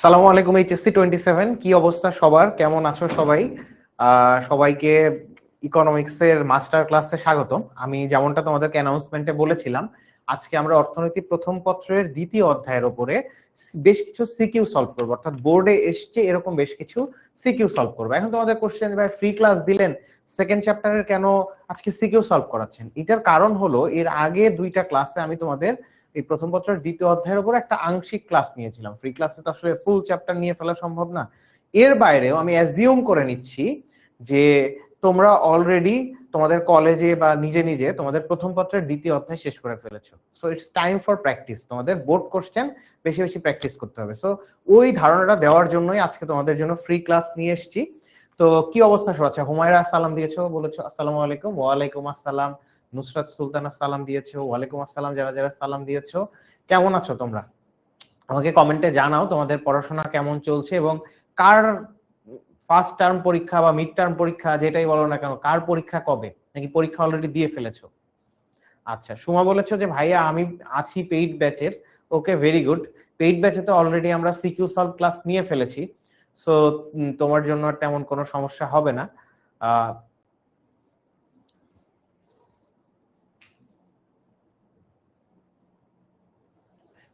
সালামু আলাইকুম এইচএসসি 27, কি অবস্থা সবার, কেমন আছো সবাই? সবাইকে ইকোনমিক্সের মাস্টার ক্লাসে স্বাগতম। আমি যেমনটা তোমাদেরকে অ্যানাউন্সমেন্টে বলেছিলাম, আজকে আমরা অর্থনীতি প্রথম পত্রের দ্বিতীয় অধ্যায়ের উপরে বেশ কিছু সিকিউ সলভ করবো, অর্থাৎ বোর্ডে এসছে এরকম বেশ কিছু সিকিউ সলভ করবো। এখন তোমাদের কোশ্চেন, ভাই ফ্রি ক্লাস দিলেন, সেকেন্ড চ্যাপ্টারের কেন আজকে সিকিউ সলভ করাচ্ছেন? এটার কারণ হলো, এর আগে দুইটা ক্লাসে আমি তোমাদের এই প্রথম পত্রের দ্বিতীয় অধ্যায়ের উপর একটা আংশিক ক্লাস নিয়েছিলাম। ফ্রি ক্লাসে তো আসলে ফুল চ্যাপ্টার নিয়ে ফেলা সম্ভব না। এর বাইরেও আমি অ্যাজিউম করে নিচ্ছি যে তোমরা অলরেডি তোমাদের কলেজে বা নিজে নিজে তোমাদের প্রথম পত্রের দ্বিতীয় অধ্যায় শেষ করে ফেলেছো। So it's time for practice, তোমাদের বোর্ড কোশ্চেন বেশি বেশি প্র্যাকটিস করতে হবে। সো ওই ধারণাটা দেওয়ার জন্যই আজকে তোমাদের জন্য ফ্রি ক্লাস নিয়ে এসেছি। তো কি অবস্থা সব? আচ্ছা, হুমায়রা সালাম দিয়েছো, বলেছো আসসালামু আলাইকুম। ওয়ালাইকুম আসসালাম। নুসরাত সুলতানা সালাম দিয়েছো, ওয়ালাইকুম আসসালাম। যারা যারা সালাম দিয়েছো, কেমন আছো তোমরা? আমাকে কমেন্টে জানাও তোমাদের পড়াশোনা কেমন চলছে এবং কার ফার্স্ট টার্ম পরীক্ষা বা মিড টার্ম পরীক্ষা যেটাই বলো না কেন, কার পরীক্ষা কবে, নাকি পরীক্ষা অলরেডি দিয়ে ফেলেছো? আচ্ছা, সুমা বলেছো যে ভাইয়া আমি আছি পেইড ব্যাচের। ওকে, ভেরি গুড। পেইড ব্যাচে তো অলরেডি আমরা সিকিউ সলভ ক্লাস নিয়ে ফেলেছি। সো তোমার জন্য আর তেমন কোনো সমস্যা হবে না।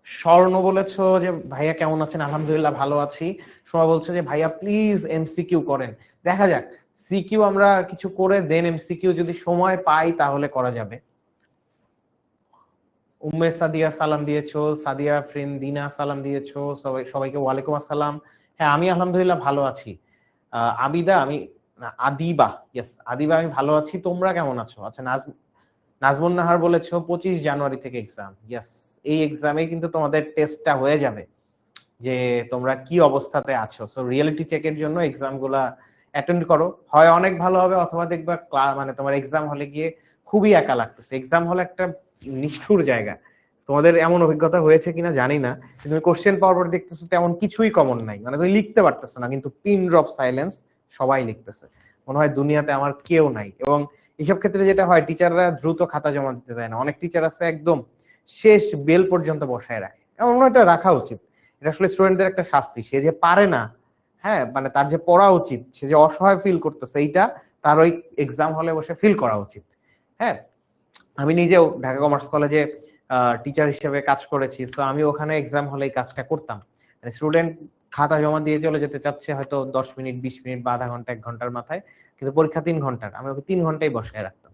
স্বর্ণ বলেছো যে ভাইয়া কেমন আছেন? আলহামদুলিল্লাহ ভালো আছি। সোমা বলছে যে ভাইয়া প্লিজ এমসিকিউ করেন। দেখা যাক, সিকিউ আমরা কিছু করে দেন, এমসিকিউ যদি সময় পাই তাহলে করা যাবে। উম্মে সাদিয়া সালাম দিয়েছো, সাদিয়া ফ্রেন্দিনা সালাম দিয়েছো, সবাইকে ওয়ালাইকুম আসসালাম। হ্যাঁ, আমি আলহামদুলিল্লাহ ভালো আছি। আবিদা, আমি আদিবা, ইয়েস আদিবা, আমি ভালো আছি। তোমরা কেমন আছো? আচ্ছা, নাজমুন নাহার বলেছো 25 জানুয়ারি থেকে এক্সাম। ইয়েস, এই এক্সামে কিন্তু তোমাদের টেস্টটা হয়ে যাবে যে তোমরা কি অবস্থাতে আছো। সো রিয়েলিটি চেকের জন্য এক্সাম গুলা অ্যাটেন্ড করো, হয় অনেক ভালো হবে অথবা দেখবা মানে তোমার এক্সাম হলে গিয়ে খুবই একা লাগতেছে। এক্সাম হল একটা নিষ্ঠুর জায়গা। তোমাদের এমন অভিজ্ঞতা হয়েছে কিনা জানি না, তুমি কোশ্চেন পাওয়ার পর দেখতেছো তেমন কিছুই কমন নাই, মানে তুমি লিখতে পারতেছো না, কিন্তু পিন ড্রপ সাইলেন্স, সবাই লিখতেছে, মনে হয় দুনিয়াতে আমার কেউ নাই। এবং এইসব ক্ষেত্রে যেটা হয়, টিচাররা দ্রুত খাতা জমা দিতে দেয় না। অনেক টিচার আছে একদম শেষ বেল পর্যন্ত বসায় রাখে, এমন এটা রাখা উচিত। এটা আসলে স্টুডেন্টদের একটা শাস্তি। সে যে পারে না, হ্যাঁ, মানে তার যে পড়া উচিত, সে যে অসহায় ফিল করতেছে, এইটা তার ওই এক্সাম হলে বসে ফিল করা উচিত। হ্যাঁ, আমি নিজেও ঢাকা কমার্স কলেজে টিচার হিসেবে কাজ করেছি। তো আমি ওখানে এক্সাম হলে এই কাজটা করতাম। মানে স্টুডেন্ট খাতা জমা দিয়ে চলে যেতে চাচ্ছে হয়তো 10 মিনিট, 20 মিনিট বা আধা ঘন্টা, 1 ঘন্টার মাথায়, কিন্তু পরীক্ষা 3 ঘন্টার, আমি ওকে 3 ঘন্টাই বসায় রাখতাম।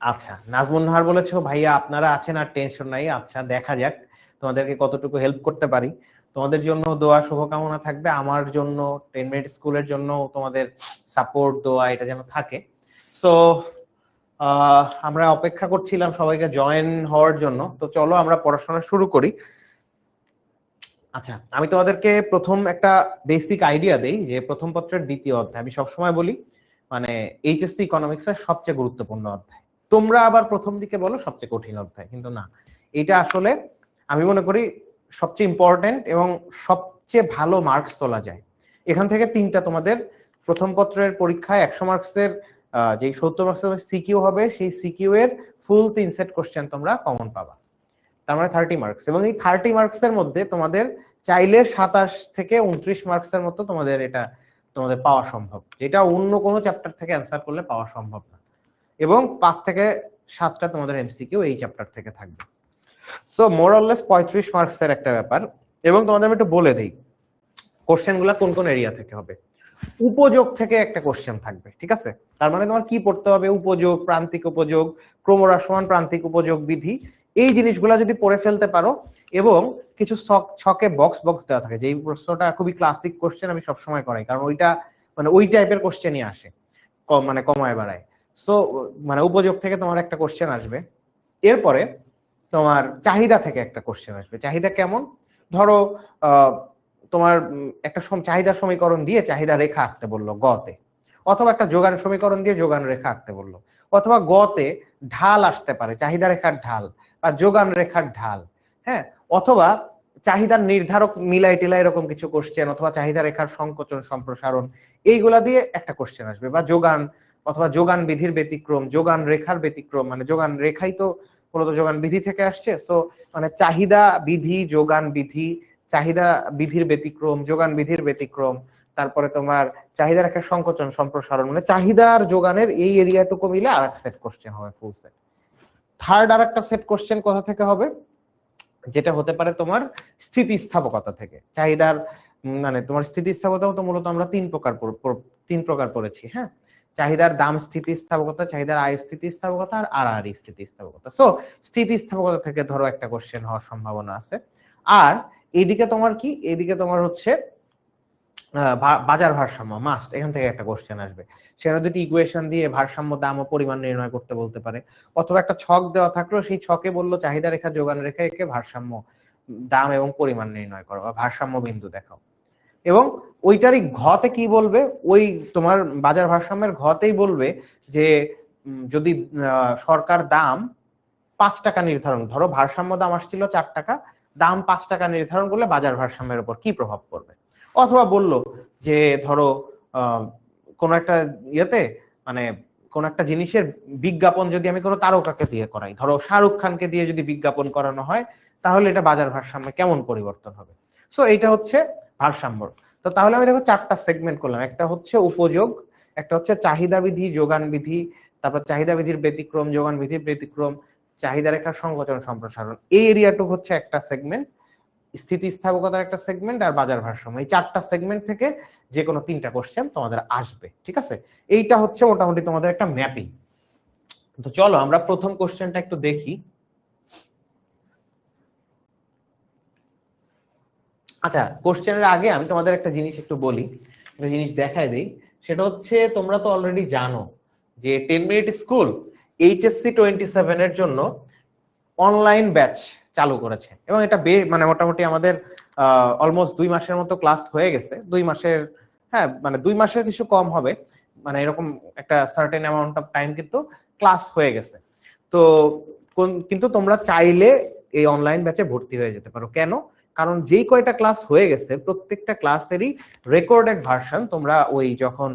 আচ্ছা, নাজমুন নাহার বলেছো ভাইয়া আপনারা আছেন আর টেনশন নাই। আচ্ছা, দেখা যাক তোমাদেরকে কতটুকু হেল্প করতে পারি। তোমাদের জন্য দোয়া শুভকামনা থাকবে, আমার জন্য 10 মিনিট স্কুলের জন্য তোমাদের সাপোর্ট দোয়া এটা যেন থাকে। সো আমরা অপেক্ষা করছিলাম সবাইকে জয়েন হওয়ার জন্য, তো চলো আমরা পড়াশোনা শুরু করি। আচ্ছা, আমি তোমাদেরকে প্রথম একটা বেসিক আইডিয়া দেই যে প্রথম পত্রের দ্বিতীয় অধ্যায়, আমি সবসময় বলি মানে এইচএসসি ইকোনমিক্সের সবচেয়ে গুরুত্বপূর্ণ অধ্যায়। তোমরা আবার প্রথম দিকে বলো সবচেয়ে কঠিন অধ্যায়, কিন্তু না, এটা আসলে আমি মনে করি সবচেয়ে ইম্পর্টেন্ট এবং সবচেয়ে ভালো মার্কস তোলা যায় এখান থেকে। তিনটা তোমাদের প্রথম পত্রের পরীক্ষায় 100 মার্কসের যে 70 মার্কসের সিকিউ হবে, সেই সিকিউ এর ফুল 3 সেট কোশ্চেন তোমরা কমন পাবা, তার মানে 30 মার্কস। এবং এই 30 মার্কসের মধ্যে তোমাদের চাইলে 27 থেকে 29 মার্কসের মতো তোমাদের এটা তোমাদের পাওয়া সম্ভব, যেটা অন্য কোনো চ্যাপ্টার থেকে অ্যান্সার করলে পাওয়া সম্ভব না। এবং 5 থেকে 7টা তোমাদের এমসিকিউ এই চ্যাপ্টার থেকে থাকবে। সো মোরলেস 35 মার্কসের একটা ব্যাপার। এবং তোমাদের আমি একটু বলে দিই কোশ্চেন গুলা কোন কোন এরিয়া থেকে হবে। উপযোগ থেকে একটা কোশ্চেন থাকবে, ঠিক আছে? তার মানে তোমার কি পড়তে হবে? উপযোগ, প্রান্তিক উপযোগ, ক্রমহ্রাসমান প্রান্তিক উপযোগ বিধি, এই জিনিসগুলা যদি পড়ে ফেলতে পারো, এবং কিছু ছকে বক্স বক্স দেওয়া থাকে, যে এই প্রশ্নটা খুবই ক্লাসিক কোশ্চেন, আমি সবসময় করাই, কারণ ওইটা মানে ওই টাইপের কোশ্চেনই আসে, কম মানে কমায় বাড়ায়। সো মানে উপযোগ থেকে তোমার একটা কোশ্চেন আসবে। এরপরে তোমার চাহিদা থেকে একটা কোশ্চেন আসবে। চাহিদা কেমন? ধরো তোমার একটা চাহিদা সমীকরণ দিয়ে চাহিদা রেখা আঁকতে বললো গতে, অথবা একটা যোগান সমীকরণ দিয়ে যোগান রেখা আঁকতে বললো, অথবা গতে ঢাল আসতে পারে, চাহিদা রেখার ঢাল বা যোগান রেখার ঢাল, হ্যাঁ, অথবা চাহিদার নির্ধারক মিলাই টিলাই এরকম কিছু কোশ্চেন, অথবা চাহিদা রেখার সংকোচন সম্প্রসারণ, এইগুলা দিয়ে একটা কোশ্চেন আসবে। বা যোগান অথবা যোগান বিধির ব্যতিক্রম, যোগান রেখার ব্যতিক্রম, মানে যোগান রেখাই তো মূলত যোগান বিধি থেকে আসছে। সো মানে চাহিদা বিধি, যোগান বিধি, চাহিদা বিধির ব্যতিক্রম, যোগান বিধির ব্যতিক্রম, তারপরে তোমার চাহিদার একটা সংকোচন সম্প্রসারণ, মানে চাহিদার যোগানের এই এরিয়াটুকু মিলে আর এক সেট কোশ্চেন হবে, ফুল সেট। থার্ড আর একটা সেট কোশ্চেন কোথা থেকে হবে, যেটা হতে পারে তোমার স্থিতিস্থাপকতা থেকে। চাহিদার মানে তোমার স্থিতিস্থাপকতা তো মূলত আমরা তিন প্রকার পড়েছি, হ্যাঁ, চাহিদার দাম স্থিতিস্থাপকতা, চাহিদার আয় স্থিতিস্থাপকতা, আর আড়াআড়ি স্থিতিস্থাপকতা। সো স্থিতিস্থাপকতা থেকে ধরো একটা কোশ্চেন হওয়ার সম্ভাবনা আছে। আর এইদিকে তোমার কি, এইদিকে তোমার হচ্ছে বাজার ভারসাম্য মাস্ট, এখান থেকে একটা কোশ্চেন আসবে। সেখানে দুটি ইকুয়েশন দিয়ে ভারসাম্য দাম ও পরিমাণ নির্ণয় করতে বলতে পারে, অথবা একটা ছক দেওয়া থাকলো, সেই ছকে বললো চাহিদা রেখা যোগান রেখা একে ভারসাম্য দাম এবং পরিমাণ নির্ণয় করো বা ভারসাম্য বিন্দু দেখাও। এবং ওইটারই ঘতে কি বলবে, ওই তোমার বাজার ভারসাম্যের ঘতেই বলবে যে যদি সরকার দাম 5 টাকা নির্ধারণ, ধরো ভারসাম্য দাম আসছিল 4 টাকা, দাম 5 টাকা নির্ধারণ করলে বাজার ভারসাম্যের উপর কি প্রভাব পড়বে। অথবা বললো যে ধরো কোন একটা ইয়েতে মানে কোন একটা জিনিসের বিজ্ঞাপন যদি আমি কোনো তারকাকে দিয়ে করাই, ধরো শাহরুখ খানকে দিয়ে যদি বিজ্ঞাপন করানো হয়, তাহলে এটা বাজার ভারসাম্যে কেমন পরিবর্তন হবে। সো এইটা হচ্ছে ভারসাম্য। তো তাহলে আমি দেখো 4টা সেগমেন্ট করলাম, একটা হচ্ছে উপযোগ, একটা হচ্ছে চাহিদা বিধি, যোগান বিধি, তারপর চাহিদা বিধির ব্যতিক্রম, যোগান বিধির ব্যতিক্রম, চাহিদা রেখার সংকোচন সম্প্রসারণ, এই এরিয়াটুকু হচ্ছে একটা সেগমেন্ট, স্থিতিস্থাপকতার একটা সেগমেন্ট, আর বাজার ভারসাম্য। এই 4টা সেগমেন্ট থেকে যে কোনো 3টা কোশ্চেন তোমাদের আসবে, ঠিক আছে। এইটা হচ্ছে মোটামুটি তোমাদের একটা ম্যাপিং। তো চলো আমরা প্রথম কোশ্চেনটা একটু দেখি। আচ্ছা, কোশ্চেনের আগে আমি তোমাদের একটা জিনিস একটু বলি, একটা জিনিস দেখায় দেই। সেটা হচ্ছে তোমরা তো অলরেডি জানো যে 10 মিনিট স্কুল এইচএসসি 27 এর জন্য অনলাইন ব্যাচ চালু করেছে, এবং এটা মানে মোটামুটি আমাদের অলমোস্ট 2 মাসের মতো ক্লাস হয়ে গেছে। 2 মাসের, হ্যাঁ মানে 2 মাসের কিছু কম হবে, মানে এরকম একটা সার্টেন অ্যামাউন্ট অফ টাইম কিন্তু ক্লাস হয়ে গেছে। তো কিন্তু তোমরা চাইলে এই অনলাইন ব্যাচে ভর্তি হয়ে যেতে পারো। কেন? কারণ যেই কয়টা ক্লাস হয়ে গেছে প্রত্যেকটা ক্লাসেরই রেকর্ডেড ভার্সন তোমরা ওই যখন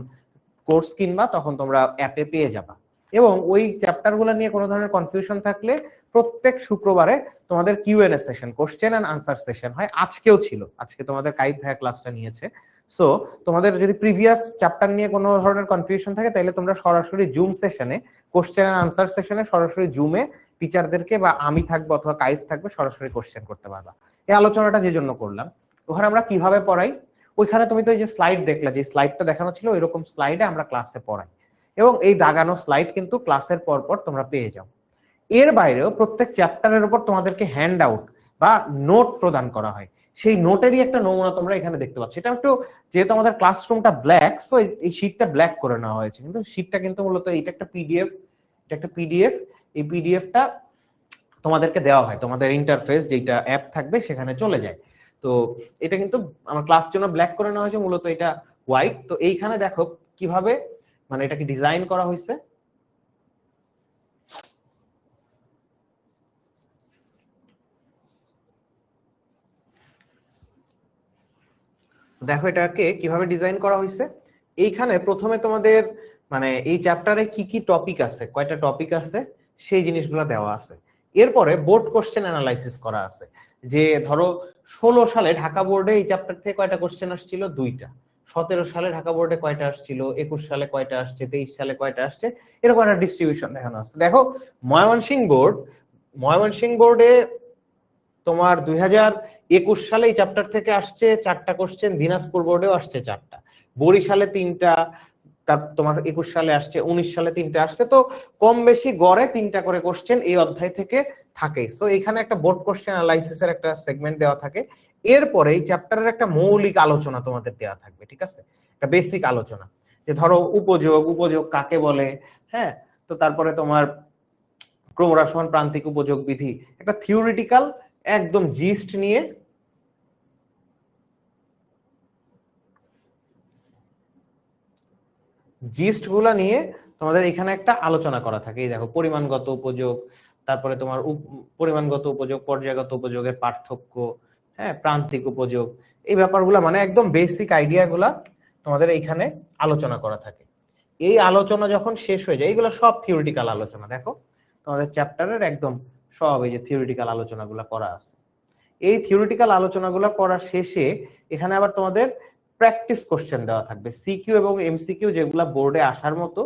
কোর্স কিনবা তখন তোমরা অ্যাপে পেয়ে যাবা। এবং ওই চ্যাপ্টারগুলো নিয়ে কোনো ধরনের কনফিউশন থাকলে প্রত্যেক শুক্রবারে তোমাদের QnA session, question and answer session হয়। আজকেও ছিল, আজকে তোমাদের কাইব ভাইয়া ক্লাসটা নিয়েছে। সো তোমাদের যদি প্রিভিয়াস চ্যাপ্টার নিয়ে কোনো ধরনের কনফিউশন থাকে তাহলে তোমরা সরাসরি জুম সেশনে, কোশ্চেন এন্ড আনসার সেশনে সরাসরি জুমে টিচারদেরকে বা আমি থাকবো অথবা কাইব থাকবে, সরাসরি কোশ্চেন করতে পারবা। এই আলোচনাটা যে জন্য করলাম, ওখানে আমরা কিভাবে পড়াই, ওইখানে তুমি তো এই যে স্লাইড দেখলা, যে স্লাইডটা দেখানো ছিল এরকম স্লাইডে আমরা ক্লাসে পড়াই, এবং এই দাগানো স্লাইড কিন্তু ক্লাসের পর পর তোমরা পেয়ে যাও। এর বাইরেও প্রত্যেক চ্যাপ্টারের উপর তোমাদেরকে হ্যান্ড আউট বা নোট প্রদান করা হয়, সেই নোটেরই একটা নমুনা তোমরা এখানে দেখতে পাচ্ছ। এটা একটু, যেহেতু আমাদের ক্লাসরুমটা ব্ল্যাক, সো এই শীটটা ব্ল্যাক করে নেওয়া হয়েছে, কিন্তু শীটটা কিন্তু মূলত এটা একটা পিডিএফ, এটা একটা পিডিএফ। এই পিডিএফটা তোমাদেরকে দেওয়া হয়, তোমাদের ইন্টারফেস যেটা অ্যাপ থাকবে সেখানে চলে যায়। তো এটা কিন্তু আমার ক্লাস জন্য ব্ল্যাক করে নেওয়া হয়েছে, মূলত এটা হোয়াইট। তো এইখানে দেখো কিভাবে মানে এটাকে ডিজাইন করা হয়েছে। দেখো এটাকে কিভাবে ডিজাইন করা হয়েছে। এইখানে প্রথমে তোমাদের মানে এই চ্যাপ্টারে কি কি টপিক আছে, কয়টা টপিক আছে, সেই জিনিসগুলো দেওয়া আছে। এরপরে বোর্ড কোশ্চেন অ্যানালাইসিস করা আছে, যে ধরো 16 সালে ঢাকা বোর্ডে এই চ্যাপ্টার থেকে কয়টা কোশ্চেন আসছিল, 2টা। 17 সালে ঢাকা বোর্ডে কয়টা আসছিল, 21 সালে কয়টা আসছে, 23 সালে কয়টা আসছে, এরকম একটা ডিস্ট্রিবিউশন দেখানো আছে। দেখো ময়মনসিংহ বোর্ডে তোমার 2021 সালে এই চ্যাপ্টার থেকে আসছে 4টা কোশ্চেন, দিনাজপুর বোর্ডেও আসছে 4টা, বরিশালে 3টা, তার তোমার 21 সালে আসছে, 19 সালে 3টা আসছে। তো কম বেশি গড়ে 3টা করে কোশ্চেন এই অধ্যায় থেকে থাকে। সো এখানে একটা বোর্ড কোশ্চেন অ্যানালাইসিসের একটা সেগমেন্ট দেওয়া থাকে। এরপরে এই চ্যাপ্টারের একটা মৌলিক আলোচনা তোমাদের দেওয়া থাকবে, ঠিক আছে, একটা বেসিক আলোচনা, যে ধরো উপযোগ কাকে বলে, হ্যাঁ। তো তারপরে তোমার ক্রমহ্রাসমান প্রান্তিক উপযোগ বিধি, একটা থিওরিটিক্যাল একদম জিস্ট নিয়ে জিস্টগুলা নিয়ে তোমাদের এখানে একটা আলোচনা করা থাকে। এই দেখো পরিমাণগত উপযোগ, তারপরে তোমার পরিমাণগত উপযোগ, পর্যায়গত উপযোগের পার্থক্য, হ্যাঁ, প্রান্তিক উপযোগ, এই ব্যাপারগুলা মানে একদম বেসিক আইডিয়াগুলা তোমাদের এইখানে আলোচনা করা থাকে। এই আলোচনা যখন শেষ হয়ে যায়, এগুলো সব থিওরিটিক্যাল আলোচনা, দেখো তোমাদের চ্যাপ্টারের একদম সব এই যে থিওরিটিক্যাল আলোচনাগুলো করা আছে। এই থিওরিটিক্যাল আলোচনাগুলো করার শেষে এখানে আবার তোমাদের প্র্যাকটিস কোশ্চেন দেওয়া থাকবে, সিকিউ এবং এমসিকিউ, যেগুলো বোর্ডে আসার মতো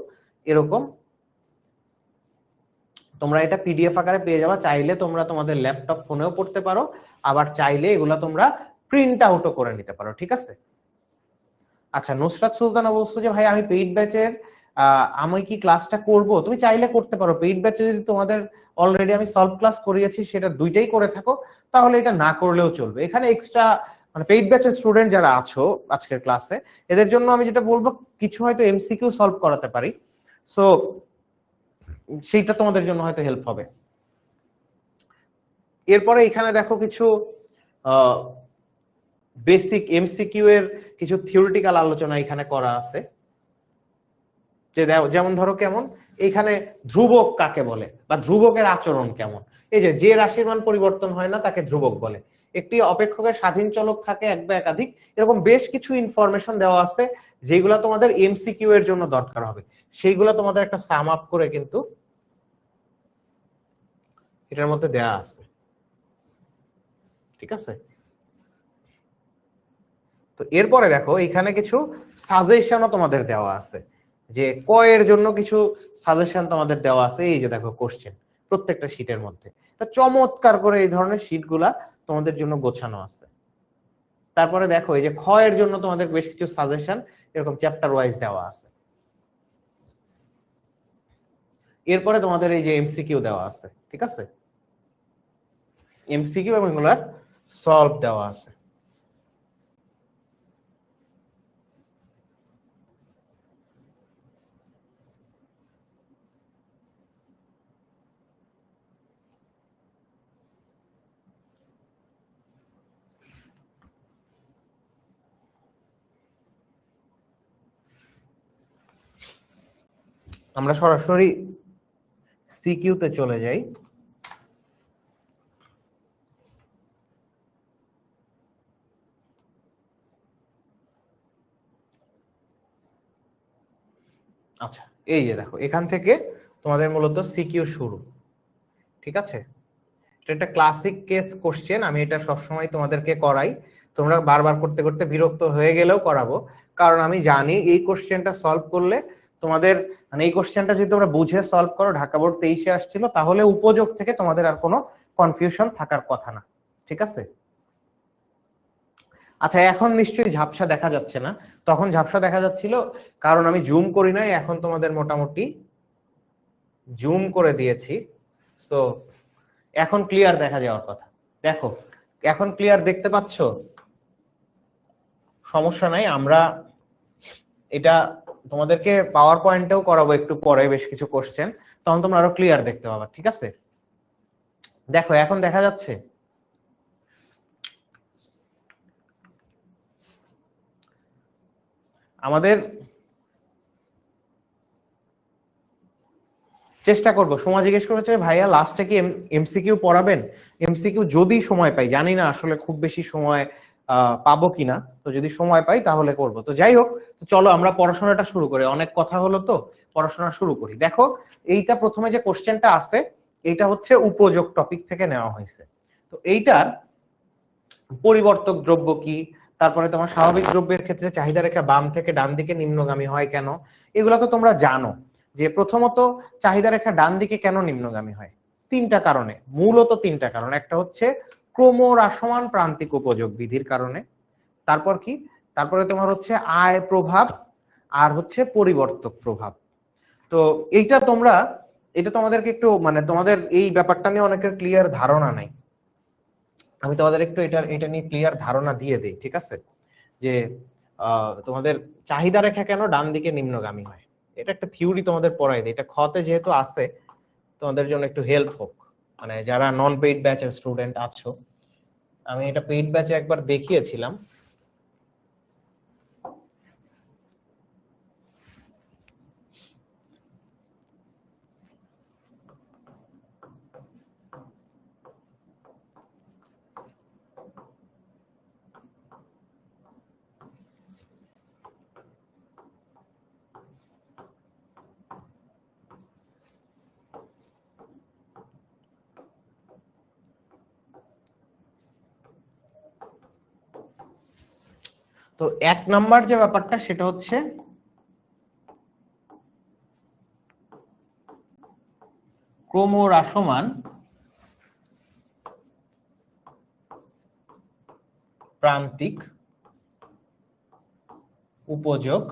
এরকম। তোমরা এটা পিডিএফ আকারে পেয়ে যাবা, চাইলে তোমরা তোমাদের ল্যাপটপ ফোনেও পড়তে পারো, আবার চাইলে এগুলা তোমরা প্রিন্ট আউটও করে নিতে পারো, ঠিক আছে? আচ্ছা, নুসরাত সুলতানা বলছো যে ভাই আমি পেইড ব্যাচের আমি কি ক্লাসটা করব? তুমি চাইলে করতে পারো। পেইড ব্যাচে যদি তোমাদের অলরেডি আমি সলভ ক্লাস করিয়েছি, সেটা দুইটাই করে থাকো, তাহলে এটা না করলেও চলবে। এখানে এক্সট্রা মানে পেইড ব্যাচের স্টুডেন্ট যারা আছো আজকের ক্লাসে, এদের জন্য আমি যেটা বলবো, কিছু হয়তো এমসিকিউ সলভ করাতে পারি, সো সেইটা তোমাদের জন্য হয়তো হেল্প হবে। এরপরে এখানে দেখো কিছু বেসিক এমসিকিউ এর কিছু থিওরিটিক্যাল আলোচনা এখানে করা আছে। যেমন ধরো কেমন, এখানে ধ্রুবক কাকে বলে বা ধ্রুবকের আচরণ কেমন। এই যে রাশির মান পরিবর্তন হয় না তাকে ধ্রুবক বলে। একটি অপেক্ষকের স্বাধীন চলক থাকে এক বা একাধিক, এরকম বেশ কিছু ইনফরমেশন দেওয়া আছে যেগুলো তোমাদের এমসিকিউ এর জন্য দরকার হবে। সেইগুলো তোমাদের একটা সাম আপ করে কিন্তু এটার মধ্যে দেয়া আছে, ঠিক আছে? তো এরপরে দেখো এখানে কিছু সাজেশনও তোমাদের দেওয়া আছে, যে ক এর জন্য কিছু সাজেশন তোমাদের দেওয়া আছে। এই যে দেখো কোশ্চেন প্রত্যেকটা শীটের মধ্যে চমৎকার করে এই ধরনের শীটগুলা তোমাদের জন্য গোছানো আছে। তারপরে দেখো এই যে খ এর জন্য তোমাদের বেশ কিছু সাজেশন এরকম চ্যাপ্টার ওয়াইজ দেওয়া আছে। এরপরে তোমাদের এই যে এমসিকিউ দেওয়া আছে, ঠিক আছে? এমসিকিউ এবং এগুলার সলভ দেওয়া আছে। আমরা সরাসরি সিকিউ তে চলে যাই। আচ্ছা, এই যে দেখো এখান থেকে তোমাদের মূলত সিকিউ শুরু, ঠিক আছে? এটা একটা ক্লাসিক কেস কোশ্চেন, আমি এটা সবসময় তোমাদেরকে করাই। তোমরা বারবার করতে করতে বিরক্ত হয়ে গেলেও করাবো, কারণ আমি জানি এই কোশ্চেনটা সলভ করলে তোমাদের মানে এই কোশ্চেনটা যদি তোমরা বুঝে সলভ করো, ঢাকা বোর্ড 23-এ আসছিল, তাহলে উপযোগ থেকে তোমাদের আর কোনো কনফিউশন থাকার কথা না, ঠিক আছে? আচ্ছা, এখন নিশ্চয়ই ঝাপসা দেখা যাচ্ছে না, তখন ঝাপসা দেখা যাচ্ছিল কারণ আমি জুম করি নাই, এখন তোমাদের মোটামুটি জুম করে দিয়েছি। সো এখন ক্লিয়ার দেখা যাওয়ার কথা। দেখো এখন ক্লিয়ার দেখতে পাচ্ছ? সমস্যা নাই, আমরা এটা তোমাদেরকে পাওয়ার পয়েন্টেও করাবো একটু পরে বেশ কিছু কোশ্চেন, তখন তোমরা আরো ক্লিয়ার দেখতে পাবা, ঠিক আছে? দেখো এখন দেখা যাচ্ছে? আমাদের চেষ্টা করব। সময় জিজ্ঞেস করেছে ভাইয়া লাস্টে কি এমসিকিউ পড়াবেন? এমসিকিউ যদি সময় পাই, জানি না আসলে খুব বেশি সময় পাবো কিনা, তো যদি সময় পাই তাহলে করব। তো যাই হোক, তো চলো আমরা পড়াশোনাটা শুরু করি, অনেক কথা হলো, তো পড়াশোনা শুরু করি। দেখো এইটা প্রথমে যে কোশ্চেনটা আছে, এইটা হচ্ছে উপযোগ টপিক থেকে নেওয়া হয়েছে। তো এইটার পরিবর্তক দ্রব্য কি, তারপরে তোমার স্বাভাবিক দ্রব্যের ক্ষেত্রে চাহিদা রেখা বাম থেকে ডান দিকে নিম্নগামী হয় কেন, এগুলো তো তোমরা জানো। যে প্রথমত চাহিদা রেখা ডান দিকে কেন নিম্নগামী হয়? তিনটা কারণে, মূলত তিনটা কারণ। একটা হচ্ছে ক্রমহ্রাসমান প্রান্তিক উপযোগ বিধির কারণে, তারপর কি, তারপরে তোমার হচ্ছে আয় প্রভাব, আর হচ্ছে পরিবর্তক প্রভাব। তো এইটা তোমরা, এটা তোমাদেরকে একটু মানে তোমাদের এই ব্যাপারটা নিয়ে অনেকের ক্লিয়ার ধারণা নাই, আমি তোমাদের একটু এটা নিয়ে ক্লিয়ার ধারণা দিয়ে দেই, ঠিক আছে? যে তোমাদের চাহিদা রেখা কেন ডান দিকে নিম্নগামী হয়, এটা একটা থিওরি তোমাদের পড়াই দেয়, এটা খতে যেহেতু আছে তোমাদের জন্য একটু হেল্প হোক, মানে যারা নন পেইড ব্যাচের স্টুডেন্ট আছো। আমি এটা পেইড ব্যাচে একবার দেখিয়েছিলাম। তো 1 নাম্বার যে ব্যাপারটা সেটা হচ্ছে ক্রমহ্রাসমান প্রান্তিক উপযোগ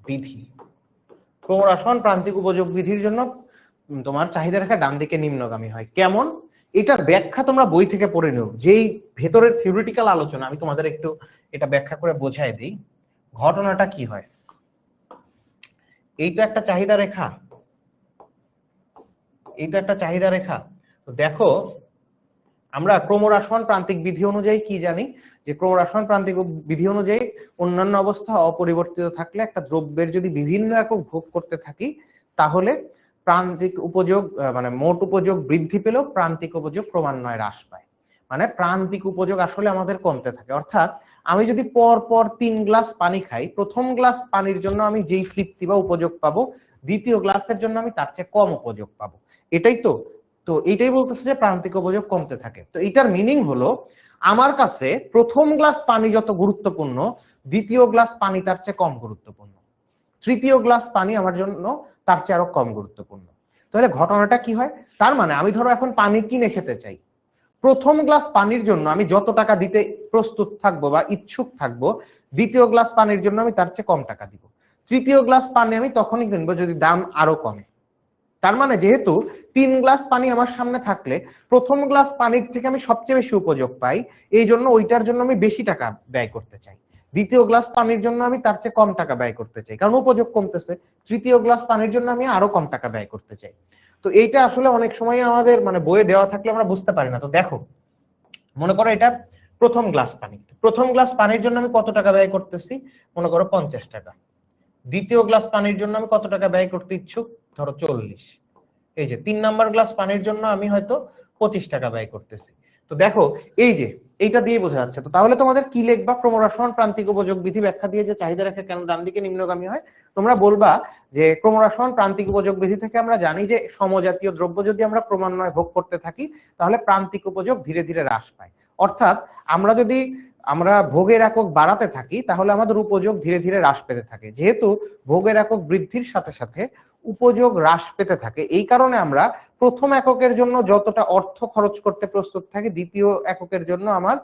বিধি। ক্রমহ্রাসমান প্রান্তিক উপযোগ বিধির জন্য তোমার চাহিদা রেখা ডান দিকে নিম্নগামী হয়। কেমন? এটার ব্যাখ্যা তোমরা বই থেকে পড়ে নিও। যেই ভেতরের থিওরিটিক্যাল আলোচনা, আমি তোমাদের একটু এটা ব্যাখ্যা করে বোঝাই দিই। ঘটনাটা কি হয়, এই তো একটা চাহিদা রেখা, এই তো একটা চাহিদা রেখা। তো দেখো আমরা ক্রমহ্রাসমান প্রান্তিক বিধি অনুযায়ী কি জানি, যে ক্রমহ্রাসমান প্রান্তিক বিধি অনুযায়ী অন্যান্য অবস্থা অপরিবর্তিত থাকলে একটা দ্রব্যের যদি বিভিন্ন একক ভোগ করতে থাকি তাহলে প্রান্তিক উপযোগ মানে মোট উপযোগ বৃদ্ধি পেলেও প্রান্তিক উপযোগ ক্রমান্বয়ে হ্রাস পায়। মানে প্রান্তিক উপযোগ আসলে আমাদের কমতে থাকে। অর্থাৎ আমি যদি পর পর 3 গ্লাস পানি খাই, প্রথম গ্লাস পানির জন্য আমি যেই তৃপ্তি বা উপযোগ পাবো, দ্বিতীয় গ্লাসের জন্য আমি তার চেয়ে কম উপযোগ পাবো। এটাই তো তো এইটাই বলতেছে যে প্রান্তিক উপযোগ কমতে থাকে। তো এটার মিনিং হলো আমার কাছে প্রথম গ্লাস পানি যত গুরুত্বপূর্ণ, দ্বিতীয় গ্লাস পানি তার চেয়ে কম গুরুত্বপূর্ণ, তৃতীয় গ্লাস পানি আমার জন্য তার চেয়ে আরো কম গুরুত্বপূর্ণ। তাহলে ঘটনাটা কি হয়, তার মানে আমি ধরো এখন পানি কিনে খেতে চাই, প্রথম গ্লাস পানির জন্য আমি যত টাকা দিতে প্রস্তুত থাকবো বা ইচ্ছুক থাকবো, দ্বিতীয় গ্লাস পানির জন্য আমি তার চেয়ে কম টাকা দিব। তৃতীয় গ্লাস পানি আমি তখনই কিনবো যদি দাম আরো কমে। তার মানে যেহেতু 3 গ্লাস পানি আমার সামনে থাকলে প্রথম গ্লাস পানির থেকে আমি সবচেয়ে বেশি উপযোগ পাই, এই জন্য ওইটার জন্য আমি বেশি টাকা ব্যয় করতে চাই। দ্বিতীয় গ্লাস পানির জন্য আমি তার চেয়ে কম টাকা ব্যয় করতে চাই, কারণ উপযোগ কমতেছে। তৃতীয় গ্লাস পানির জন্য আমি আরো কম টাকা ব্যয় করতে চাই। তো এইটা আসলে অনেক সময় আমাদের মানে বইয়ে দেওয়া থাকলে আমরা বুঝতে পারি না। তো দেখো, মনে করো এটা প্রথম গ্লাস পানি, প্রথম গ্লাস পানির জন্য আমি কত টাকা ব্যয় করতেছি, মনে করো 50 টাকা। দ্বিতীয় গ্লাস পানির জন্য আমি কত টাকা ব্যয় করতে ইচ্ছুক, ধরো 40। এই যে 3 নাম্বার গ্লাস পানির জন্য আমি হয়তো 25 টাকা ব্যয় করতেছি। তো দেখো এই যে এইটা দিয়ে বোঝা যাচ্ছে। তো তাহলে তোমাদের কি লিখবা, ক্রমহ্রাসমান প্রান্তিক উপযোগ বিধি ব্যাখ্যা দিয়ে যে চাহিদা রেখা কেন ডান দিকে নিম্নগামী হয়, তোমরা বলবা যে ক্রমহ্রাসমান প্রান্তিক উপযোগ বিধি থেকে আমরা জানি যে সমজাতীয় দ্রব্য যদি আমরা ক্রমান্বয়ে ভোগ করতে থাকি তাহলে প্রান্তিক উপযোগ ধীরে ধীরে হ্রাস পায়। অর্থাৎ আমরা ভোগের একক বাড়াতে থাকি তাহলে আমাদের উপযোগ ধীরে ধীরে হ্রাস পেতে থাকে। যেহেতু ভোগের একক বৃদ্ধির সাথে সাথে উপযোগ হ্রাস পেতে থাকে, এই কারণে আমরা প্রথম এককের জন্য যতটা অর্থ খরচ করতে প্রস্তুত থাকি, দ্বিতীয় এককের জন্য আমার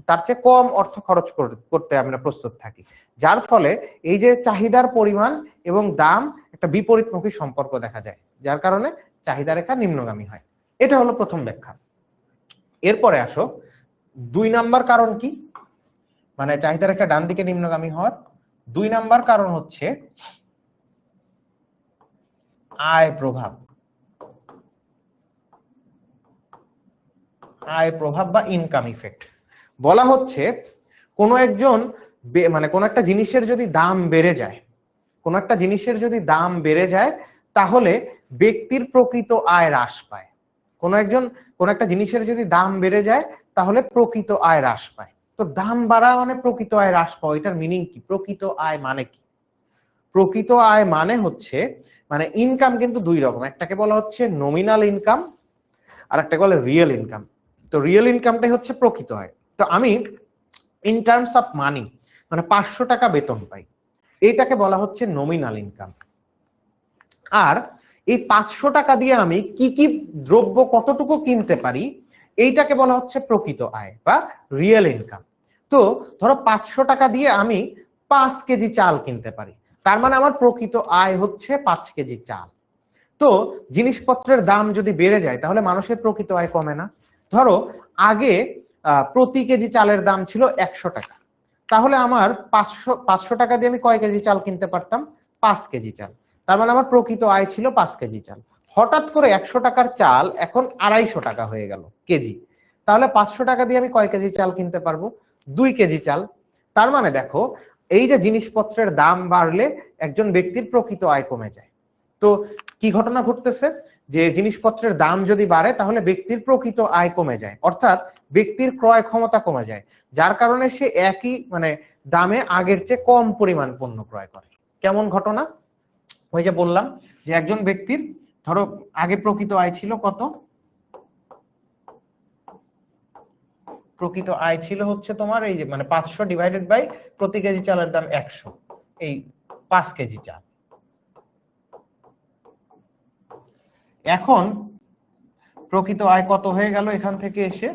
তার চেয়ে কম অর্থ খরচ করতে আমরা প্রস্তুত থাকি। যার ফলে এই যে চাহিদার পরিমাণ এবং দাম একটা বিপরীতমুখী সম্পর্ক দেখা যায়, যার কারণে চাহিদা রেখা নিম্নগামী হয়। এটা হলো প্রথম ব্যাখ্যা। এরপরে আসো 2 নাম্বার কারণ কি, মানে চাহিদা রেখা ডান দিকে নিম্নগামী হওয়ার 2 নাম্বার কারণ হচ্ছে আয় প্রভাব। আয় প্রভাব বা ইনকাম ইফেক্ট। বলা হচ্ছে কোন একজন মানে কোন একটা জিনিসের যদি দাম বেড়ে যায়, কোন একটা জিনিসের যদি দাম বেড়ে যায় তাহলে ব্যক্তির প্রকৃত আয় হ্রাস পায়। কোন একটা জিনিসের যদি দাম বেড়ে যায় তাহলে প্রকৃত আয় হ্রাস পায়। তো দাম বাড়া মানে প্রকৃত আয় হ্রাস পাওয়া, এটার মিনিং কি? প্রকৃত আয় মানে কি? প্রকৃত আয় মানে হচ্ছে, মানে ইনকাম কিন্তু 2 রকম, একটাকে বলা হচ্ছে নমিনাল ইনকাম আর একটাকে বলে রিয়েল ইনকাম। তো রিয়েল ইনকামটাই হচ্ছে প্রকৃত আয়। তো আমি ইন টার্মস অফ মানি মানে 500 টাকা বেতন পাই, এইটাকে বলা হচ্ছে নমিনাল ইনকাম। আর এই 500 টাকা দিয়ে আমি কি কি দ্রব্য কতটুকু কিনতে পারি, এইটাকে বলা হচ্ছে প্রকৃত আয় বা রিয়েল ইনকাম। তো ধরো 500 টাকা দিয়ে আমি 5 কেজি চাল কিনতে পারি, তার মানে আমার প্রকৃত আয় হচ্ছে 5 কেজি চাল। তো জিনিসপত্রের দাম যদি বেড়ে যায় তাহলে মানুষের প্রকৃত আয় কমে না। ধরো আগে প্রতি কেজি চালের দাম ছিল 100 টাকা, তাহলে আমার 500 টাকা দিয়ে আমি কয় কেজি চাল কিনতে পারতাম? 5 কেজি চাল। তার মানে আমার প্রকৃত আয় ছিল 5 কেজি চাল। হঠাৎ করে 100 টাকার চাল এখন 250 টাকা হয়ে গেল কেজি, তাহলে 500 টাকা দিয়ে আমি কয় কেজি চাল কিনতে পারবো? 2 কেজি চাল। তার মানে দেখো এই যে জিনিসপত্রের দাম বাড়লে একজন ব্যক্তির প্রকৃত আয় কমে যায়। তো কি ঘটনা ঘটতেছে, যে জিনিসপত্রের দাম যদি বাড়ে তাহলে ব্যক্তির প্রকৃত আয় কমে যায়, অর্থাৎ ব্যক্তির ক্রয় ক্ষমতা কমে যায়, যার কারণে সে একই মানে দামে আগের চেয়ে কম পরিমাণ পণ্য ক্রয় করে। কেমন ঘটনা? ওই যে বললাম যে একজন ব্যক্তির ধরো আগে প্রকৃত আয় ছিল কত, প্রকৃত আয় ছিল হচ্ছে তোমার এই যে মানে 500 ডিভাইডেড বাই প্রতি কেজি চালের দাম 100, এই 5 কেজি চাল। এখন প্রকৃত আয় কত হয়ে গেল এখান থেকে এসে,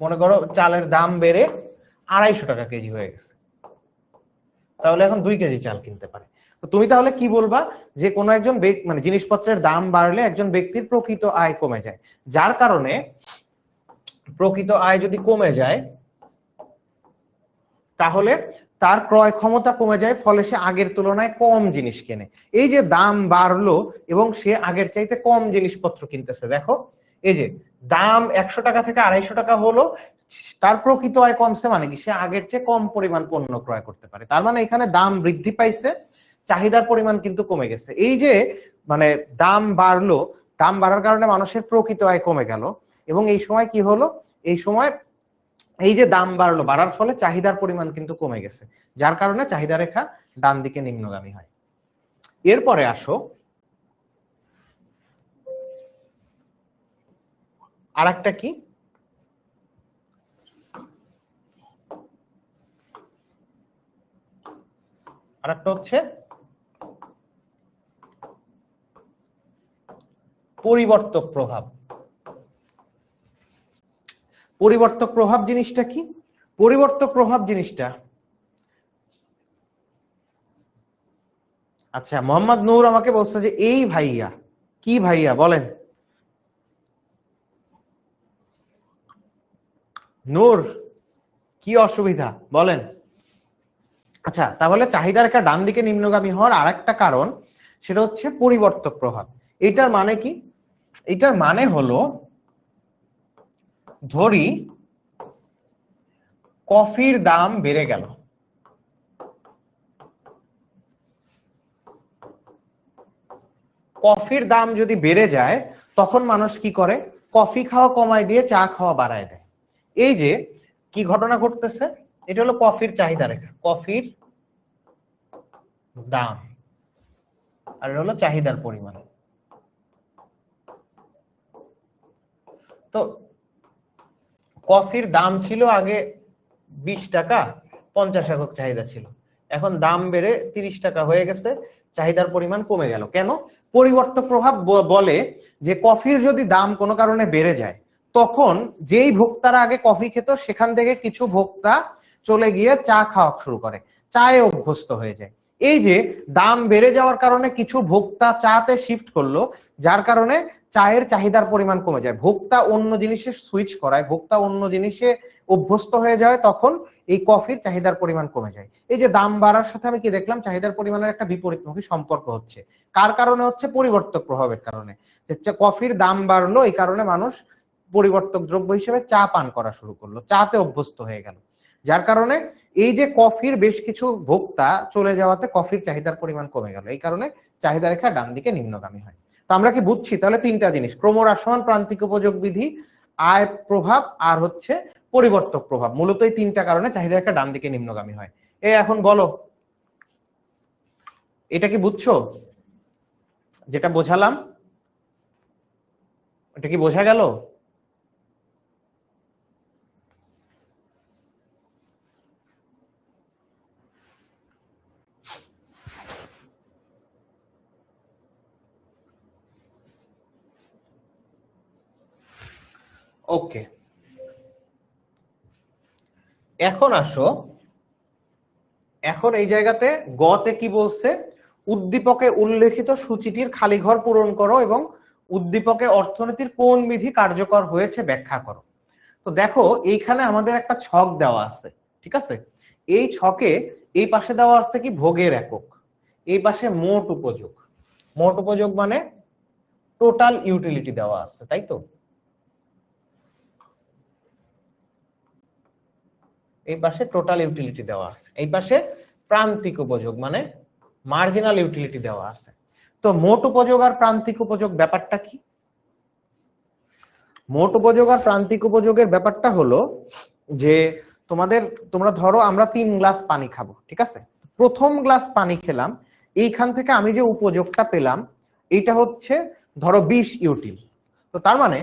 মনে করো চালের দাম বেড়ে 250 টাকা কেজি হয়ে গেছে, তাহলে এখন 2 কেজি চাল কিনতে পারে। তো তুমি তাহলে কি বলবা যে কোনো একজন মানে জিনিসপত্রের দাম বাড়লে একজন ব্যক্তির প্রকৃত আয় কমে যায়, যার কারণে প্রকৃত আয় যদি কমে যায় তাহলে তার ক্রয় ক্ষমতা কমে যায়, ফলে সে আগের তুলনায় কম জিনিস কেনে। এই যে দাম বাড়লো এবং সে আগের চাইতে কম জিনিসপত্র কিনতেছে, দেখো এই যে দাম 100 টাকা থেকে 250 টাকা হলো, তার প্রকৃত আয় কমছে, মানে কি সে আগের চেয়ে কম পরিমাণ পণ্য ক্রয় করতে পারে। তার মানে এখানে দাম বৃদ্ধি পাইছে, চাহিদার পরিমাণ কিন্তু কমে গেছে। এই যে মানে দাম বাড়লো, দাম বাড়ার কারণে মানুষের প্রকৃত আয় কমে গেল, এবং এই সময় কি হলো, এই সময় এই যে দাম বাড়লো, বাড়ার ফলে চাহিদার পরিমাণ কিন্তু কমে গেছে, যার কারণে চাহিদা রেখা ডান দিকে নিম্নগামী হয়। এরপরে আসো আরেকটা কি, আরেকটা হচ্ছে পরিবর্তক প্রভাব। পরিবর্তক প্রভাব জিনিসটা কি? পরিবর্তক প্রভাব জিনিসটা, আচ্ছা মোহাম্মদ নূর আমাকে বলছে যে এই ভাইয়া, কি ভাইয়া বলেন? নূর কি অসুবিধা বলেন? আচ্ছা, তাহলে চাহিদা রেখা ডান দিকে নিম্নগামী হওয়ার আরেকটা কারণ সেটা হচ্ছে পরিবর্তক প্রভাব। এটার মানে কি? এটার মানে হলো, ধরি কফির দাম বেড়ে গেল, কফির দাম যদি বেড়ে যায় তখন মানুষ কি করে, কফি খাওয়া কমায় দিয়ে চা খাওয়া বাড়ায় দেয়। এই যে কি ঘটনা ঘটতেছে, এটা হলো কফির চাহিদা রেখা, কফির দাম, আর এটা হলো চাহিদার পরিমাণ। তো কফির দাম ছিল আগে 20 টাকা, 50 একক চাহিদা ছিল, এখন দাম বেড়ে 30 টাকা হয়ে গেছে, চাহিদার পরিমাণ কমে গেল। কেন? পরিবর্তক প্রভাব বলে যে কফির যদি দাম কোনো কারণে বেড়ে যায়, তখন যেই ভোক্তারা আগে কফি খেত সেখান থেকে কিছু ভোক্তা চলে গিয়ে চা খাওয়া শুরু করে, চায়ে অভ্যস্ত হয়ে যায়। এই যে দাম বেড়ে যাওয়ার কারণে কিছু ভোক্তা চাতে শিফট করলো, যার কারণে চায়ের চাহিদার পরিমাণ কমে যায়, ভোক্তা অন্য জিনিসে সুইচ করায়, ভোক্তা অন্য জিনিসে অভ্যস্ত হয়ে যায়, তখন এই কফির চাহিদার পরিমাণ কমে যায়। এই যে দাম বাড়ার সাথে আমি কি দেখলাম, চাহিদার পরিমাণের একটা বিপরীতমুখী সম্পর্ক হচ্ছে। কার কারণে হচ্ছে? পরিবর্তক প্রভাবের কারণে। কফির দাম বাড়লো, এই কারণে মানুষ পরিবর্তক দ্রব্য হিসেবে চা পান করা শুরু করলো, চাতে অভ্যস্ত হয়ে গেল, যার কারণে এই যে কফির বেশ কিছু ভোক্তা চলে যাওয়াতে কফির চাহিদার পরিমাণ কমে গেল, এই কারণে চাহিদা রেখা ডান দিকে নিম্নগামী হয়। তো আমরা কি বুঝছি তাহলে? তিনটা জিনিস, ক্রমহ্রাসমান প্রান্তিক উপযোগ বিধি, আয় প্রভাব, আর হচ্ছে পরিবর্তক প্রভাব, মূলত এই তিনটা কারণে চাহিদা রেখা ডান দিকে নিম্নগামী হয়। এখন বলো, এটা কি বুঝছো? যেটা বোঝালাম এটা কি বোঝা গেল? ওকে, এখন আসো, এখন এই জায়গাতে গতে কি বলছে, উদ্দীপকে উল্লেখিত সূচিটির খালি ঘর পূরণ করো এবং উদ্দীপকে অর্থনীতির কোন বিধি কার্যকর হয়েছে ব্যাখ্যা করো। তো দেখো এইখানে আমাদের একটা ছক দেওয়া আছে, ঠিক আছে? এই ছকে এই পাশে দেওয়া আছে কি, ভোগের একক, এই পাশে মোট উপযোগ, মোট উপযোগ মানে টোটাল ইউটিলিটি দেওয়া আছে, তাই তো? এই পাশে টোটাল ইউটিলিটি দেওয়া আছে, এই পাশে প্রান্তিক উপযোগ মানে মার্জিনাল ইউটিলিটি দেওয়া আছে। তো মোট উপযোগ আর প্রান্তিক উপযোগ ব্যাপারটা কি? মোট উপযোগ আর প্রান্তিক উপযোগের ব্যাপারটা হলো যে তোমরা ধরো আমরা 3 গ্লাস পানি খাবো, ঠিক আছে? প্রথম গ্লাস পানি খেলাম, এইখান থেকে আমি যে উপযোগটা পেলাম এইটা হচ্ছে ধরো 20 ইউটিল। তো তার মানে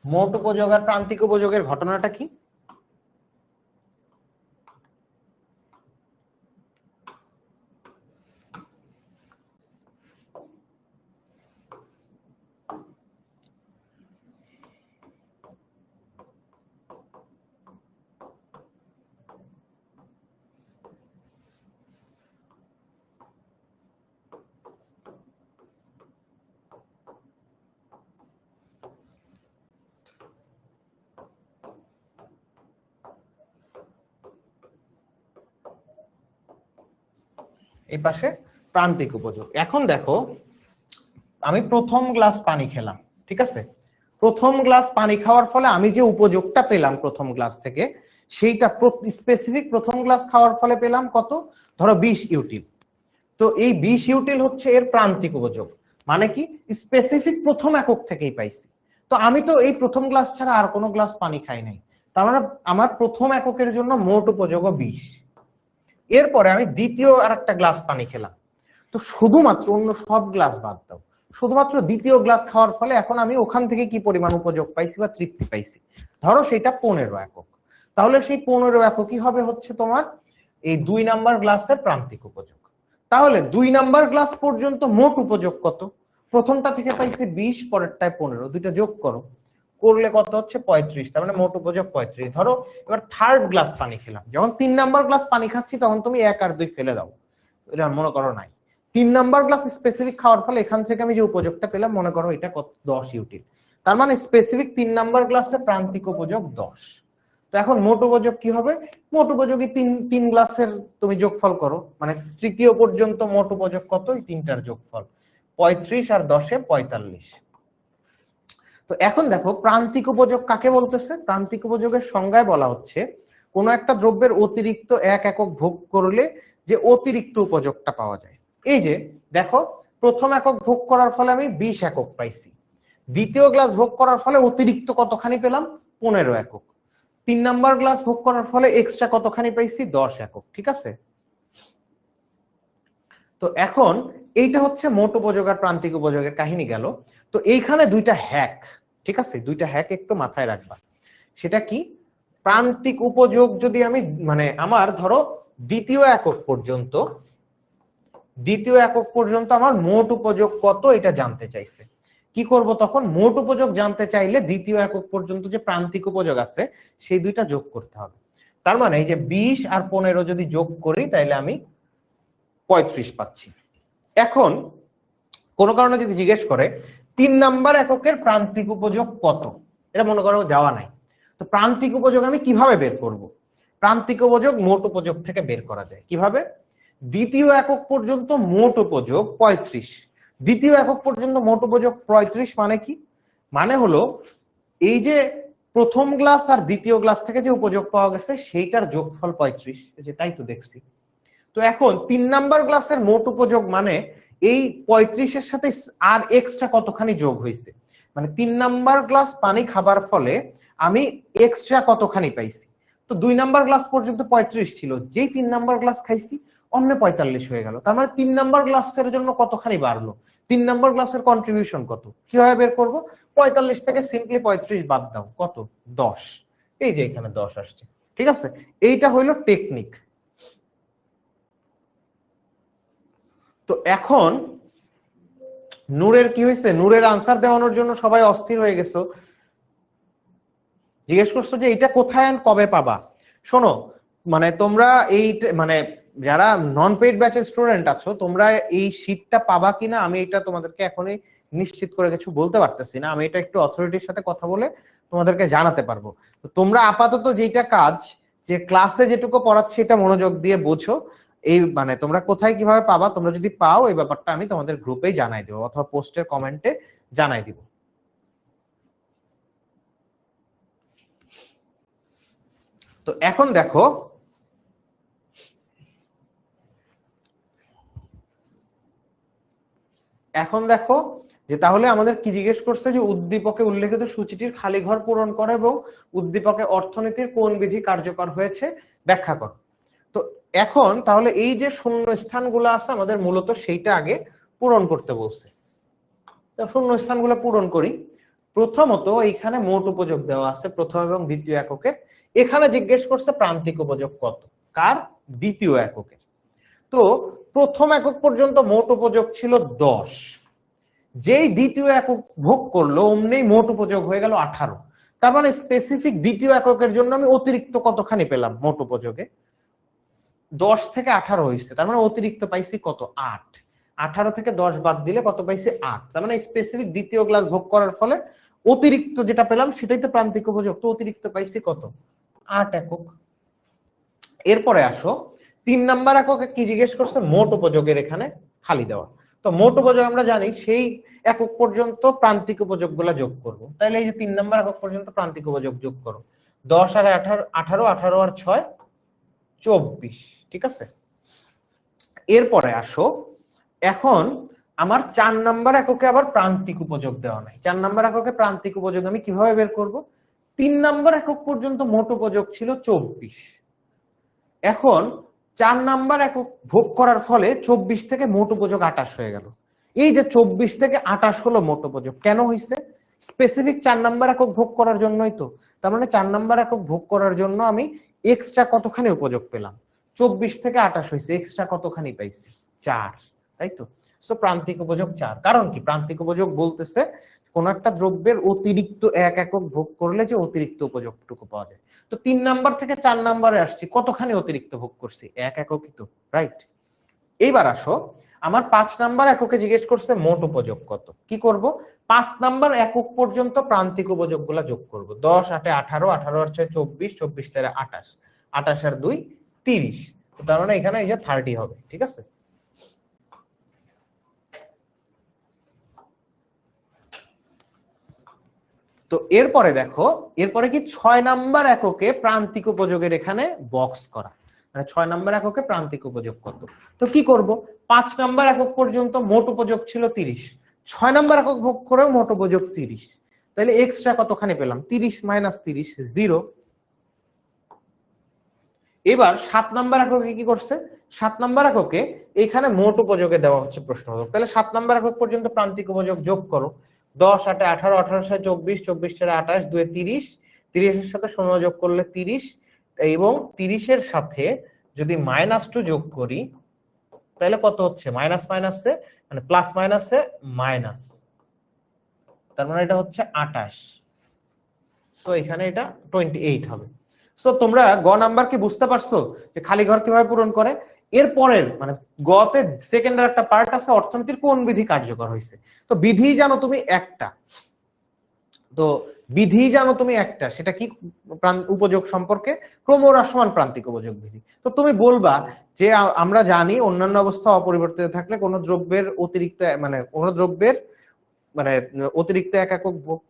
মোট উপযোগ আর প্রান্তিক উপযোগের ঘটনাটা কি? এই পাশে প্রান্তিক উপযোগ। এখন দেখো আমি প্রথম গ্লাস পানি খেলাম, ঠিক আছে? প্রথম গ্লাস পানি খাওয়ার ফলে আমি যে উপযোগটা পেলাম প্রথম গ্লাস থেকে, সেইটা স্পেসিফিক প্রথম গ্লাস খাওয়ার ফলে পেলাম কত? ধরো 20 ইউটিল। তো এই 20 ইউটিল হচ্ছে এর প্রান্তিক উপযোগ, মানে কি স্পেসিফিক প্রথম একক থেকেই পাইছি। তো আমি তো এই প্রথম গ্লাস ছাড়া আর কোনো গ্লাস পানি খাই নাই, তার মানে আমার প্রথম এককের জন্য মোট উপযোগও 20। এরপরে আমি দ্বিতীয় আর একটা গ্লাস পানি খেলাম, তো শুধুমাত্র অন্য সব গ্লাস বাদ দাও, শুধুমাত্র দ্বিতীয় গ্লাস খাওয়ার ফলে এখন আমি ওখান থেকে কি পরিমাণ উপযোগ পাইছি বা তৃপ্তি পাইছি, ধরো সেটা 15 একক। তাহলে সেই 15 এককই হবে হচ্ছে তোমার এই 2 নাম্বার গ্লাসের প্রান্তিক উপযোগ। তাহলে 2 নাম্বার গ্লাস পর্যন্ত মোট উপযোগ কত? প্রথমটা থেকে পাইছি 20, পরেরটায় 15, দুইটা যোগ করো, করলে কত হচ্ছে 35। তার মানে মোট উপযোগ 35। ধরো এবার থার্ড গ্লাস পানি খেলাম, যখন 3 নাম্বার গ্লাস পানি খাচ্ছি তখন তুমি 1 আর 2 ফেলে দাও, এটা মনে করো নাই। 3 নাম্বার গ্লাস স্পেসিফিক খাওয়ার ফলে এখান থেকে আমি যে উপযোগটা পেলাম মনে করো এটা কত? 10 ইউটিল। তার মানে স্পেসিফিক 3 নাম্বার গ্লাসে প্রান্তিক উপযোগ 10। তো এখন মোট উপযোগ কি হবে? মোট উপযোগী 3 গ্লাসের তুমি যোগফল করো, মানে তৃতীয় পর্যন্ত মোট উপযোগ কত? এই তিনটার যোগফল 35 আর 10 45। তো এখন দেখো প্রান্তিক উপযোগ কাকে বলতেছে? প্রান্তিক উপযোগের সংজ্ঞায় বলা হচ্ছে কোন একটা দ্রব্যের অতিরিক্ত 1 একক ভোগ করলে যে অতিরিক্ত উপযোগটা পাওয়া যায়। এই যে দেখো প্রথম একক ভোগ করার ফলে আমি 20 একক পাইছি, দ্বিতীয় গ্লাস ভোগ করার ফলে অতিরিক্ত কতখানি পেলাম? 15 একক, 3 নাম্বার গ্লাস ভোগ করার ফলে এক্সট্রা কতখানি পাইছি? 10 একক, ঠিক আছে? তো এখন এইটা হচ্ছে মোট উপযোগ আর প্রান্তিক উপযোগের কাহিনী গেল। তো এইখানে দুইটা হ্যাক, ঠিক আছে, দুইটা হ্যাক একটু মাথায় রাখবা। সেটা কি? প্রান্তিক উপযোগ যদি আমি মানে আমার ধরো দ্বিতীয় একক পর্যন্ত আমার মোট উপযোগ কত এটা জানতে চাইছে, কি করব তখন? মোট উপযোগ জানতে চাইলে দ্বিতীয় একক পর্যন্ত যে প্রান্তিক উপযোগ আছে সেই দুইটা যোগ করতে হবে। তার মানে এই যে 20 আর 15 যদি যোগ করি তাহলে আমি 35 পাচ্ছি। এখন কোন কারণে যদি জিজ্ঞেস করে 3 নাম্বার এককের প্রান্তিক উপযোগ কত, এটা মনে করো যাওয়া নাই, তো প্রান্তিক উপযোগ আমি কিভাবে বের করব? প্রান্তিক উপযোগ মোট উপযোগ থেকে বের করা যায় কিভাবে? দ্বিতীয় একক পর্যন্ত মোট উপযোগ 35, দ্বিতীয় একক পর্যন্ত মোট উপযোগ 35 মানে কি? মানে হলো এই যে প্রথম গ্লাস আর দ্বিতীয় গ্লাস থেকে যে উপযোগ পাওয়া গেছে সেইটার যোগফল 35, যে তাই তো দেখছি। তো এখন 3 নাম্বার গ্লাসের মোট উপযোগ মানে এই 35-এর সাথে আর এক্সট্রা কতখানি যোগ হয়েছে, মানে 3 নাম্বার গ্লাস পানি খাবার ফলে আমি এক্সট্রা কতখানি পাইছি। তো 2 নাম্বার গ্লাস পর্যন্ত 35 ছিল, যেই 3 নাম্বার গ্লাস খাইছি অন্য 45 হয়ে গেল। তার মানে 3 নাম্বার গ্লাসের জন্য কতখানি বাড়লো, 3 নাম্বার গ্লাসের কন্ট্রিবিউশন কত? কিভাবে বের করব? 45 থেকে সিম্পলি 35 বাদ দাও, কত? 10। এই যে এখানে 10 আসছে, ঠিক আছে? এইটা হইলো টেকনিক। তো এখন নূরের কি হয়েছে? নূরের আনসার দেওয়ানোর জন্য সবাই অস্থির হয়ে গেছো, জিজ্ঞেস করছো যে এটা কোথায় আর কবে পাবা। শোনো, মানে তোমরা এই মানে যারা নন পেইড ব্যাচের স্টুডেন্ট আছো তোমরা এই শীটটা পাবা কিনা আমি এটা তোমাদেরকে এখনই নিশ্চিত করে কিছু বলতে পারতেছি না। আমি এটা একটু অথরিটির সাথে কথা বলে তোমাদেরকে জানাতে পারবো। তো তোমরা আপাতত যেটা কাজ, যে ক্লাসে যেটুকু পড়াচ্ছি এটা মনোযোগ দিয়ে বোঝো। এই মানে তোমরা কোথায় কিভাবে পাবা, তোমরা যদি পাও এই ব্যাপারটা আমি তোমাদের গ্রুপেই জানাই দেবো অথবা পোস্টের কমেন্টে জানাই দিব। তো এখন দেখো যে তাহলে আমাদের কি জিজ্ঞেস করছে, যে উদ্দীপকে উল্লেখিত সূচিটির খালি ঘর পূরণ করো এবং উদ্দীপকে অর্থনীতির কোন বিধি কার্যকর হয়েছে ব্যাখ্যা করো। তো এখন তাহলে এই যে শূন্য স্থানগুলো আছে আমাদের মূলত সেইটা আগে পূরণ করতে বলছে। তো শূন্য স্থানগুলো পূরণ করি। প্রথমত এখানে মোট উপযোগ দেওয়া আছে প্রথম এবং দ্বিতীয় এককের, এখানে জিজ্ঞেস করছে প্রান্তিক উপযোগ কত, কার? দ্বিতীয় এককের। তো প্রথম একক পর্যন্ত মোট উপযোগ ছিল 10, যেই দ্বিতীয় একক ভোগ করলো অমনি মোট উপযোগ হয়ে গেল 18। তার মানে স্পেসিফিক দ্বিতীয় এককের জন্য আমি অতিরিক্ত কতখানি পেলাম মোট উপযোগে? 10 থেকে 18 হয়েছে, তার মানে অতিরিক্ত পাইছি কত? 8। 18 থেকে 10 বাদ দিলে কত পাইছি? 8। তার মানে স্পেসিফিক দ্বিতীয় ক্লাস ভোগ করার ফলে অতিরিক্ত যেটা পেলাম সেটাই তো প্রান্তিক উপযোগ। তো অতিরিক্ত পাইছি কত? 8 একক। এরপরে আসো 3 নাম্বার এককে কি জিজ্ঞেস করছে? মোট উপযোগের এখানে খালি দেওয়া। তো মোট উপযোগ আমরা জানি সেই একক পর্যন্ত প্রান্তিক উপযোগগুলো যোগ করব। তাহলে এই যে 3 নাম্বার একক পর্যন্ত প্রান্তিক উপযোগ যোগ করো। 10 আর 18, 18 আর 6 24, ঠিক আছে? এরপরে আসো, এখন আমার 4 নাম্বার এককে আবার প্রান্তিক উপযোগ দেওয়া নাই। 4 নাম্বার এককে প্রান্তিক উপযোগ আমি কিভাবে বের করব? 3 নাম্বার একক পর্যন্ত মোট উপযোগ ছিল 24। এখন 4 নাম্বার একক ভোগ করার ফলে 24 থেকে মোট উপযোগ 28 হয়ে গেল। এই যে 24 থেকে 28 হলো মোট উপযোগ, কেন হইছে? স্পেসিফিক 4 নাম্বার একক ভোগ করার জন্যই তো। তার মানে 4 নাম্বার একক ভোগ করার জন্য আমি এক্সট্রা কতখানি উপযোগ পেলাম? 24 থেকে 28 হইছে, এক্সট্রা কতখানি পাইছি? 4, তাই তো? সো প্রান্তিক উপযোগ 4। কারণ কি? প্রান্তিক উপযোগ বলতেছে কোন একটা দ্রব্যের অতিরিক্ত 1 একক ভোগ করলে যে অতিরিক্ত উপযোগটুকু পাওয়া যায়। তো 3 নাম্বার থেকে 4 নাম্বারে আসছি, কতখানি অতিরিক্ত ভোগ করছি? 1 এককই তো, রাইট? এইবার আসো, আমার 5 নাম্বার এককে জিজ্ঞেস করছে মোট উপযোগ কত। কি করব? 5 নাম্বার একক পর্যন্ত প্রান্তিক উপযোগগুলো যোগ করব। 10 8 18, 18 আর 6 24, 24 4 28, 28 আর 2 30। তার মানে এখানে এই যে 30 হবে, ঠিক আছে? তো এরপরে দেখো, এরপরে কি 6 নাম্বার এককে প্রান্তিক উপযোগের এখানে বক্স করা, মানে 6 নাম্বার এককে প্রান্তিক উপযোগ কত। তো কি করব? 5 নাম্বার একক পর্যন্ত মোট উপযোগ ছিল 30, 6 নাম্বার একক ভোগ করেও মোট উপযোগ 30, তাহলে এক্সট্রা কতখানি পেলাম? 30 মাইনাস 30 0। এবার 7 নাম্বার এককে কি করছে? 7 নাম্বার এককে এখানে মোট উপযোগে দেওয়া হচ্ছে প্রশ্নবোধক, তাহলে 7 নাম্বার একক পর্যন্ত প্রান্তিক উপযোগ যোগ করো। 10 8 18, 18 6 24, 24 4 28, 2 30, 30 এর সাথে 16 যোগ করলে 30, এবং 30 এর সাথে যদি -2 যোগ করি তাহলে কত হচ্ছে? মাইনাস মাইনাসে মানে প্লাস মাইনাসে মাইনাস, তার মানে এটা হচ্ছে 28। সো এখানে এটা 28 হবে। সো তোমরা গ নাম্বার কি বুঝতে পারছো যে খালি ঘর কিভাবে পূরণ করে? এর পরের মানে গতে সেকেন্ডার একটা পার্ট আছে, অর্থনীতির কোন বিধি কার্যকর হয়েছে। তো বিধি জানো তুমি একটা, তো বিধি জানো তুমি একটা, সেটা কি? উপযোগ সম্পর্কে ক্রমহ্রাসমান প্রান্তিক উপযোগ বিধি। তো তুমি বলবা যে আমরা জানি অন্যান্য অবস্থা অপরিবর্তিত থাকলে কোন দ্রব্যের অতিরিক্ত মানে কোন দ্রব্যের মানে অতিরিক্ত 1 একক ভোগ,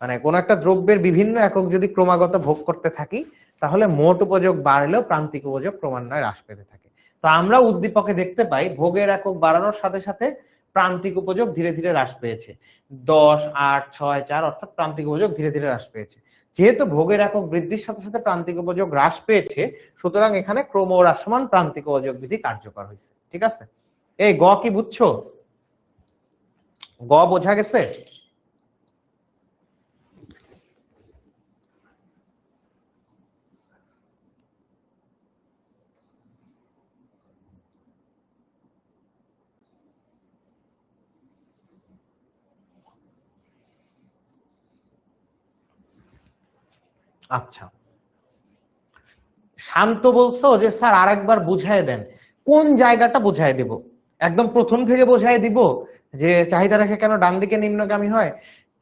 মানে কোন একটা দ্রব্যের বিভিন্ন একক যদি ক্রমাগত ভোগ করতে থাকি তাহলে মোট উপযোগ বাড়লেও প্রান্তিক উপযোগ ক্রমান্বয়ে হ্রাস পেতে থাকে। তো আমরা উদ্দীপকে দেখতে পাই ভোগের একক বাড়ানোর সাথে সাথে প্রান্তিক উপযোগ ধীরে ধীরে হ্রাস পেয়েছে। 10 8 6 4 অর্থাৎ প্রান্তিক উপযোগ ধীরে ধীরে হ্রাস পেয়েছে। যেহেতু ভোগের একক বৃদ্ধির সাথে সাথে প্রান্তিক উপযোগ হ্রাস পেয়েছে, সুতরাং এখানে ক্রমহ্রাসমান প্রান্তিক উপযোগ বিধি কার্যকর হয়েছে, ঠিক আছে? এই গ কি বুঝছো? গ বোঝা গেছে? আচ্ছা, শান্ত বলছো যে স্যার আরেকবার বুঝাই দেন। কোন জায়গাটা বুঝাই দেব? একদম প্রথম থেকে বুঝাই দিব যে চাহিদা রেখা কেন ডান দিকে নিম্নগামী হয়?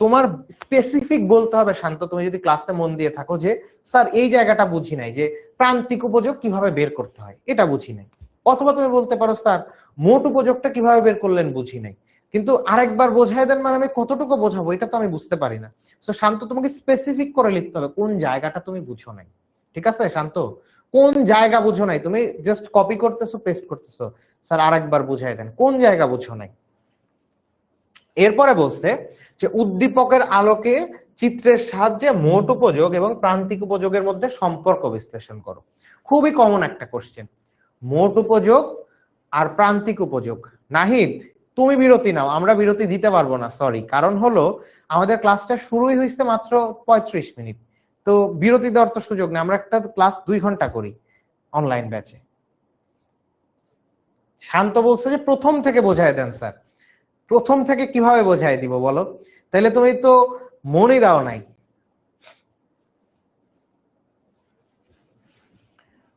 তোমার স্পেসিফিক বলতে হবে শান্ত, তুমি যদি ক্লাসে মন দিয়ে থাকো, যে স্যার এই জায়গাটা বুঝি নাই, যে প্রান্তিক উপযোগ কিভাবে বের করতে হয় এটা বুঝি নাই। অথবা তুমি বলতে পারো স্যার মোট উপযোগটা কিভাবে বের করলেন বুঝি নাই, কিন্তু আরেকবার বোঝাই দেন মানে আমি কতটুকু বোঝাবো এটা তো আমি বুঝতে পারি না। তো শান্ত তোমাকে স্পেসিফিক করে লিখতে হবে কোন জায়গাটা তুমি বুঝো নাই, ঠিক আছে শান্ত? কোন জায়গা বুঝো নাই? তুমি জাস্ট কপি করতেছো পেস্ট করতেছো, স্যার আরেকবার বুঝাই দেন কোন জায়গা বুঝো নাই। এরপরে বলছে যে উদ্দীপকের আলোকে চিত্রের সাহায্যে মোট উপযোগ এবং প্রান্তিক উপযোগের মধ্যে সম্পর্ক বিশ্লেষণ করো। খুবই কমন একটা কোশ্চেন, মোট উপযোগ আর প্রান্তিক উপযোগ। নাহিদ তুমি বিরতি নাও, আমরা বিরতি দিতে পারবো না, সরি। কারণ হলো আমাদের ক্লাসটা শুরুই হয়েছে মাত্র 35 মিনিট, তো বিরতি দেওয়ার তো সুযোগ নেই। আমরা একটা ক্লাস 2 ঘন্টা করি অনলাইন ব্যাচে। শান্ত বলছে যে প্রথম থেকে বোঝায় দেন স্যার। প্রথম থেকে কিভাবে বোঝায় দিব বলো? তাহলে তুমি তো মনে দাও নাই।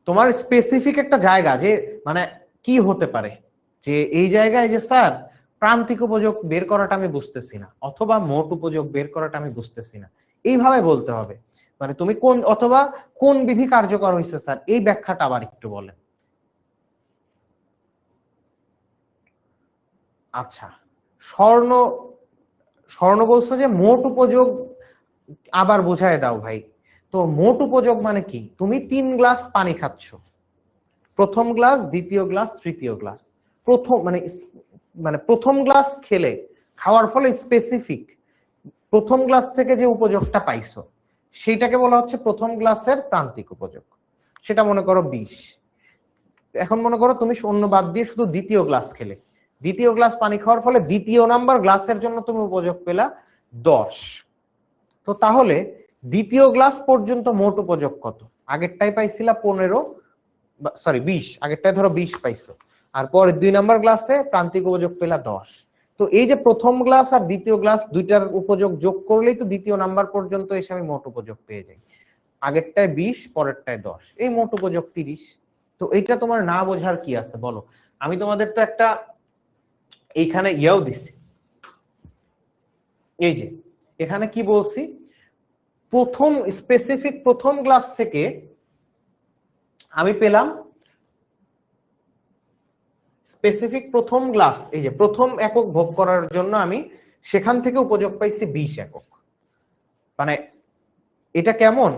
তোমার স্পেসিফিক একটা জায়গা যে মানে কি হতে পারে, যে এই জায়গায় যে স্যার প্রান্তিক উপযোগ বের করাটা আমি বুঝতেছি না, অথবা মোট উপযোগ বের করাটা আমি বুঝতেছি না, এইভাবে বলতে হবে। মানে তুমি কোন অথবা কোন বিধি কার্যকর হয়েছে স্যার, এই ব্যাখ্যাটা আবার একটু বলেন। আচ্ছা, স্বর্ণ স্বর্ণ বলছো যে মোট উপযোগ আবার বোঝায় দাও ভাই। তো মোট উপযোগ মানে কি? তুমি 3 গ্লাস পানি খাচ্ছ, প্রথম গ্লাস, দ্বিতীয় গ্লাস, তৃতীয় গ্লাস। প্রথম মানে মানে প্রথম গ্লাস খেলে, খাওয়ার ফলে স্পেসিফিক প্রথম গ্লাস থেকে যে উপযোগটা পাইছো সেইটাকে বলা হচ্ছে প্রথম গ্লাসের প্রান্তিক উপযোগ। সেটা মনে করো 20। এখন মনে করো তুমি অন্য বাদ দিয়ে শুধু দ্বিতীয় গ্লাস খেলে, দ্বিতীয় গ্লাস পানি খাওয়ার ফলে দ্বিতীয় নাম্বার গ্লাসের জন্য তুমি উপযোগ পেলা 10। তো তাহলে দ্বিতীয় গ্লাস পর্যন্ত মোট উপযোগ কত? আগেরটাই পাইছিলা 15, সরি 20, আগেরটায় ধরো 20 পাইছো, আর পরে 2 নাম্বার গ্লাসে প্রান্তিক উপযোগ পেলা 10। তো এই যে প্রথম গ্লাস আর দ্বিতীয় গ্লাস দুইটার উপযোগ যোগ করলেই তো দ্বিতীয় নাম্বার পর্যন্ত এসে আমি মোট উপযোগ পেয়ে যাই। আগেরটায় 20, পরেরটায় 10, এই মোট উপযোগ 30। তো এইটা তোমার না বোঝার কি আছে বলো? আমি তোমাদের তো একটা এইখানে ইয়াও দিছি, এই যে এখানে কি বলছি, প্রথম স্পেসিফিক প্রথম গ্লাস থেকে আমি পেলাম স্পেসিফিক প্রথম গ্লাস, এই যে প্রথম একক ভোগ করার জন্য আমি সেখান থেকে উপযোগ পাইছি 20 একক। মানে এটা কেমন,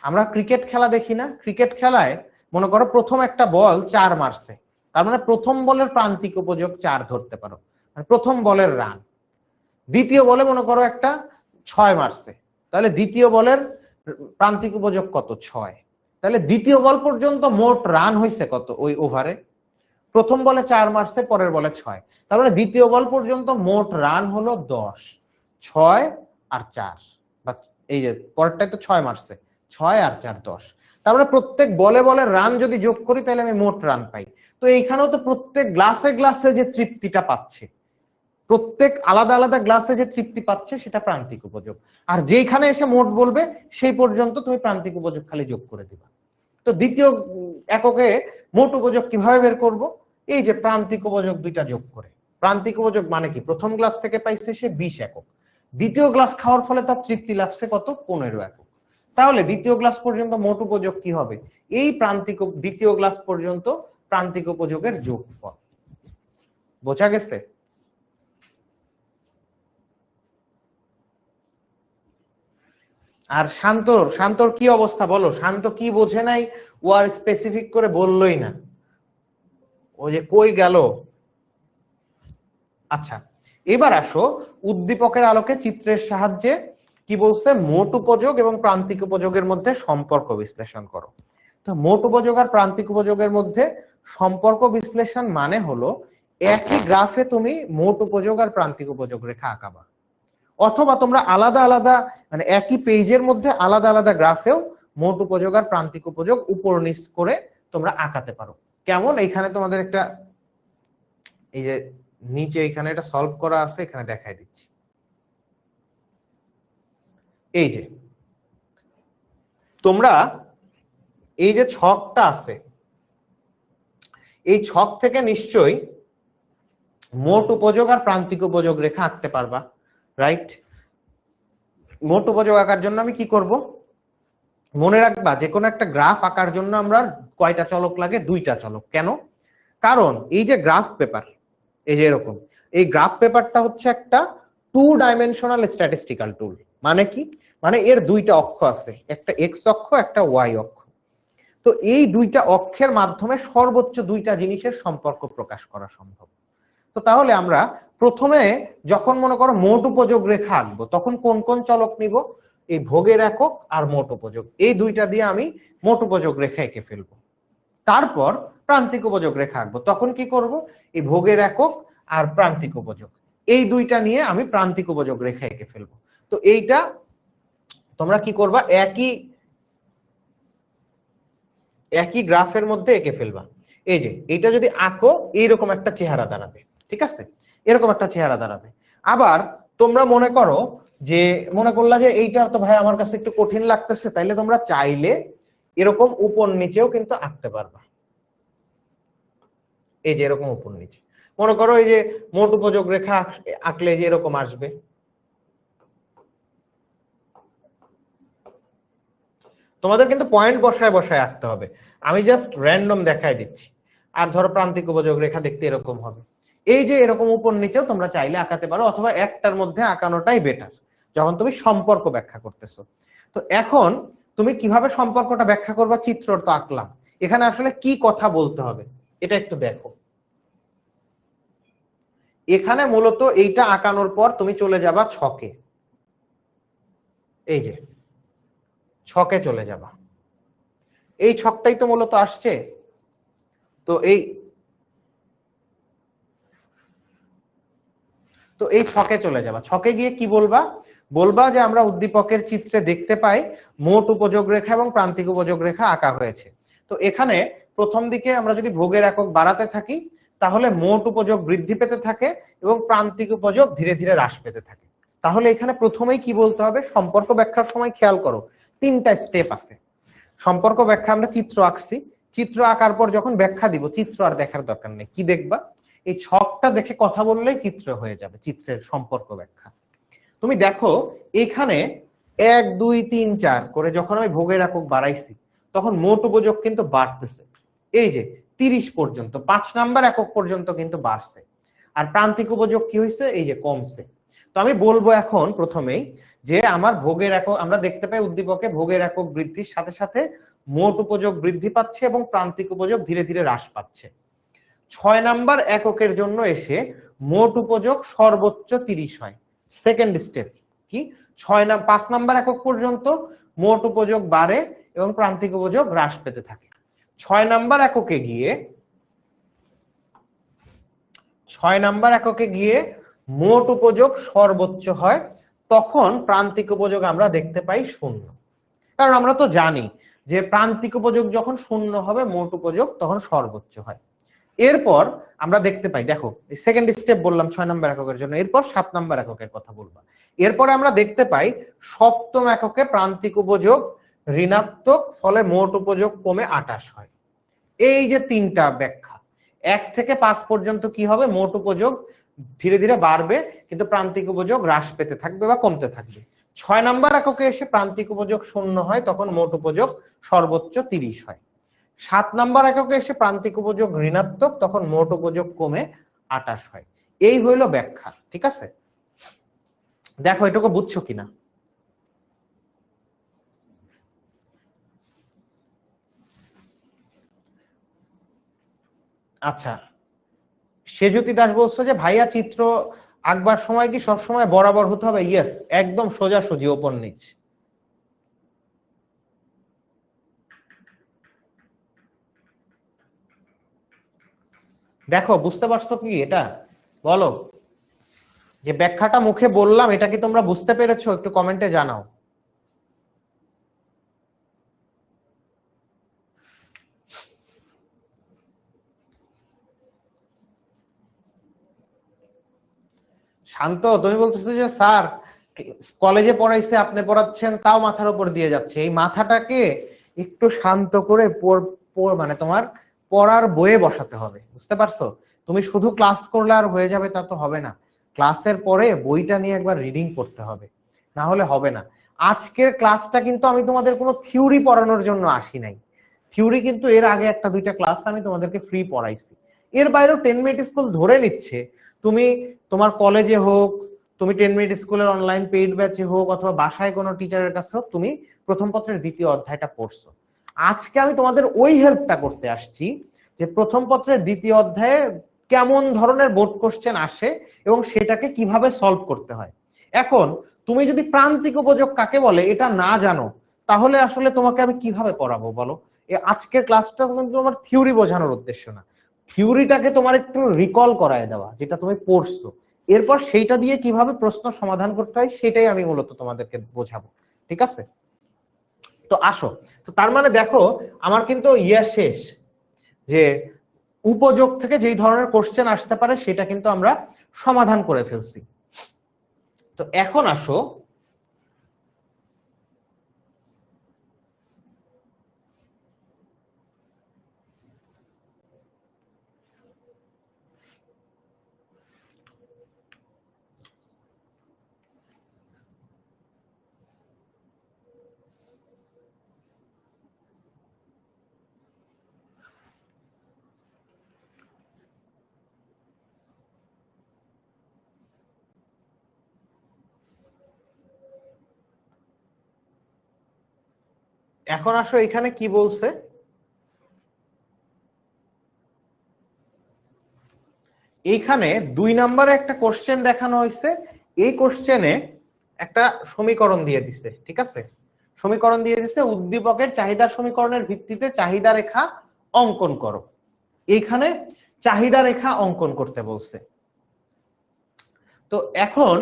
আমরা ক্রিকেট খেলা দেখি না? ক্রিকেট খেলায় মনে করো প্রথম একটা বল 4 মারছে, তার মানে প্রথম বলের প্রান্তিক উপযোগ 4 ধরতে পারো, মানে প্রথম বলের রান। দ্বিতীয় বলে মনে করো একটা 6 মারছে, তাহলে দ্বিতীয় বলের প্রান্তিক উপযোগ কত? 6। তাহলে দ্বিতীয় বল পর্যন্ত মোট রান হয়েছে কত ওই ওভারে? প্রথম বলে 4 মারছে, পরের বলে 6, তার মানে দ্বিতীয় বল পর্যন্ত মোট রান হলো 10। 6 আর 4, বা এই যে পরেরটাই তো 6 মারছে, 6 আর 4 10। তার মানে প্রত্যেক বলে বলে রান যদি যোগ করি তাহলে আমি মোট রান পাই। তো এইখানেও তো প্রত্যেক গ্লাসে গ্লাসে যে তৃপ্তিটা পাচ্ছে, প্রত্যেক আলাদা আলাদা গ্লাসে যে তৃপ্তি পাচ্ছে সেটা প্রান্তিক উপযোগ। আর যেখানে এসে মোট বলবে সেই পর্যন্ত তুমি প্রান্তিক উপযোগ খালি যোগ করে দিবা। তো দ্বিতীয় এককে মোট উপযোগ কিভাবে বের করব? এই যে প্রান্তিক উপযোগ দুইটা যোগ করে। প্রান্তিক উপযোগ মানে কি? প্রথম গ্লাস থেকে পাইছে সে 20 একক, দ্বিতীয় গ্লাস খাওয়ার ফলে তার তৃপ্তি লাগছে কত? 15 একক। তাহলে দ্বিতীয় গ্লাস পর্যন্ত মোট উপযোগ কি হবে? এই প্রান্তিক দ্বিতীয় গ্লাস পর্যন্ত প্রান্তিক উপযোগের যোগফল। বোঝা গেছে? আর শান্তর কি অবস্থা বলো? শান্ত কি বোঝে নাই? ও আর স্পেসিফিক করে বললোই না, ও যে কই গেল। আচ্ছা, এবার আসো উদ্দীপকের আলোকে চিত্রের সাহায্যে কি বলছে, মোট উপযোগ এবং প্রান্তিক উপযোগের মধ্যে সম্পর্ক বিশ্লেষণ করো। তো মোট উপযোগ আর প্রান্তিক উপযোগের মধ্যে সম্পর্ক বিশ্লেষণ মানে হলো একই গ্রাফে তুমি মোট উপযোগ আর প্রান্তিক উপযোগ রেখা আঁকাবা, অথবা তোমরা আলাদা আলাদা মানে একই পেজের মধ্যে আলাদা আলাদা গ্রাফেও মোট উপযোগ আর প্রান্তিক উপযোগ উপর নিচ করে তোমরা আঁকাতে পারো। কেমন? এইখানে তোমাদের একটা এই যে নিচে এখানে এটা সলভ করা আছে, এখানে দেখাই দিচ্ছি। এই যে তোমরা এই যে ছকটা আছে, এই ছক থেকে নিশ্চয়ই মোট উপযোগ আর প্রান্তিক উপযোগ রেখা আঁকতে পারবা, রাইট? মোট উপযোগ আঁকার জন্য আমি কি করব? মনে রাখবা যে কোনো একটা গ্রাফ আঁকার জন্য আমরা কয়টা চলক লাগে? 2টা চলক। কেন? কারণ এই যে গ্রাফ পেপার, এই যে এরকম, এই গ্রাফ পেপারটা হচ্ছে একটা 2 ডাইমেনশনাল স্ট্যাটিস্টিক্যাল টুল। মানে কি? মানে এর 2টা অক্ষ আছে, একটা এক্স অক্ষ, একটা ওয়াই অক্ষ। তো এই 2টা অক্ষের মাধ্যমে সর্বোচ্চ 2টা জিনিসের সম্পর্ক প্রকাশ করা সম্ভব। তো তাহলে আমরা প্রথমে যখন মনে করো মোট উপযোগ রেখা আঁকবো, তখন কোন কোন চলক নিব? এই ভোগের একক আর মোট উপযোগ, এই 2টা দিয়ে আমি মোট উপযোগ রেখা এঁকে ফেলবো। তারপর প্রান্তিক উপযোগ রেখা আঁকবো, তখন কি করব? এই ভোগের একক আর প্রান্তিক উপযোগ, এই দুইটা নিয়ে আমি প্রান্তিক উপযোগ রেখা এঁকে ফেলবো। তো এইটা তোমরা কি করবা, একই গ্রাফের মধ্যে এঁকে ফেলবা। এই যে এটা যদি আঁকো এইরকম একটা চেহারা দাঁড়াবে, ঠিক আছে, এরকম একটা চেহারা দাঁড়াবে। আবার তোমরা মনে করো যে মনে করলা যে এইটা তো ভাই আমার কাছে একটু কঠিন লাগতেছে, তাইলে তোমরা চাইলে এরকম উপর নিচেও কিন্তু আঁকতে পারবা। এই যে এরকম উপর নিচে মনে করো এই যে মোট উপযোগ রেখা আঁকলে যে এরকম আসবে। তোমাদের কিন্তু পয়েন্ট বসায় বসায় আঁকতে হবে, আমি জাস্ট র্যান্ডম দেখাই দিচ্ছি। আর ধরো প্রান্তিক উপযোগ রেখা দেখতে এরকম হবে। এই যে এরকম উপর নিচেও তোমরা চাইলে আঁকাতে পারো, অথবা একটার মধ্যে আঁকানোটাই বেটার যখন তুমি সম্পর্ক ব্যাখ্যা করতেছো। তো এখন তুমি কিভাবে সম্পর্কটা ব্যাখ্যা করবা, চিত্র তো আঁকলাম, এখানে আসলে কি কথা বলতে হবে এটা একটু দেখো। এখানে মূলত এইটা আঁকানোর পর তুমি চলে যাবা ছকে, এই যে ছকে চলে যাবা, এই ছকটাই তো মূলত আসছে। তো এই ছকে চলে যাবা, ছকে গিয়ে কি বলবা, বলবা যে আমরা উদ্দীপকের চিত্রে দেখতে পাই মোট উপযোগ রেখা এবং প্রান্তিক উপযোগ রেখা আঁকা হয়েছে। তো এখানে প্রথম দিকে আমরা যদি ভোগের একক বাড়াতে থাকি তাহলে মোট উপযোগ বৃদ্ধি পেতে থাকে এবং প্রান্তিক উপযোগ ধীরে ধীরে হ্রাস পেতে থাকে। তাহলে এখানে প্রথমেই কি বলতে হবে, সম্পর্ক ব্যাখ্যার সময় খেয়াল করো তিনটা স্টেপ আছে। সম্পর্ক ব্যাখ্যা আমরা চিত্র আঁকছি, চিত্র আঁকার পর যখন ব্যাখ্যা দিব চিত্র আর দেখার দরকার নেই, কি দেখবা, এই ছকটা দেখে কথা বললেই চিত্র হয়ে যাবে, চিত্রের সম্পর্ক ব্যাখ্যা। তুমি দেখো এখানে 1 2 3 4 করে যখন আমি ভোগের একক বাড়াইছি তখন মোট উপযোগ কিন্তু বাড়তেছে, এই যে 30 পর্যন্ত 5 নাম্বার একক পর্যন্ত কিন্তু বাড়ছে। আর প্রান্তিক উপযোগ কি হয়েছে, এই যে কমছে। তো আমি বলবো এখন প্রথমেই যে আমার ভোগের একক, আমরা দেখতে পাই উদ্দীপকে ভোগের একক বৃদ্ধির সাথে সাথে মোট উপযোগ বৃদ্ধি পাচ্ছে এবং প্রান্তিক উপযোগ ধীরে ধীরে হ্রাস পাচ্ছে। 6 নাম্বার এককের জন্য এসে মোট উপযোগ সর্বোচ্চ 30 হয়। সেকেন্ড স্টেপ কি, 5 নাম্বার একক পর্যন্ত মোট উপযোগ বাড়ে এবং প্রান্তিক উপযোগ হ্রাস পেতে থাকে। 6 নাম্বার এককে গিয়ে মোট উপযোগ সর্বোচ্চ হয়, তখন প্রান্তিক উপযোগ আমরা দেখতে পাই 0। কারণ আমরা তো জানি যে প্রান্তিক উপযোগ যখন 0 হবে মোট উপযোগ তখন সর্বোচ্চ হয়। এরপর আমরা দেখতে পাই, দেখো সেকেন্ড স্টেপ বললাম 6 নাম্বার এককের জন্য, এরপর 7 নাম্বার এককের কথা বলবো। এরপরে আমরা দেখতে পাই সপ্তম এককে প্রান্তিক উপযোগ ঋণাত্মক, ফলে মোট উপযোগ কমে 28 হয়। এই যে তিনটা ব্যাখ্যা, 1 থেকে 5 পর্যন্ত কি হবে, মোট উপযোগ ধীরে ধীরে বাড়বে কিন্তু প্রান্তিক উপযোগ হ্রাস পেতে থাকবে বা কমতে থাকবে। 6 নাম্বার এককে এসে প্রান্তিক উপযোগ 0 হয়, তখন মোট উপযোগ সর্বোচ্চ 30 হয়। 7 নাম্বার এককে এসে প্রান্তিক উপযোগ ঋণাত্মক, তখন মোট উপযোগ কমে 28 হয়। এই হইল ব্যাখ্যা, ঠিক আছে। দেখো এটুকু বুঝছো কিনা। আচ্ছা, সেজুতি দাস বলছো যে ভাইয়া চিত্র আঁকবার সময় কি সব সময় বরাবর হতে হবে? ইয়েস, একদম সোজাসুজি ওপর নিচ। দেখো বুঝতে পারছো কি এটা, বলো যে ব্যাখ্যাটা মুখে বললাম এটা কি তোমরা বুঝতে পেরেছো, একটু কমেন্টে জানাও। শান্ত, তুমি বলতেছো যে স্যার কলেজে পড়াইছে আপনি পড়াচ্ছেন তাও মাথার উপর দিয়ে যাচ্ছে, এই মাথাটাকে একটু শান্ত করে মানে তোমার পড়ার বইয়ে বসাতে হবে, বুঝতে পারছো? তুমি শুধু ক্লাস করলে আর হয়ে যাবে তা তো হবে না, ক্লাসের পরে বইটা নিয়ে একবার রিডিং করতে হবে, না হলে হবে না। আজকের ক্লাসটা কিন্তু আমি তোমাদের কোনো থিওরি পড়ানোর জন্য আসি নাই, থিওরি কিন্তু এর আগে একটা দুইটা ক্লাস আমি তোমাদেরকে ফ্রি পড়াইছি। এর বাইরেও 10 মিনিট স্কুল ধরে নিচ্ছে তুমি তোমার কলেজে হোক, তুমি 10 মিনিট স্কুলের অনলাইন পেইড ব্যাচে হোক, অথবা বাসায় কোনো টিচারের কাছে হোক, তুমি প্রথম পত্রের দ্বিতীয় অধ্যায়টা পড়ছো। আজকে আমি তোমাদের ওই হেল্পটা করতে আসছি যে প্রথম পত্রের দ্বিতীয় অধ্যায়ে কেমন ধরনের বোর্ড কোশ্চেন আসে এবং সেটাকে কিভাবে সলভ করতে হয়। এখন তুমি যদি প্রান্তিক উপযোগ কাকে বলে এটা না জানো তাহলে আসলে তোমাকে আমি কিভাবে পড়াবো বলো। আজকের ক্লাসটা কিন্তু আমার থিওরি বোঝানোর উদ্দেশ্য না, থিওরিটাকে তোমার একটু রিকল করায় দেওয়া, যেটা তুমি পড়ছো, এরপর সেইটা দিয়ে কিভাবে প্রশ্ন সমাধান করতে হয় সেটাই আমি মূলত তোমাদেরকে বোঝাবো। ঠিক আছে, তো আসো। তো তার মানে দেখো আমার কিন্তু শেষ, যে উপযোগ থেকে যেই ধরনের কোশ্চেন আসতে পারে সেটা কিন্তু আমরা সমাধান করে ফেলছি। তো এখন আসো এখানে কি বলছে, এইখানে 2 নম্বরে একটা কোশ্চেন দেখানো হয়েছে। এই কোশ্চেনে একটা সমীকরণ দিয়ে দিছে। ঠিক আছে, সমীকরণ দিয়ে দিছে, উদ্দীপকের চাহিদা সমীকরণের ভিত্তিতে চাহিদা রেখা অঙ্কন করো। এইখানে চাহিদা রেখা অঙ্কন করতে বলছে। তো এখন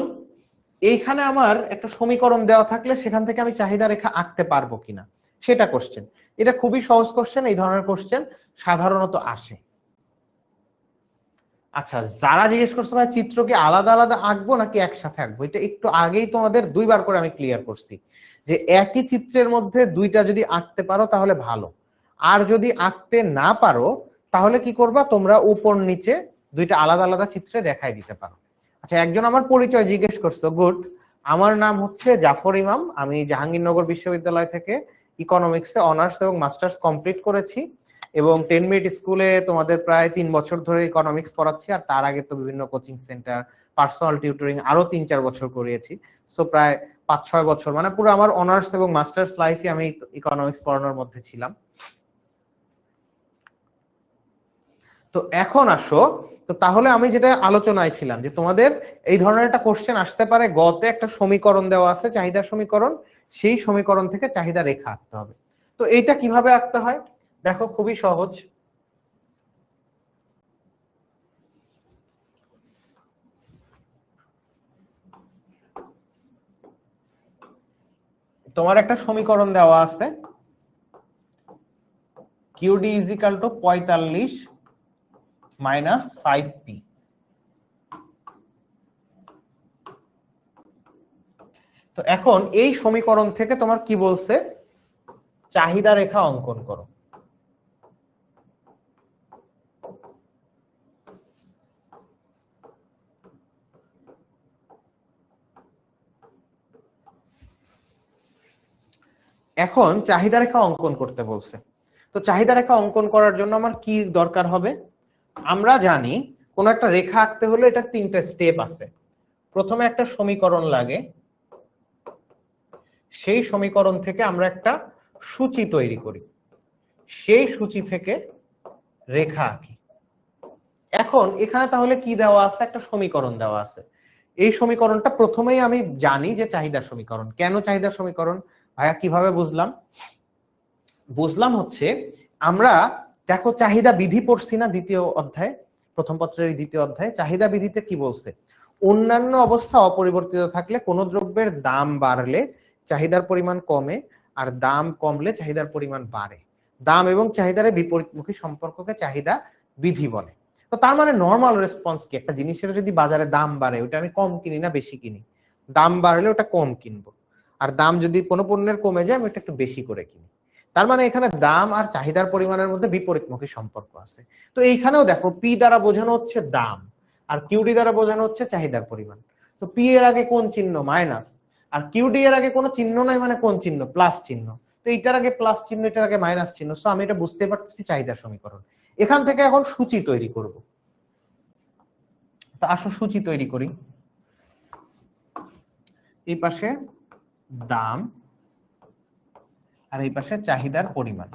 এইখানে আমার একটা সমীকরণ দেওয়া থাকলে সেখান থেকে আমি চাহিদা রেখা আঁকতে পারবো কিনা সেটা কোশ্চেন। এটা খুবই সহজ কোশ্চেন, এই ধরনের কোশ্চেন সাধারণত আসে। আচ্ছা, যারা জিজ্ঞেস করছে ভাই চিত্র কি আলাদা আলাদা আঁকবো নাকি একসাথে আঁকবো, এটা একটু আগেই তোমাদের 2 বার করে আমি ক্লিয়ার করছি যে একই চিত্রের মধ্যে 2টা যদি আঁকতে পারো তাহলে ভালো, আর যদি আঁকতে না পারো তাহলে কি করবা, তোমরা উপর নিচে 2টা আলাদা আলাদা চিত্রে দেখাই দিতে পারো। আচ্ছা, একজন আমার পরিচয় জিজ্ঞেস করছো, গুড। আমার নাম হচ্ছে জাফর ইমাম, আমি জাহাঙ্গীরনগর বিশ্ববিদ্যালয় থেকে ইকোনমিক্সে অনার্স এবং মাস্টার্স কমপ্লিট করেছি এবং 10 মিনিট স্কুলে তোমাদের প্রায় 3 বছর ধরে ইকোনমিক্স পড়াচ্ছি, আর তার আগে তো বিভিন্ন কোচিং সেন্টার, পার্সোনাল টিউটরিং আরো 3-4 বছর করিয়েছি। সো প্রায় 5-6 বছর, মানে পুরো আমার অনার্স এবং মাস্টার্স লাইফে আমি ইকোনমিক্স পড়ানোর মধ্যে ছিলাম। তো এখন আসো, তো তাহলে আমি যেটা আলোচনায় ছিলাম যে তোমাদের এই ধরনের একটা কোশ্চেন আসতে পারে, গতে একটা সমীকরণ দেওয়া আছে, চাহিদার সমীকরণ, সেই সমীকরণ থেকে চাহিদা রেখা আঁকতে হবে। তো এইটা কিভাবে আঁকতে হয় দেখো, খুবই সহজ। তোমার একটা সমীকরণ দেওয়া আছে, QD is equal to 45 minus 5p। তো এখন এই সমীকরণ থেকে তোমার কি বলছে, চাহিদা রেখা অঙ্কন করো। এখন চাহিদা রেখা অঙ্কন করতে বলছে। তো চাহিদা রেখা অঙ্কন করার জন্য আমার কি দরকার হবে, আমরা জানি কোন একটা রেখা আঁকতে হলে এটা 3টা স্টেপ আছে। প্রথমে একটা সমীকরণ লাগে, সেই সমীকরণ থেকে আমরা একটা সূচি তৈরি করি, সেই সূচি থেকে রেখা আঁকি। এখন এখানে তাহলে কি দেওয়া আছে, একটা সমীকরণ দেওয়া আছে। এই সমীকরণটা প্রথমেই আমি জানি যে চাহিদার সমীকরণ। কেন চাহিদার সমীকরণ ভাইয়া, কিভাবে বুঝলাম, বুঝলাম হচ্ছে আমরা দেখো চাহিদা বিধি পড়ছি না দ্বিতীয় অধ্যায়ে, প্রথম পত্রের দ্বিতীয় অধ্যায়ে চাহিদা বিধিতে কি বলছে, অন্যান্য অবস্থা অপরিবর্তিত থাকলে কোন দ্রব্যের দাম বাড়লে চাহিদার পরিমাণ কমে, আর দাম কমলে চাহিদার পরিমাণ বাড়ে। দাম এবং চাহিদার বিপরীতমুখী সম্পর্ককে চাহিদা বিধি বলে। তো তার মানে নর্মাল রেসপন্স কি, একটা জিনিসের যদি বাজারে দাম বাড়ে ওটা আমি কম কিনি না বেশি কিনি, দাম বাড়লে ওটা কম কিনবো, আর দাম যদি কোনো পণ্যের কমে যায় আমি ওটা একটু বেশি করে কিনি। তার মানে এখানে দাম আর চাহিদার পরিমাণের মধ্যে বিপরীতমুখী সম্পর্ক আছে। তো এইখানেও দেখো পি দ্বারা বোঝানো হচ্ছে দাম, আর কিউডি দ্বারা বোঝানো হচ্ছে চাহিদার পরিমাণ। তো পি এর আগে কোন চিহ্ন, মাইনাস, আর কিউডি এর আগে কোনো চিহ্ন নাই, মানে কোন চিহ্ন, প্লাস চিহ্ন। তো এটার আগে প্লাস চিহ্ন, এটার আগে মাইনাস চিহ্ন, সো আমি এটা বুঝতে পারতেছি চাহিদার সমীকরণ। এখান থেকে এখন সূচি তৈরি করব। তা আসো সূচি তৈরি করি। এই পাশে দাম আর এই পাশে চাহিদার পরিমাণ।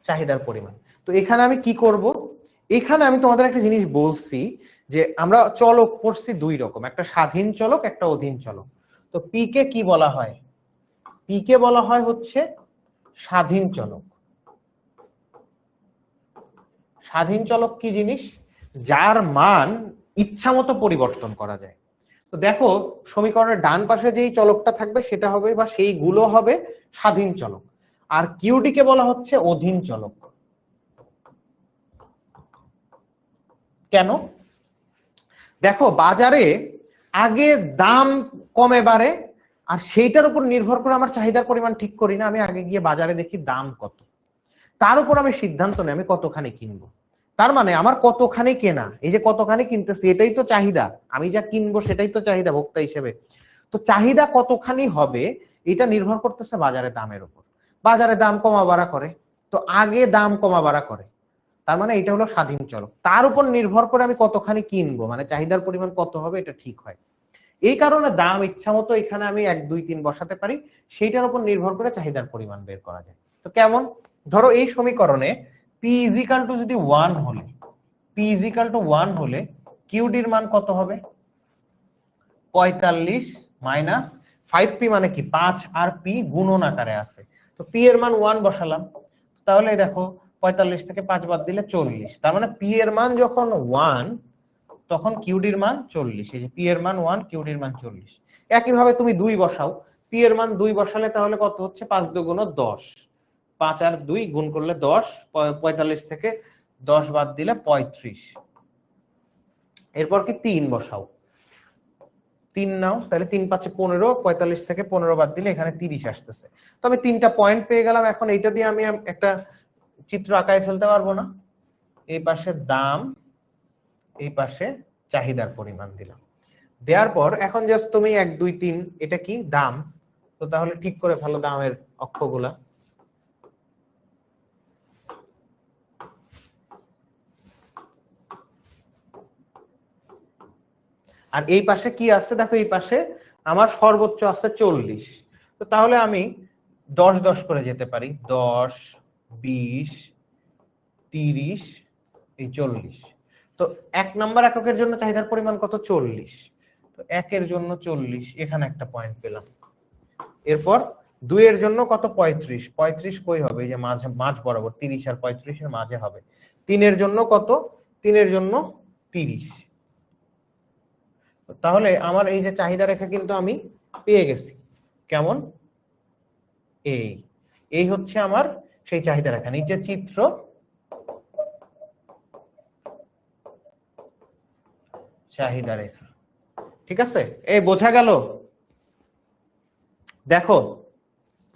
চাহিদার পরিমাণ। তো এখানে আমি কি করব, এখানে আমি তোমাদের একটা জিনিস বলছি যে আমরা চলক পড়ছি 2 রকম, একটা স্বাধীন চলক একটা অধীন চলক। তো পি কে কি বলা হয়, পি কে বলা হয় হচ্ছে স্বাধীন চলক। স্বাধীন চলক কি জিনিস? যার মান ইচ্ছা মতো পরিবর্তন করা যায়। তো দেখো সমীকরণের ডান পাশে যেই চলকটা থাকবে সেটা হবে বা সেইগুলো হবে স্বাধীন চলক, আর কিউডি কে বলা হচ্ছে অধীন চলক। কেন? দেখো বাজারে আগে দাম কমে বাড়ে, আর সেইটার উপর নির্ভর করে আমার চাহিদার পরিমাণ ঠিক করি না। আমি আগে গিয়ে বাজারে দেখি দাম কত, তার উপর আমি সিদ্ধান্ত নেই আমি কতখানি কিনবো। তার মানে আমার কতখানি কেনা, এই যে কতখানি কিনতেছি এটাই তো চাহিদা, আমি যা কিনবো সেটাই তো চাহিদা ভোক্তা হিসেবে। তো চাহিদা কতখানি হবে এটা নির্ভর করতেছে বাজারে দামের উপর। বাজারে দাম কমা বাড়া করে, তো আগে দাম কমা বাড়া করে, তার মানে এটা হলো স্বাধীন চলক। তার উপর নির্ভর করে আমি কতখানি কিনবো, মানে চাহিদার পরিমাণ কত হবে এটা ঠিক হয়। এই কারণে দাম ইচ্ছা মতো এখানে আমি 1 2 3 বসাতে পারি, সেইটার উপর নির্ভর করে চাহিদার পরিমাণ বের করা যায়। তো কেমন? ধরো এই সমীকরণে P = যদি 1 হলে, P = 1 হলে কিউডির মান কত হবে? 45 মাইনাস 5P মানে কি 5 আর P গুণন আকারে আছে। তো P এর মান 1 বসালাম, তাহলে দেখো 45 থেকে 5 বাদ দিলে 40। তার মানে P এর মান যখন 1 তখন কিউডির মান 40। এই যে P এর মান 1, কিউডির মান 40। একইভাবে তুমি 2 বসাও, P এর মান 2 বসালে তাহলে কত হচ্ছে? 5 2 10, 5 আর 2 গুণ করলে 10, 45 থেকে 10 বাদ দিলে 35। এরপর কি 3 বসাও, 3 নাও, তাহলে 3 5 15, 45 থেকে 15 বাদ দিলে এখানে 30 আসতেছে। তো আমি 3টা পয়েন্ট পেয়ে গেলাম। এখন এইটা দিয়ে আমি একটা চিত্র আঁকায় ফেলতে পারবো না? এই পাশে দাম, এই পাশে চাহিদার পরিমাণ দিলাম। দেওয়ার পর এখন জাস্ট তুমি 1 2 3 এটা কি দাম, তো তাহলে ঠিক করে ফেলো দামের অক্ষগুলা। আর এই পাশে কি আছে দেখো, এই পাশে আমার সর্বোচ্চ আছে 40। তো তাহলে আমি 10 10 করে যেতে পারি, 10 20 30 এই 40। তো 1 নাম্বার এককের জন্য চাহিদার পরিমাণ কত? 40। তো 1 এর জন্য 40, এখানে একটা পয়েন্ট পেলাম। এরপর 2 এর জন্য কত? 35। 35 কই হবে? এই যে মাঝ বরাবর 30 আর 35 এর মাঝে হবে। 3 এর জন্য কত? 3 এর জন্য 30। তাহলে আমার এই যে চাহিদা রেখা কিন্তু আমি পেয়ে গেছি। কেমন? এই হচ্ছে আমার সেই চাহিদা রেখা। নিচে চিত্র, চাহিদা রেখা। ঠিক আছে, এই বোঝা গেল? দেখো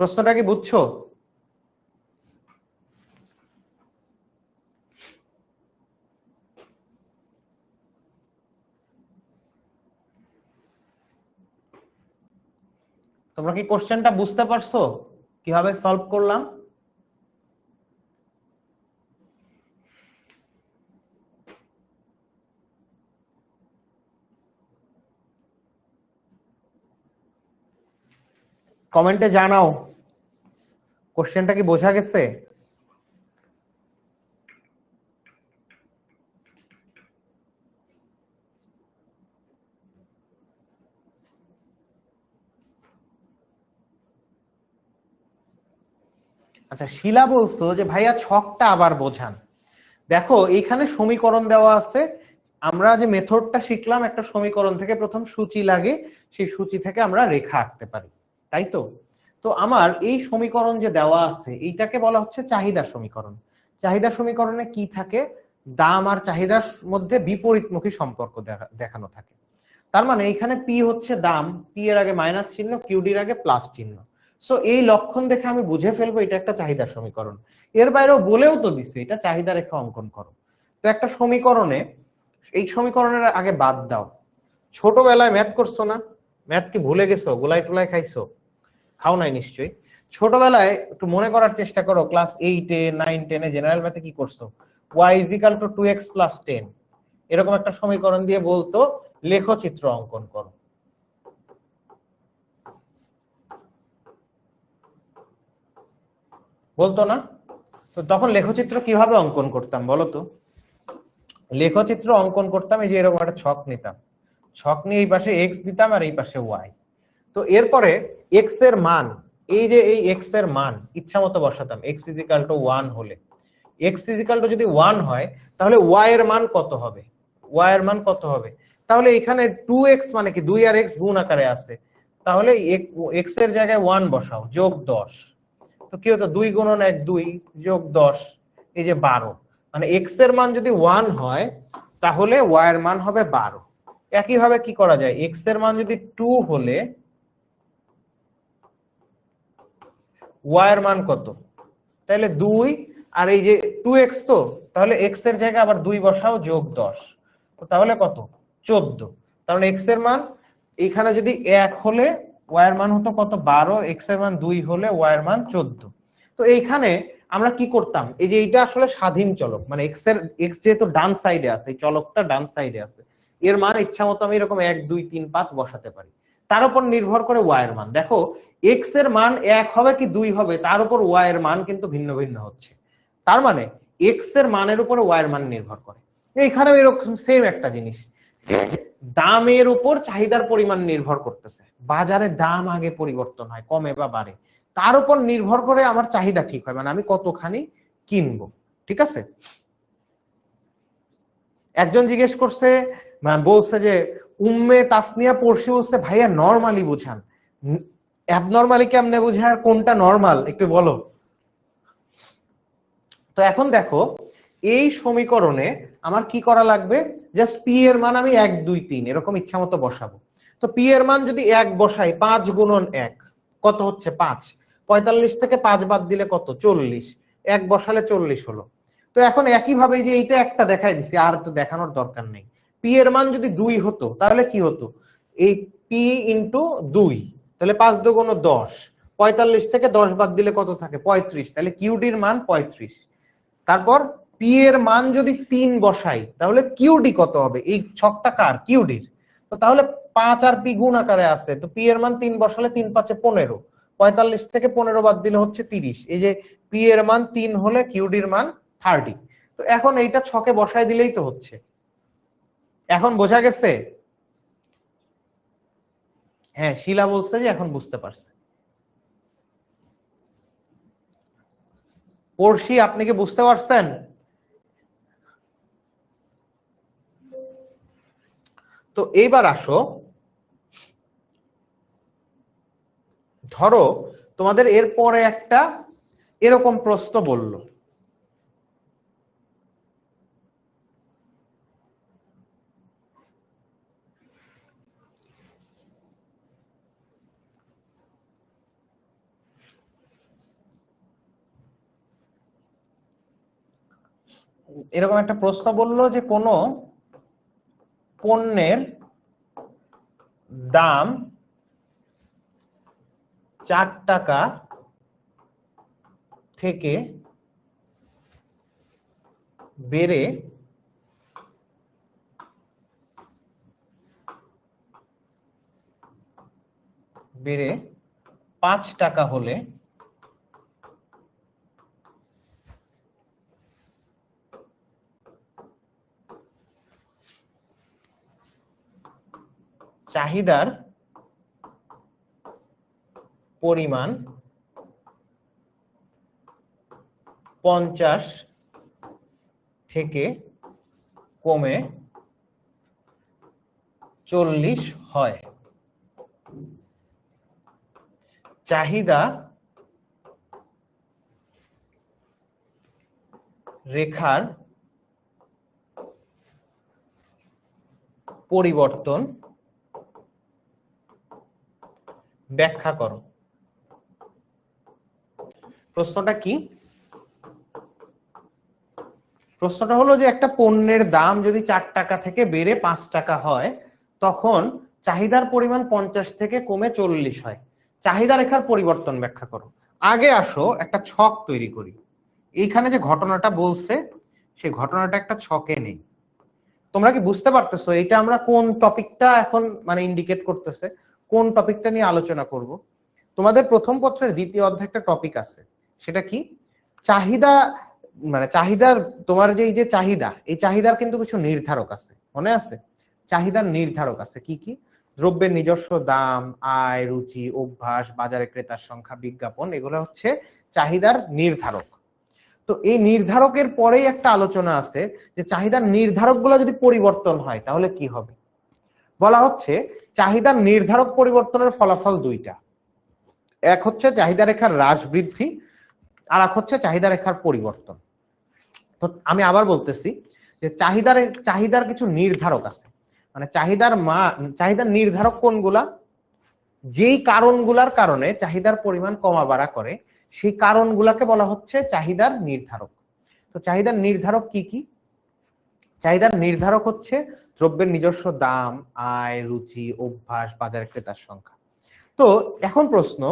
প্রশ্নটা কি বুঝছো? তোমরা কি কোশ্চেনটা বুঝতে পারছো কিভাবে সলভ করলাম? কমেন্টে জানাও কোশ্চেনটা কি বোঝা গেছে। আচ্ছা শিলা বলছো যে ভাইয়া ছকটা আবার বোঝান। দেখো এইখানে সমীকরণ দেওয়া আছে, আমরা যে মেথডটা শিখলাম একটা সমীকরণ থেকে প্রথম সূচি লাগে, সেই সূচি থেকে আমরা রেখা আঁকতে পারি, তাই তো? তো আমার এই সমীকরণ যে দেওয়া আছে এইটাকে বলা হচ্ছে চাহিদা সমীকরণ। চাহিদা সমীকরণে কি থাকে? দাম আর চাহিদার মধ্যে বিপরীতমুখী সম্পর্ক দেখানো থাকে। তার মানে এখানে পি হচ্ছে দাম, পি এর আগে মাইনাস চিহ্ন, কিউডির আগে প্লাস চিহ্ন। সো এই লক্ষণ দেখে আমি বুঝে ফেলবো এটা একটা চাহিদা সমীকরণ। এর বাইরেও বলেও তো দিছে এটা চাহিদা রেখা অঙ্কন করো। তো একটা সমীকরণে এই সমীকরণের আগে বাদ দাও। ছোটবেলায় ম্যাথ করছো না? ম্যাথ কি ভুলে গেছো? গোলাই টোলাই খাইছো? খাও নাই নিশ্চয়ই। ছোটবেলায় একটু মনে করার চেষ্টা করো, ক্লাস 8 এ 9 10 এ জেনারেল ম্যাথে কি করছো? y = 2x + 10 এরকম একটা সমীকরণ দিয়ে বলতো লেখচিত্র অঙ্কন করো। বলতো না? তো তখন লেখচিত্র কিভাবে অঙ্কন করতাম বলো তো? লেখচিত্র অঙ্কন করতাম এই যে এরকম একটা ছক নিতাম, ছক নিয়ে এই পাশে x দিতাম আর এই পাশে y। তো এরপরে x এর মান এই যে এই এক্স এর মান ইচ্ছা মতো বসাতাম, এক্স ইজ ইকাল টু 1 হলে, এক্স ইজ ইকাল টু যদি 1 হয় তাহলে ওয়াই এর মান কত হবে, ওয়াই এর মান কত হবে, তাহলে এখানে 2x মানে কি 2 আর x গুণ আকারে আছে, তাহলে x এর জায়গায় 1 বসাও, যোগ 10, তো কি হতো 2 গুণন 1 2 যোগ 10, এই যে 12, মানে x এর মান যদি 1 হয় তাহলে y এর মান হবে 12। একই ভাবে কি করা যায়, x এর মান যদি 2 হলে y এর মান কত, তাহলে 2 আর এই যে 2x, তো তাহলে x এর জায়গায় আবার 2 বসাও, যোগ 10, তো তাহলে কত 14, কারণ x এর মান এখানে যদি 1 হলে y এর মান হতো কত 12, x এর মান 2 হলে y এর মান 14। তো এইখানে আমরা কি করতাম, এই যে এইটা আসলে স্বাধীন চলক, মানে x যেহেতু ডান সাইডে আছে, এই চলকটা ডান সাইডে আছে, এর মান ইচ্ছা মতো আমি এরকম 1 2 3 5 বসাতে পারি, তার উপর নির্ভর করে y এর মান। দেখো x এর মান 1 হবে কি 2 হবে তার উপর y এর মান কিন্তু ভিন্ন ভিন্ন হচ্ছে, তার মানে x এর মানের উপর y এর মান নির্ভর করে। এইখানেও এরকম সেম একটা জিনিস, দামের উপর চাহিদার পরিমাণ নির্ভর করতেছে, বাজারে দাম আগে পরিবর্তন হয়, কমে বা বাড়ে, তার উপর নির্ভর করে আমার চাহিদা ঠিক হয়, মানে আমি কতখানি কিনবো। ঠিক আছে, একজন জিজ্ঞেস করছে, বলছে যে উম্মে তাসনিয়া পড়শি বলছে ভাইয়া নরমালি বুঝান, অ্যাবনরমালি কেমনে বুঝায়, কোনটা নরমাল একটু বলো। তো এখন দেখো এই সমীকরণে আমার কি করা লাগবে, জাস্ট পি এর মান আমি 1 2 3 এরকম ইচ্ছা মতো বসাবো। তো পি এর মান যদি 1 বসাই, 5 গুণন 1 কত হচ্ছে 5, 45 থেকে 5 বাদ দিলে কত 40, 1 বসালে 40 হলো। তো এখন একই ভাবে যে এইটা একটা দেখাই দিছি, আর তো দেখানোর দরকার নেই। পি এর মান যদি 2 হতো তাহলে কি হতো, এই পি ইন্টু 2, তাহলে 5 দুগুণ 10, 45 থেকে 10 বাদ দিলে কত থাকে 35, তাহলে কিউডির মান 35। তারপর পি এর মান যদি 3 বসাই তাহলে কিউডি কত হবে, এই ছকটা কার কিউডির, তো তাহলে 5 আর পি গুণ আকারে আছে, তো পি এর মান 3 বসালে 3 5 15, 45 থেকে 15 বাদ দিলে হচ্ছে 30, এই যে পি এর মান 3 হলে কিউডির মান 30। তো এখন এইটা ছকে বসাই দিলেই তো হচ্ছে। এখন বোঝা গেছে? হ্যাঁ, শিলা বলছে যে এখন বুঝতে পারছে। পড়শি আপনি কি বুঝতে পারছেন? তো এইবার আসো, ধরো তোমাদের এরপরে একটা এরকম প্রশ্ন বলল, এরকম একটা প্রশ্ন বলল যে কোনো পণ্যের দাম 4 টাকা থেকে বেড়ে 5 টাকা হলে চাহিদার পরিমাণ 50 থেকে কমে 40 হয়। চাহিদা রেখার পরিবর্তন ব্যাখ্যা করো। প্রশ্নটা কি? প্রশ্নটা হলো যে একটা পণ্যের দাম যদি 4 টাকা থেকে বেড়ে 5 টাকা হয় তখন চাহিদার পরিমাণ 50 থেকে কমে 40 হয়, চাহিদা রেখার পরিবর্তন ব্যাখ্যা করো। আগে আসো একটা ছক তৈরি করি, এইখানে যে ঘটনাটা বলছে সেই ঘটনাটা একটা ছকে নেই। তোমরা কি বুঝতে পারতেছো এটা আমরা কোন টপিকটা এখন মানে ইন্ডিকেট করতেছে, কোন টপিকটা নিয়ে আলোচনা করব? তোমাদের প্রথম পত্রের দ্বিতীয় অধ্যায়ে একটা টপিক আছে, সেটা কি চাহিদা, মানে চাহিদার, তোমার যে এই যে চাহিদা, এই চাহিদার কিন্তু কিছু নির্ধারক আছে, মনে আছে? চাহিদার নির্ধারক আছে কি কি? দ্রব্যের নিজস্ব দাম, আয়, রুচি, অভ্যাস, বাজারে ক্রেতার সংখ্যা, বিজ্ঞাপন, এগুলো হচ্ছে চাহিদার নির্ধারক। তো এই নির্ধারকের পরেই একটা আলোচনা আছে যে চাহিদার নির্ধারকগুলো যদি পরিবর্তন হয় তাহলে কি হবে। বলা হচ্ছে চাহিদার নির্ধারক পরিবর্তনের ফলাফল দুইটা, এক হচ্ছে চাহিদা রেখার হ্রাস বৃদ্ধি, আর এক হচ্ছে চাহিদা রেখার পরিবর্তন। তো আমি আবার বলতেছি যে চাহিদার কিছু নির্ধারক আছে, মানে চাহিদার নির্ধারক কোনগুলা, যেই কারণগুলার কারণে চাহিদার পরিমাণ কমা বাড়া করে সেই কারণগুলাকে বলা হচ্ছে চাহিদার নির্ধারক। তো চাহিদার নির্ধারক কি কি? চাহিদার নির্ধারক হচ্ছে দ্রব্যের নিজস্ব দাম, আয়, রুচি, অভ্যাস, বাজারে ক্রেতার সংখ্যা। তো এখন প্রশ্ন,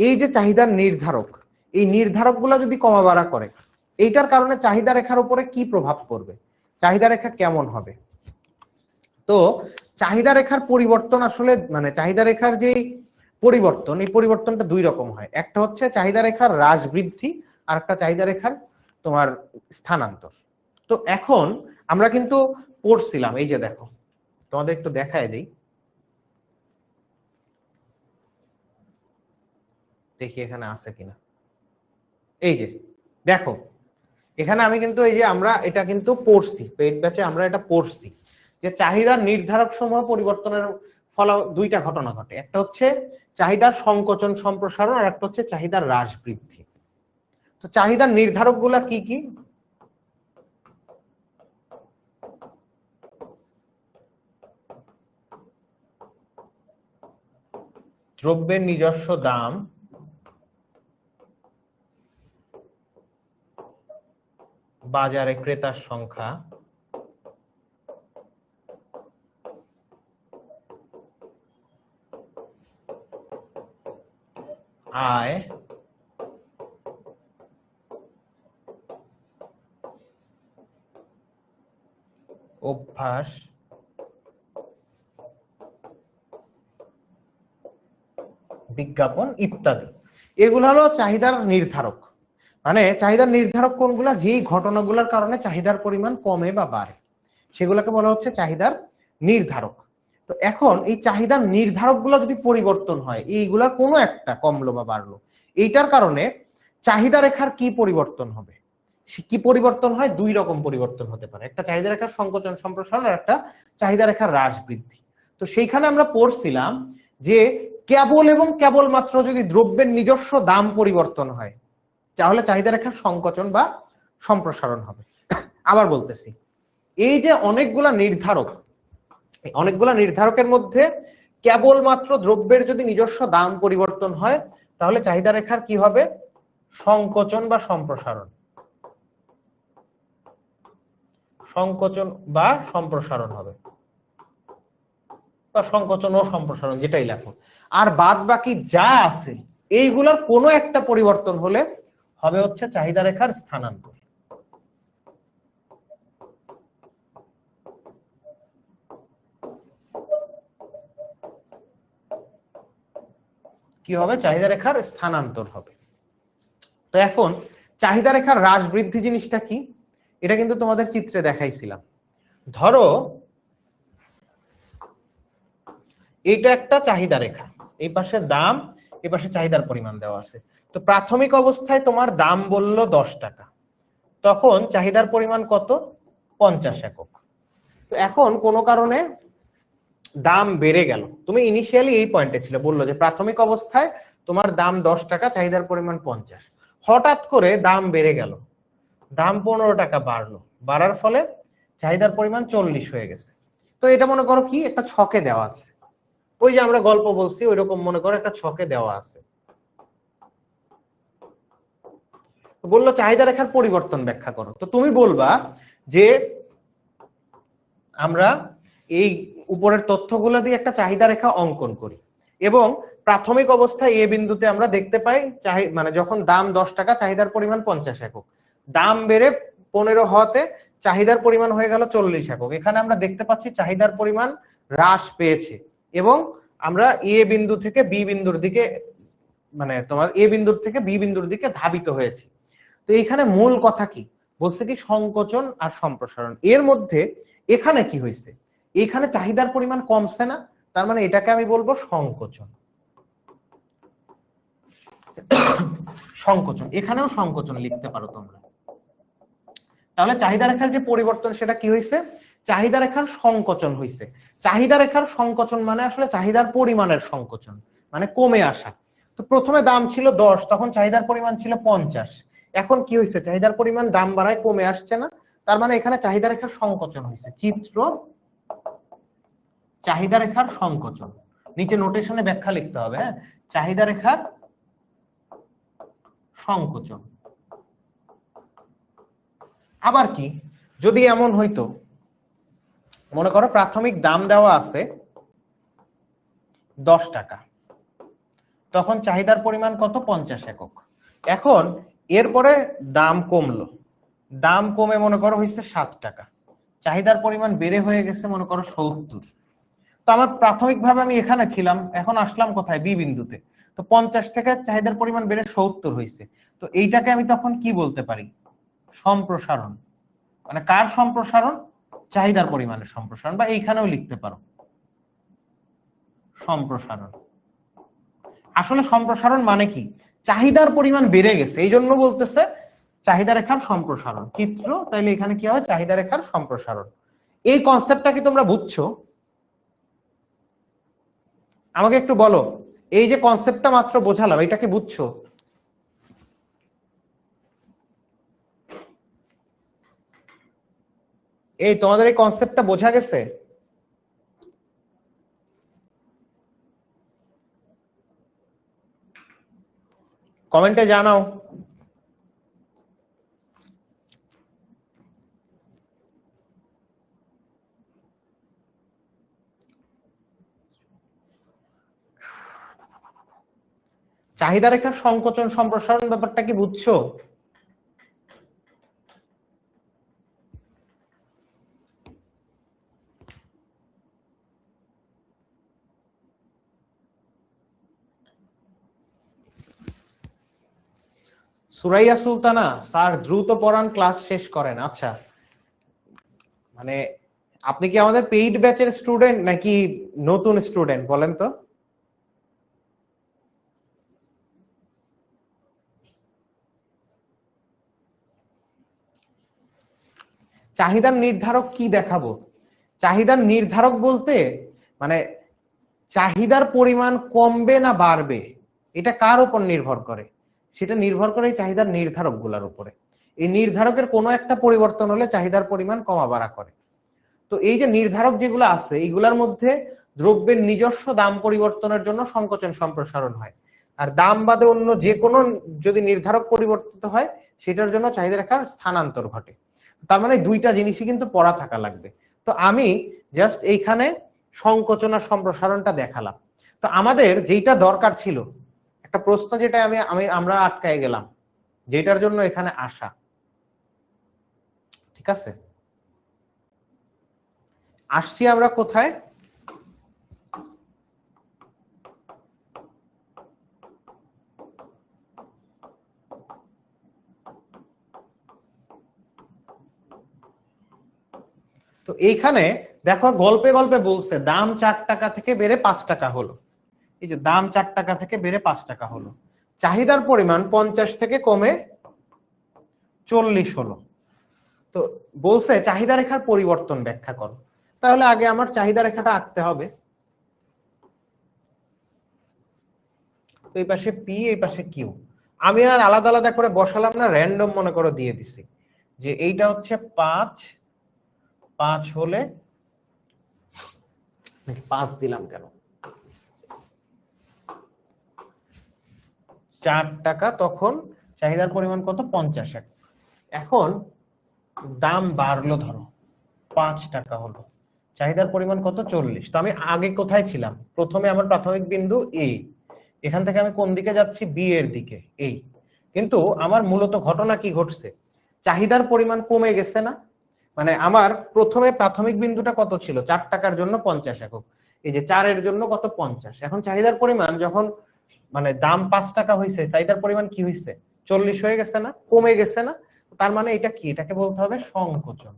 এই যে চাহিদার নির্ধারক, এই নির্ধারকগুলা যদি কমা বাড়া করে এইটার কারণে চাহিদা রেখার উপরে কি প্রভাব পড়বে, চাহিদা রেখা কেমন হবে? তো চাহিদা রেখার পরিবর্তন আসলে মানে চাহিদা রেখার যে পরিবর্তন, এই পরিবর্তনটা দুই রকম হয়। একটা হচ্ছে চাহিদা রেখার হ্রাস বৃদ্ধি, আর একটা চাহিদা রেখার তোমার স্থানান্তর। তো এখন আমরা কিন্তু পড়ছিলাম, এই যে দেখো তোমাদের একটু দেখায় দিই, দেখি এখানে আছে কিনা। এই যে দেখো এখানে আমি কিন্তু এই যে আমরা এটা কিন্তু পড়ছি, পেইড ব্যাচে আমরা এটা পড়ছি যে চাহিদার নির্ধারক সমূহ পরিবর্তনের ফলে দুইটা ঘটনা ঘটে, একটা হচ্ছে চাহিদার সংকোচন সম্প্রসারণ, আর একটা হচ্ছে চাহিদার হ্রাস বৃদ্ধি। তো চাহিদার নির্ধারক গুলা কি কি? দ্রব্যের নিজস্ব দাম, বাজারে ক্রেতার সংখ্যা, আয়, অভ্যাস, বিজ্ঞাপন ইত্যাদি, এগুলো হলো চাহিদার নির্ধারক। মানে চাহিদার নির্ধারক কোনগুলা, যেই ঘটনাগুলোর কারণে চাহিদার পরিমাণ কমে বা বাড়ে সেগুলোকে বলা হচ্ছে চাহিদার নির্ধারক। তো এখন এই চাহিদার নির্ধারকগুলো যদি পরিবর্তন হয়, এইগুলার কোনো একটা কমলো বা বাড়লো, এইটার কারণে চাহিদা রেখার কি পরিবর্তন হবে? কি পরিবর্তন হয়? দুই রকম পরিবর্তন হতে পারে, একটা চাহিদা রেখার সংকোচন সম্প্রসারণ, আর একটা চাহিদা রেখার হ্রাস বৃদ্ধি। তো সেইখানে আমরা পড়ছিলাম যে কেবল এবং কেবলমাত্র যদি দ্রব্যের নিজস্ব দাম পরিবর্তন হয় তাহলে চাহিদা রেখার সংকোচন বা সম্প্রসারণ হবে। আবার বলতেছি, এই যে অনেকগুলা নির্ধারকের মধ্যে কেবলমাত্র দ্রব্যের যদি নিজস্ব দাম পরিবর্তন হয় তাহলে চাহিদা রেখার কি হবে? সংকোচন বা সম্প্রসারণ, সংকোচন বা সম্প্রসারণ হবে, বা সংকোচন ও সম্প্রসারণ যেটাই লেখো। আর বাদ বাকি যা আছে এইগুলার কোনো একটা পরিবর্তন হলে হবে হচ্ছে চাহিদা রেখার স্থানান্তর। কি হবে? চাহিদা রেখার স্থানান্তর হবে। তো এখন চাহিদা রেখার হ্রাস বৃদ্ধি জিনিসটা কি, এটা কিন্তু তোমাদের চিত্রে দেখাইছিলাম। ধরো এটা একটা চাহিদা রেখা, এই পাশে দাম, এই পাশে চাহিদার পরিমাণ দেওয়া আছে। তো প্রাথমিক অবস্থায় তোমার দাম বললো 10 টাকা, তখন চাহিদার পরিমাণ কত? 50 একক। তো এখন কোনো কারণে দাম বেড়ে গেল, তুমি ইনিশিয়ালি এই পয়েন্টে ছিল, বললো যে প্রাথমিক অবস্থায় তোমার দাম 10 টাকা, চাহিদার পরিমাণ 50, হঠাৎ করে দাম বেড়ে গেল, দাম 15 টাকা বাড়লো, বাড়ার ফলে চাহিদার পরিমাণ 40 হয়ে গেছে। তো এটা মনে করো কি একটা ছকে দেওয়া আছে, ওই যে আমরা গল্প বলছি ওইরকম মনে করো একটা ছকে দেওয়া আছে। বললো চাহিদা রেখার পরিবর্তন ব্যাখ্যা করো। তো তুমি বলবা যে আমরা এই উপরের তথ্যগুলো দিয়ে একটা চাহিদা রেখা অঙ্কন করি এবং প্রাথমিক অবস্থায় এ বিন্দুতে আমরা দেখতে পাই মানে যখন দাম 10 টাকা, চাহিদার পরিমাণ 50 একক, দাম বেড়ে 15 হওয়াতে চাহিদার পরিমাণ হয়ে গেল 40 একক। এখানে আমরা দেখতে পাচ্ছি চাহিদার পরিমাণ হ্রাস পেয়েছে এবং আমরা এ বিন্দু থেকে বি বিন্দুর দিকে, মানে তোমার এ বিন্দুর থেকে বি বিন্দুর দিকে ধাবিত হয়েছে। তো এখানে মূল কথা কি বলছে? কি সংকোচন আর সম্প্রসারণ। এর মধ্যে এখানে কি হয়েছে? এখানে চাহিদার পরিমাণ কমছে না, তার মানে এটাকে আমি বলবো সংকোচন। সংকোচন, এখানেও সংকোচন লিখতে পারো তোমরা। তাহলে চাহিদা রেখার যে পরিবর্তন সেটা কি হয়েছে? চাহিদা রেখার সংকোচন হয়েছে। চাহিদা রেখার সংকোচন মানে আসলে চাহিদার পরিমাণের সংকোচন, মানে কমে আসা। তো প্রথমে দাম ছিল 10, তখন চাহিদার পরিমাণ ছিল 50। এখন কি হয়েছে? চাহিদার পরিমাণ দাম বাড়ায় কমে আসছে না, তার মানে এখানে চাহিদা রেখার সংকোচন হয়েছে। চিত্র চাহিদা রেখার সংকোচন, নিচে নোটেশনে ব্যাখ্যা লিখতে হবে। হ্যাঁ, চাহিদা রেখার সংকোচন। আবার কি যদি এমন হইতো, মনে করো প্রাথমিক দাম দেওয়া আছে 10 টাকা, তখন চাহিদার পরিমাণ কত? 50 একক। এখন এরপরে দাম কমলো, দাম কমে মনে করো হয়েছে 7 টাকা, চাহিদার পরিমাণ বেড়ে হয়ে গেছে মনে করো 70। তো আমার প্রাথমিকভাবে আমি এখানে ছিলাম, এখন আসলাম কোথায়? বি বিন্দুতে। তো 50 থেকে চাহিদার পরিমাণ বেড়ে 70 হয়েছে। তো এইটাকে আমি তখন কি বলতে পারি? সম্প্রসারণ। মানে কার সম্প্রসারণ? চাহিদার পরিমাণের সম্প্রসারণ, বা এইখানেও লিখতে পারো সম্প্রসারণ। আসলে সম্প্রসারণ মানে কি? চাহিদার পরিমাণ বেড়ে গেছে, এই জন্য বলতেছে চাহিদা রেখার সম্প্রসারণ। চিত্র তাইলে এখানে কি হয়? চাহিদা রেখার সম্প্রসারণ। এই কনসেপ্টটা কি তোমরা বুঝছো? আমাকে একটু বলো, এই যে কনসেপ্টটা মাত্র বোঝালাম, এটা কি বুঝছো? এই তোমাদের এই কনসেপ্টটা বোঝা গেছে? কমেন্টে জানাও। চাহিদা রেখার সংকোচন সম্প্রসারণ ব্যাপারটা কি বুঝছো? সুরাইয়া সুলতানা, স্যার দ্রুত পড়ান, ক্লাস শেষ করেন। আচ্ছা, মানে আপনি কি আমাদের পেইড ব্যাচের স্টুডেন্ট নাকি নতুন স্টুডেন্ট বলেন তো? চাহিদার নির্ধারক কি দেখাবো? চাহিদার নির্ধারক বলতে মানে চাহিদার পরিমাণ কমবে না বাড়বে এটা কার উপর নির্ভর করে? সেটা নির্ভর করে এই চাহিদার নির্ধারক গুলার উপরে। এই নির্ধারকের কোনো একটা পরিবর্তন হলে চাহিদার পরিমাণ কমা বাড়া করে। তো এই যে নির্ধারক যেগুলো আছে এইগুলার মধ্যে দ্রব্যের নিজস্ব দাম পরিবর্তনের জন্য সংকোচন সম্প্রসারণ হয়, আর দাম বাদে অন্য যে কোনো যদি নির্ধারক পরিবর্তিত হয় সেটার জন্য চাহিদা রেখার স্থানান্তর ঘটে। তার মানে দুইটা জিনিসই কিন্তু পড়া থাকা লাগবে। তো আমি জাস্ট এইখানে সংকোচন আর সম্প্রসারণটা দেখালাম। তো আমাদের যেটা দরকার ছিল, একটা প্রশ্ন যেটা আমরা আটকায় গেলাম, যেটার জন্য এখানে আসা, ঠিক আছে? আসছি আমরা কোথায়? তো এইখানে দেখো গল্পে গল্পে বলছে দাম 4 টাকা থেকে বেড়ে 5 টাকা হলো। এই যে দাম 4 টাকা থেকে বেড়ে 5 টাকা হলো, চাহিদার পরিমাণ 50 থেকে কমে 40 হলো। তো বলছে চাহিদা রেখার পরিবর্তন ব্যাখ্যা করো। তাহলে আগে আমার চাহিদা রেখাটা আঁকতে হবে। তো এই পাশে পি, এই পাশে কিউ। আমি আর আলাদা আলাদা করে বসালাম না, র্যান্ডম মনে করো দিয়ে দিছি যে এইটা হচ্ছে 5, 5 হলে 5 দিলাম কেন, 4 টাকা, তখন চাহিদার পরিমাণ কত? 50 টাকা। এখন দাম বাড়লো, ধরো 5 টাকা হলো, চাহিদার পরিমাণ কত? 40। তো আমি আগে কোথায় ছিলাম? প্রথমে আমার প্রাথমিক বিন্দু এই, এখান থেকে আমি কোন দিকে যাচ্ছি? বি এর দিকে, এই। কিন্তু আমার মূলত ঘটনা কি ঘটছে? চাহিদার পরিমাণ কমে গেছে না? মানে আমার প্রথমে প্রাথমিক বিন্দুটা কত ছিল? 4 টাকার জন্য 50 একক, এই যে 4 এর জন্য কত? 50। এখন চাহিদার পরিমাণ যখন মানে দাম 5 টাকা হয়েছে, চাহিদার পরিমাণ কি হয়েছে? 40 হয়ে গেছে না? কমে গেছে না? তার মানে এটা কি? এটাকে বলতে হবে সংকোচন।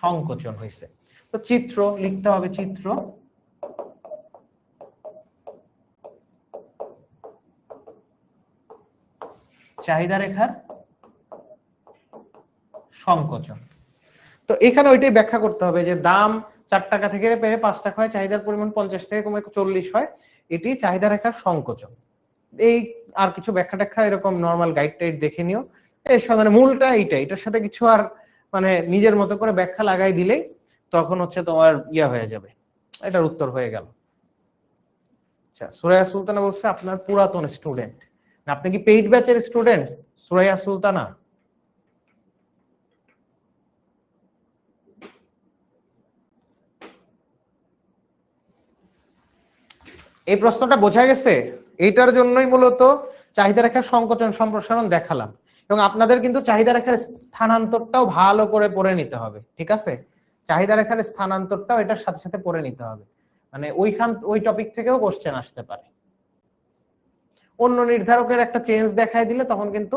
সংকোচন হয়েছে। তো চিত্র লিখতে হবে, চিত্র চাহিদা রেখার সংকোচন। তো এখানে ওইটাই ব্যাখ্যা করতে হবে যে দাম 4 টাকা থেকে বেড়ে 5 টাকা হয়, চাহিদার পরিমাণ 50 থেকে কমে 40 হয়, এটি চাহিদা রেখার সংকোচন। এই আর কিছু ব্যাখ্যা ট্যাখ্যা এরকম নরমাল গাইড টাইড দেখে নিও। এর সাথে মূলটা এইটা, এটার সাথে কিছু আর মানে নিজের মতো করে ব্যাখ্যা লাগাই দিলেই তখন হচ্ছে তোমার ইয়া হয়ে যাবে, এটার উত্তর হয়ে গেল। আচ্ছা, সুরাইয়া সুলতানা বলছে আপনার পুরাতন স্টুডেন্ট। আপনি কি পেইড ব্যাচের স্টুডেন্ট সুরাইয়া সুলতানা? এই প্রশ্নটা বোঝা গেছে? এইটার জন্যই মূলত চাহিদা রেখার সংকোচন সম্প্রসারণ দেখালাম। এবং আপনাদের কিন্তু চাহিদা রেখার স্থানান্তরটাও ভালো করে পড়ে নিতে হবে, ঠিক আছে? চাহিদা রেখার স্থানান্তরটাও এটার সাথে সাথে পড়ে নিতে হবে, মানে ওই টপিক থেকেও কোশ্চেন আসতে পারে। অন্য নির্ধারকের একটা চেঞ্জ দেখায় দিলে তখন কিন্তু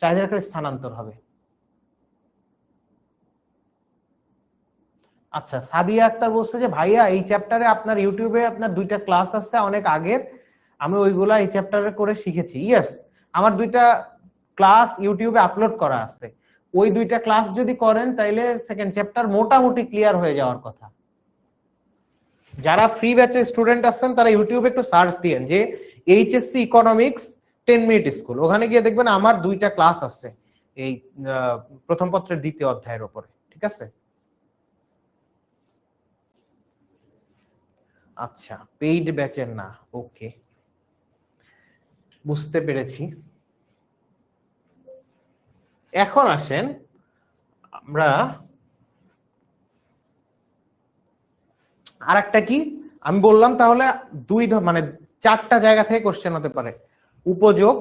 চাহিদা রেখার স্থানান্তর হবে। আচ্ছা, সাদিয়া আক্তার বলছে যে ভাইয়া এই চ্যাপ্টারে আপনার ইউটিউবে আপনার 2টা ক্লাস আছে অনেক আগের, আমি ওইগুলা এই চ্যাপ্টারে করে শিখেছি। ইয়েস, আমার 2টা ক্লাস ইউটিউবে আপলোড করা আছে। ওই 2টা ক্লাস যদি করেন তাইলে সেকেন্ড চ্যাপ্টার মোটামুটি ক্লিয়ার হয়ে যাওয়ার কথা। যারা ফ্রি ব্যাচের স্টুডেন্ট আছেন তারা ইউটিউবে একটু সার্চ দিয়েন যে এইচএসসি ইকোনমিক্স 10 মিনিট স্কুল, ওখানে গিয়ে দেখবেন আমার 2টা ক্লাস আছে এই প্রথম পত্রের 2য় অধ্যায়ের উপরে, ঠিক আছে? আচ্ছা, পেইড ব্যাচের না, ওকে, বুঝতে পেরেছি। এখন আসেন আমরা আরেকটা কি আমি বললাম, তাহলে মানে 4টা জায়গা থেকে কোশ্চেন হতে পারে। উপযোগ,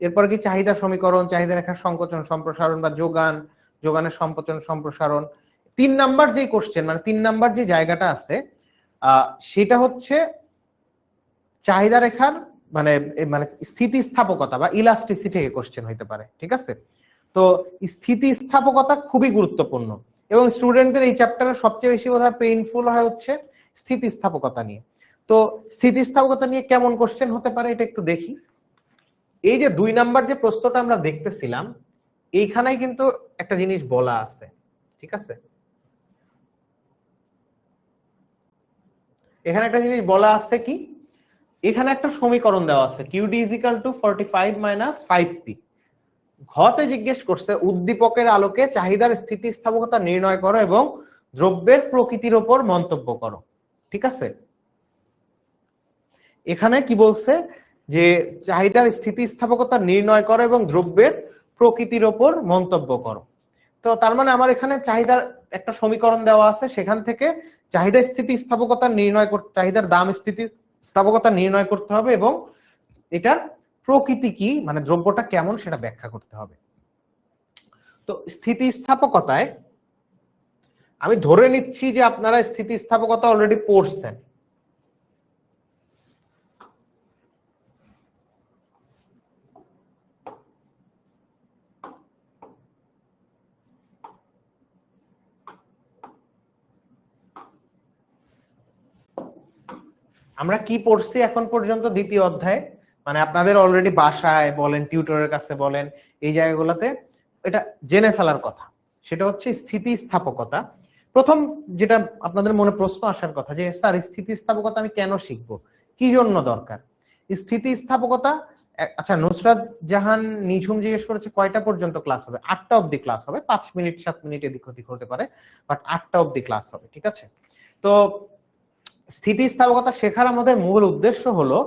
এরপর কি চাহিদা সমীকরণ, চাহিদা রেখার সংকোচন সম্প্রসারণ বা যোগান, যোগানের সংকোচন সম্প্রসারণ। 3 নাম্বার যে কোশ্চেন, মানে 3 নাম্বার যে জায়গাটা আছে সেটা হচ্ছে চাহিদা রেখার মানে মানে স্থিতিস্থাপকতা বা ইলাস্টিসিটি কোশ্চেন হইতে পারে, ঠিক আছে? তো স্থিতিস্থাপকতা খুবই গুরুত্বপূর্ণ এবং স্টুডেন্টদের এই চ্যাপ্টারে সবচেয়ে বেশি বোধহয় পেইনফুল হয় হচ্ছে স্থিতিস্থাপকতা নিয়ে। তো স্থিতিস্থাপকতা নিয়ে কেমন কোশ্চেন হতে পারে এটা একটু দেখি। এই যে 2 নাম্বার যে প্রশ্নটা আমরা দেখতেছিলাম, এইখানেই কিন্তু একটা জিনিস বলা আছে, ঠিক আছে? এখানে একটা জিনিস বলা আছে কি, এখানে একটা সমীকরণ দেওয়া আছে QD = 45 - 5P। ঘতে জিজ্ঞেস করছে উদ্দীপকের আলোকে চাহিদার স্থিতিস্থাপকতা নির্ণয় করো এবং দ্রব্যের প্রকৃতির উপর মন্তব্য করো, ঠিক আছে? এখানে কি বলছে যে চাহিদার স্থিতিস্থাপকতা নির্ণয় করো এবং দ্রব্যের প্রকৃতির উপর মন্তব্য করো। তো তার মানে আমার এখানে চাহিদার একটা সমীকরণ দেওয়া আছে, সেখান থেকে চাহিদার স্থিতিস্থাপকতা নির্ণয় করতে, চাহিদার দাম স্থিতিস্থাপকতা নির্ণয় করতে হবে এবং এটার প্রকৃতি কি, মানে দ্রব্যটা কেমন সেটা ব্যাখ্যা করতে হবে। তো স্থিতিস্থাপকতায় আমি ধরে নিচ্ছি যে আপনারা স্থিতিস্থাপকতা অলরেডি পড়ছেন। আমরা কি পড়ছি এখন পর্যন্ত 2য় অধ্যায়ে, মানে আপনাদের অলরেডি বাসায় বলেন, টিউটরের কাছে বলেন, এই জায়গাগুলোতে এটা জেনে ফেলার কথা। সেটা হচ্ছে স্থিতিস্থাপকতা। প্রথম যেটা আপনাদের মনে প্রশ্ন আসার কথা যে স্যার স্থিতিস্থাপকতা আমি কেন শিখবো, কি জন্য দরকার স্থিতিস্থাপকতা? আচ্ছা, নুসরাত জাহান নিঝুম জিজ্ঞেস করেছে কয়টা পর্যন্ত ক্লাস হবে? 8টা অবধি ক্লাস হবে, 5 মিনিট 7 মিনিট এদিক ওদিক হতে পারে, বাট 8টা অবধি ক্লাস হবে, ঠিক আছে? তো স্থিতিস্থাপকতা শেখার আমাদের মূল উদ্দেশ্য হলো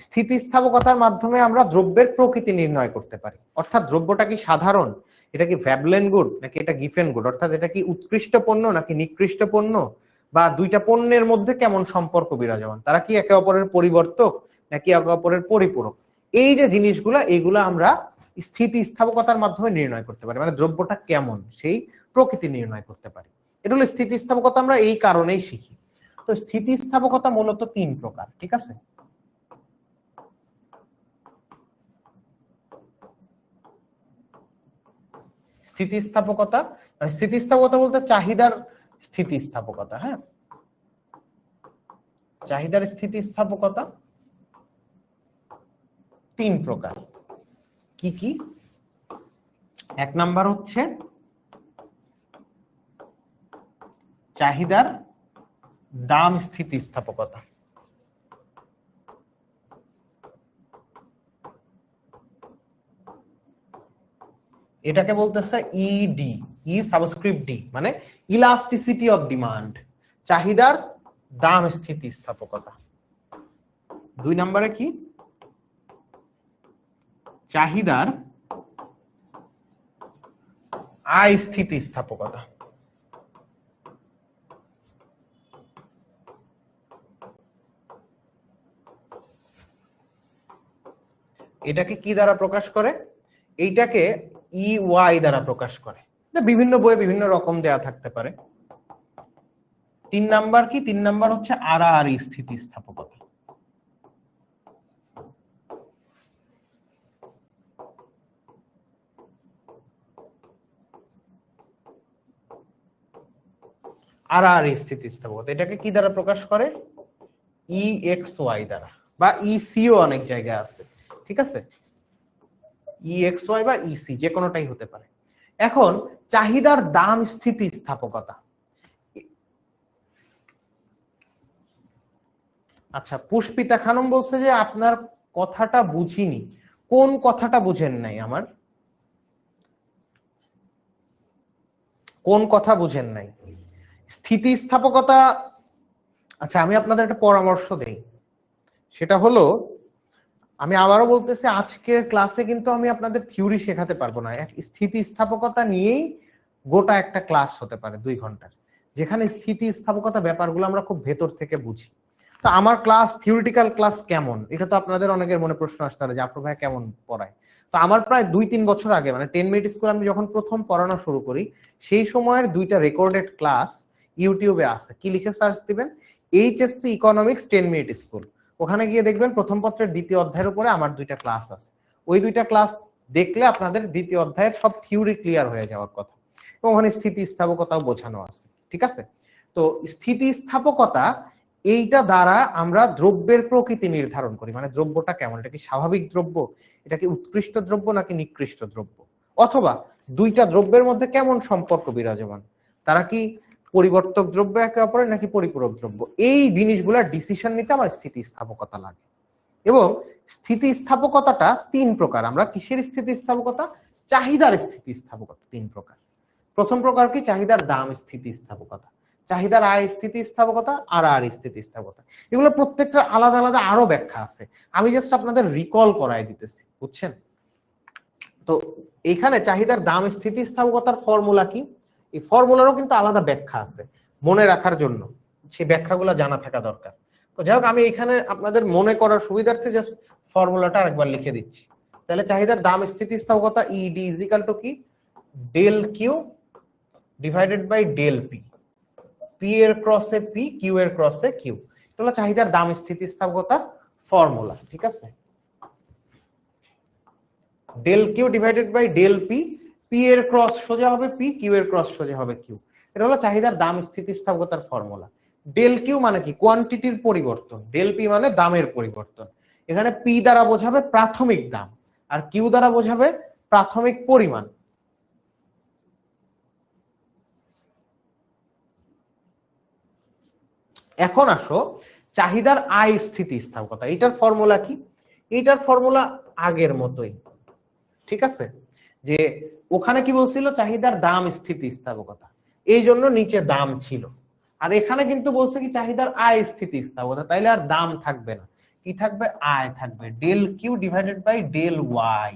স্থিতিস্থাপকতার মাধ্যমে আমরা দ্রব্যের প্রকৃতি নির্ণয় করতে পারি। অর্থাৎ দ্রব্যটা কি সাধারণ, এটা কি ভ্যাবলেন গুড নাকি এটা গিফেন গুড, অর্থাৎ এটা কি উৎকৃষ্ট পণ্য নাকি নিকৃষ্ট পণ্য, বা 2টা পণ্যের মধ্যে কেমন সম্পর্ক বিরাজমান, তারা কি একে অপরের পরিবর্তক নাকি একে অপরের পরিপূরক। এই যে জিনিসগুলা, এইগুলা আমরা স্থিতিস্থাপকতার মাধ্যমে নির্ণয় করতে পারি, মানে দ্রব্যটা কেমন সেই প্রকৃতি নির্ণয় করতে পারি। এটা হলো স্থিতিস্থাপকতা, আমরা এই কারণেই শিখি। তো স্থিতিস্থাপকতা মূলত 3 প্রকার, ঠিক আছে? স্থিতিস্থাপকতা স্থিতিস্থাপকতা বলতে চাহিদার স্থিতিস্থাপকতা। হ্যাঁ, চাহিদার স্থিতিস্থাপকতা তিন প্রকার। কি কি? এক নাম্বার হচ্ছে চাহিদার দাম স্থিতিস্থাপকতা। এটাকে বলতেছে ইডি, ই সাবস্ক্রিপ্ট ডি, মানে ইলাস্টিসিটি অফ ডিমান্ড, চাহিদার দাম স্থিতিস্থাপকতা। দুই নম্বরে কি? চাহিদার আয় স্থিতিস্থাপকতা। এটাকে কি দ্বারা প্রকাশ করে? এইটাকে ইওয়াই দ্বারা প্রকাশ করে। বিভিন্ন বইয়ে বিভিন্ন রকম দেয়া থাকতে পারে। তিন নাম্বার কি? তিন নাম্বার হচ্ছে আড়াআড়ি স্থিতিস্থাপকতা। আড়াআড়ি স্থিতিস্থাপকতা এটাকে কি দ্বারা প্রকাশ করে? ইএক্সওয়াই দ্বারা, বা ইসিও অনেক জায়গায় আছে। ঠিক আছে, ইএক্সওয়াই বা ইসি যে কোনোটাই হতে পারে। এখন চাহিদার দাম স্থিতিস্থাপকতা। আচ্ছা, পুষ্পিতা খানম বলছে যে আপনার কথাটা বুঝিনি। কোন কথাটা বুঝেন নাই? আমার কোন কথা বুঝেন নাই? স্থিতিস্থাপকতা। আচ্ছা, আমি আপনাদের একটা পরামর্শ দেই, সেটা হলো, আমি আবারও বলতেছি, আজকের ক্লাসে কিন্তু আমি আপনাদের থিওরি শেখাতে পারবো না। স্থিতিস্থাপকতা নিয়েই গোটা একটা ক্লাস হতে পারে 2 ঘন্টার, যেখানে স্থিতিস্থাপকতা ব্যাপারগুলো আমরা খুব ভেতর থেকে বুঝি। তো আমার ক্লাস, থিওরিটিক্যাল ক্লাস কেমন, এটা তো আপনাদের অনেকের মনে প্রশ্ন আসতে পারে, জাফর ভাই কেমন পড়ায়। তো আমার প্রায় 2-3 বছর আগে, মানে 10 মিনিট স্কুল আমি যখন প্রথম পড়ানো শুরু করি, সেই সময়ের 2টা রেকর্ডেড ক্লাস ইউটিউবে আছে। কি লিখে সার্চ দিবেন? HSC economics 10 minute school. ওখানে গিয়ে দেখবেন প্রথম পত্রের দ্বিতীয় অধ্যায়ের উপরে আমার 2টা ক্লাস আছে। ওই 2টা ক্লাস দেখলে আপনাদের দ্বিতীয় অধ্যায়ের সব থিওরি ক্লিয়ার হয়ে যাওয়ার কথা, এবং ওখানে স্থিতিস্থাপকতাও বোঝানো আছে। ঠিক আছে, তো স্থিতিস্থাপকতা এইটা দ্বারা আমরা দ্রব্যের প্রকৃতি নির্ধারণ করি, মানে দ্রব্যটা কেমন, এটা কি স্বাভাবিক দ্রব্য, এটা কি উৎকৃষ্ট দ্রব্য নাকি নিকৃষ্ট দ্রব্য, অথবা 2টা দ্রব্যের মধ্যে কেমন সম্পর্ক বিরাজমান, তারা কি পরিবর্তক দ্রব্য একে অপরের নাকি পরিপূরক দ্রব্য। এই জিনিসগুলা ডিসিশন নিতে আমার স্থিতিস্থাপকতা লাগে। এবং স্থিতিস্থাপকতাটা 3 প্রকার। আমরা কিসের স্থিতিস্থাপকতা? চাহিদার স্থিতিস্থাপকতা 3 প্রকার। প্রথম প্রকার কি? চাহিদার দাম স্থিতিস্থাপকতা, চাহিদার আয় স্থিতিস্থাপকতা, আড়াআড়ি স্থিতিস্থাপকতা। এগুলো প্রত্যেকটা আলাদা আলাদা আরো ব্যাখ্যা আছে, আমি জাস্ট আপনাদের রিকল করাই দিতেছি, বুঝছেন? তো এখানে চাহিদার দাম স্থিতিস্থাপকতার ফর্মুলা কি? এই ফর্মুলারও কিন্তু আলাদা ব্যাখ্যা আছে, মনে রাখার জন্য সেই ব্যাখ্যাগুলো জানা থাকা দরকার। তো যাই হোক, আমি এখানে আপনাদের মনে করার সুবিধার্থে জাস্ট ফর্মুলাটা আরেকবার লিখে দিচ্ছি। তাহলে চাহিদার দাম স্থিতিস্থাপকতা ইডি ইজ ইকুয়াল টু কি? Del Q divided by del P, P এর ক্রসে পি, কিউ এর ক্রসে কিউ। এটা হলো চাহিদার দাম স্থিতিস্থাপকতার ফর্মুলা। ঠিক আছে, del Q divided by del P, P এর ক্রস সোজা হবে পি, কিউ এর ক্রস সোজা হবে কিউ। এটা হলো চাহিদার দাম স্থিতিস্থাপকতার ফর্মুলা। ডেল কিউ মানে কি? কোয়ান্টিটির পরিবর্তন। ডেল পি মানে দামের পরিবর্তন। এখানে পি দ্বারা বোঝাবে প্রাথমিক দাম, আর কিউ দ্বারা বোঝাবে প্রাথমিক পরিমাণ। এখন আসো চাহিদার আয় স্থিতিস্থাপকতা, এটার ফর্মুলা কি? এটার ফর্মুলা আগের মতোই। ঠিক আছে, যে ওখানে কি বলছিল? চাহিদার দাম স্থিতিস্থাপকতা, এই জন্য নিচে দাম ছিল। আর এখানে কিন্তু বলছে কি? চাহিদার আয় স্থিতিস্থাপকতা, তাইলে আর দাম থাকবে না, কি থাকবে? আয় থাকবে। Del Q divided by del Y.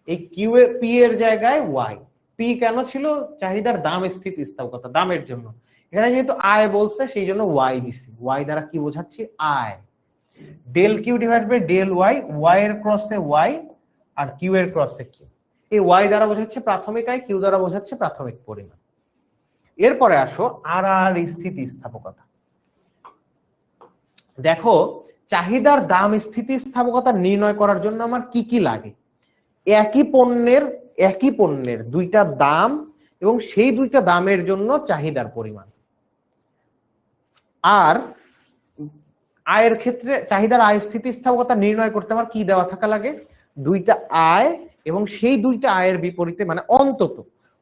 এই কিউ এর পি এর জায়গায় ওয়াই। পি কেন ছিল? চাহিদার দাম স্থিতিস্থাপকতা, দামের জন্য। এখানে যেহেতু আয় বলছে সেই জন্য ওয়াই দিছি। ওয়াই দ্বারা কি বোঝাচ্ছি? আয়। Del Q divide by del Y, Y এর ক্রসে ওয়াই আর কিউ এর ক্রসে কিউ। এই ওয়াই দ্বারা বোঝাচ্ছে প্রাথমিক আয়, কিউ দ্বারা বোঝাচ্ছে প্রাথমিক পরিমাণ। এরপরে আসো আড়াআড়ি স্থিতিস্থাপকতা। দেখো, চাহিদার দাম স্থিতিস্থাপকতা নির্ণয় করার জন্য আমার কি কি লাগে? একই পণ্যের 2টা দাম এবং সেই দুইটা দামের জন্য চাহিদার পরিমাণ। আর আয়ের ক্ষেত্রে চাহিদার আয় স্থিতিস্থাপকতা নির্ণয় করতে আমার কি দেওয়া থাকা লাগে? দুইটা আয় এবং সেই দুইটা আয়ের বিপরীতে, মানে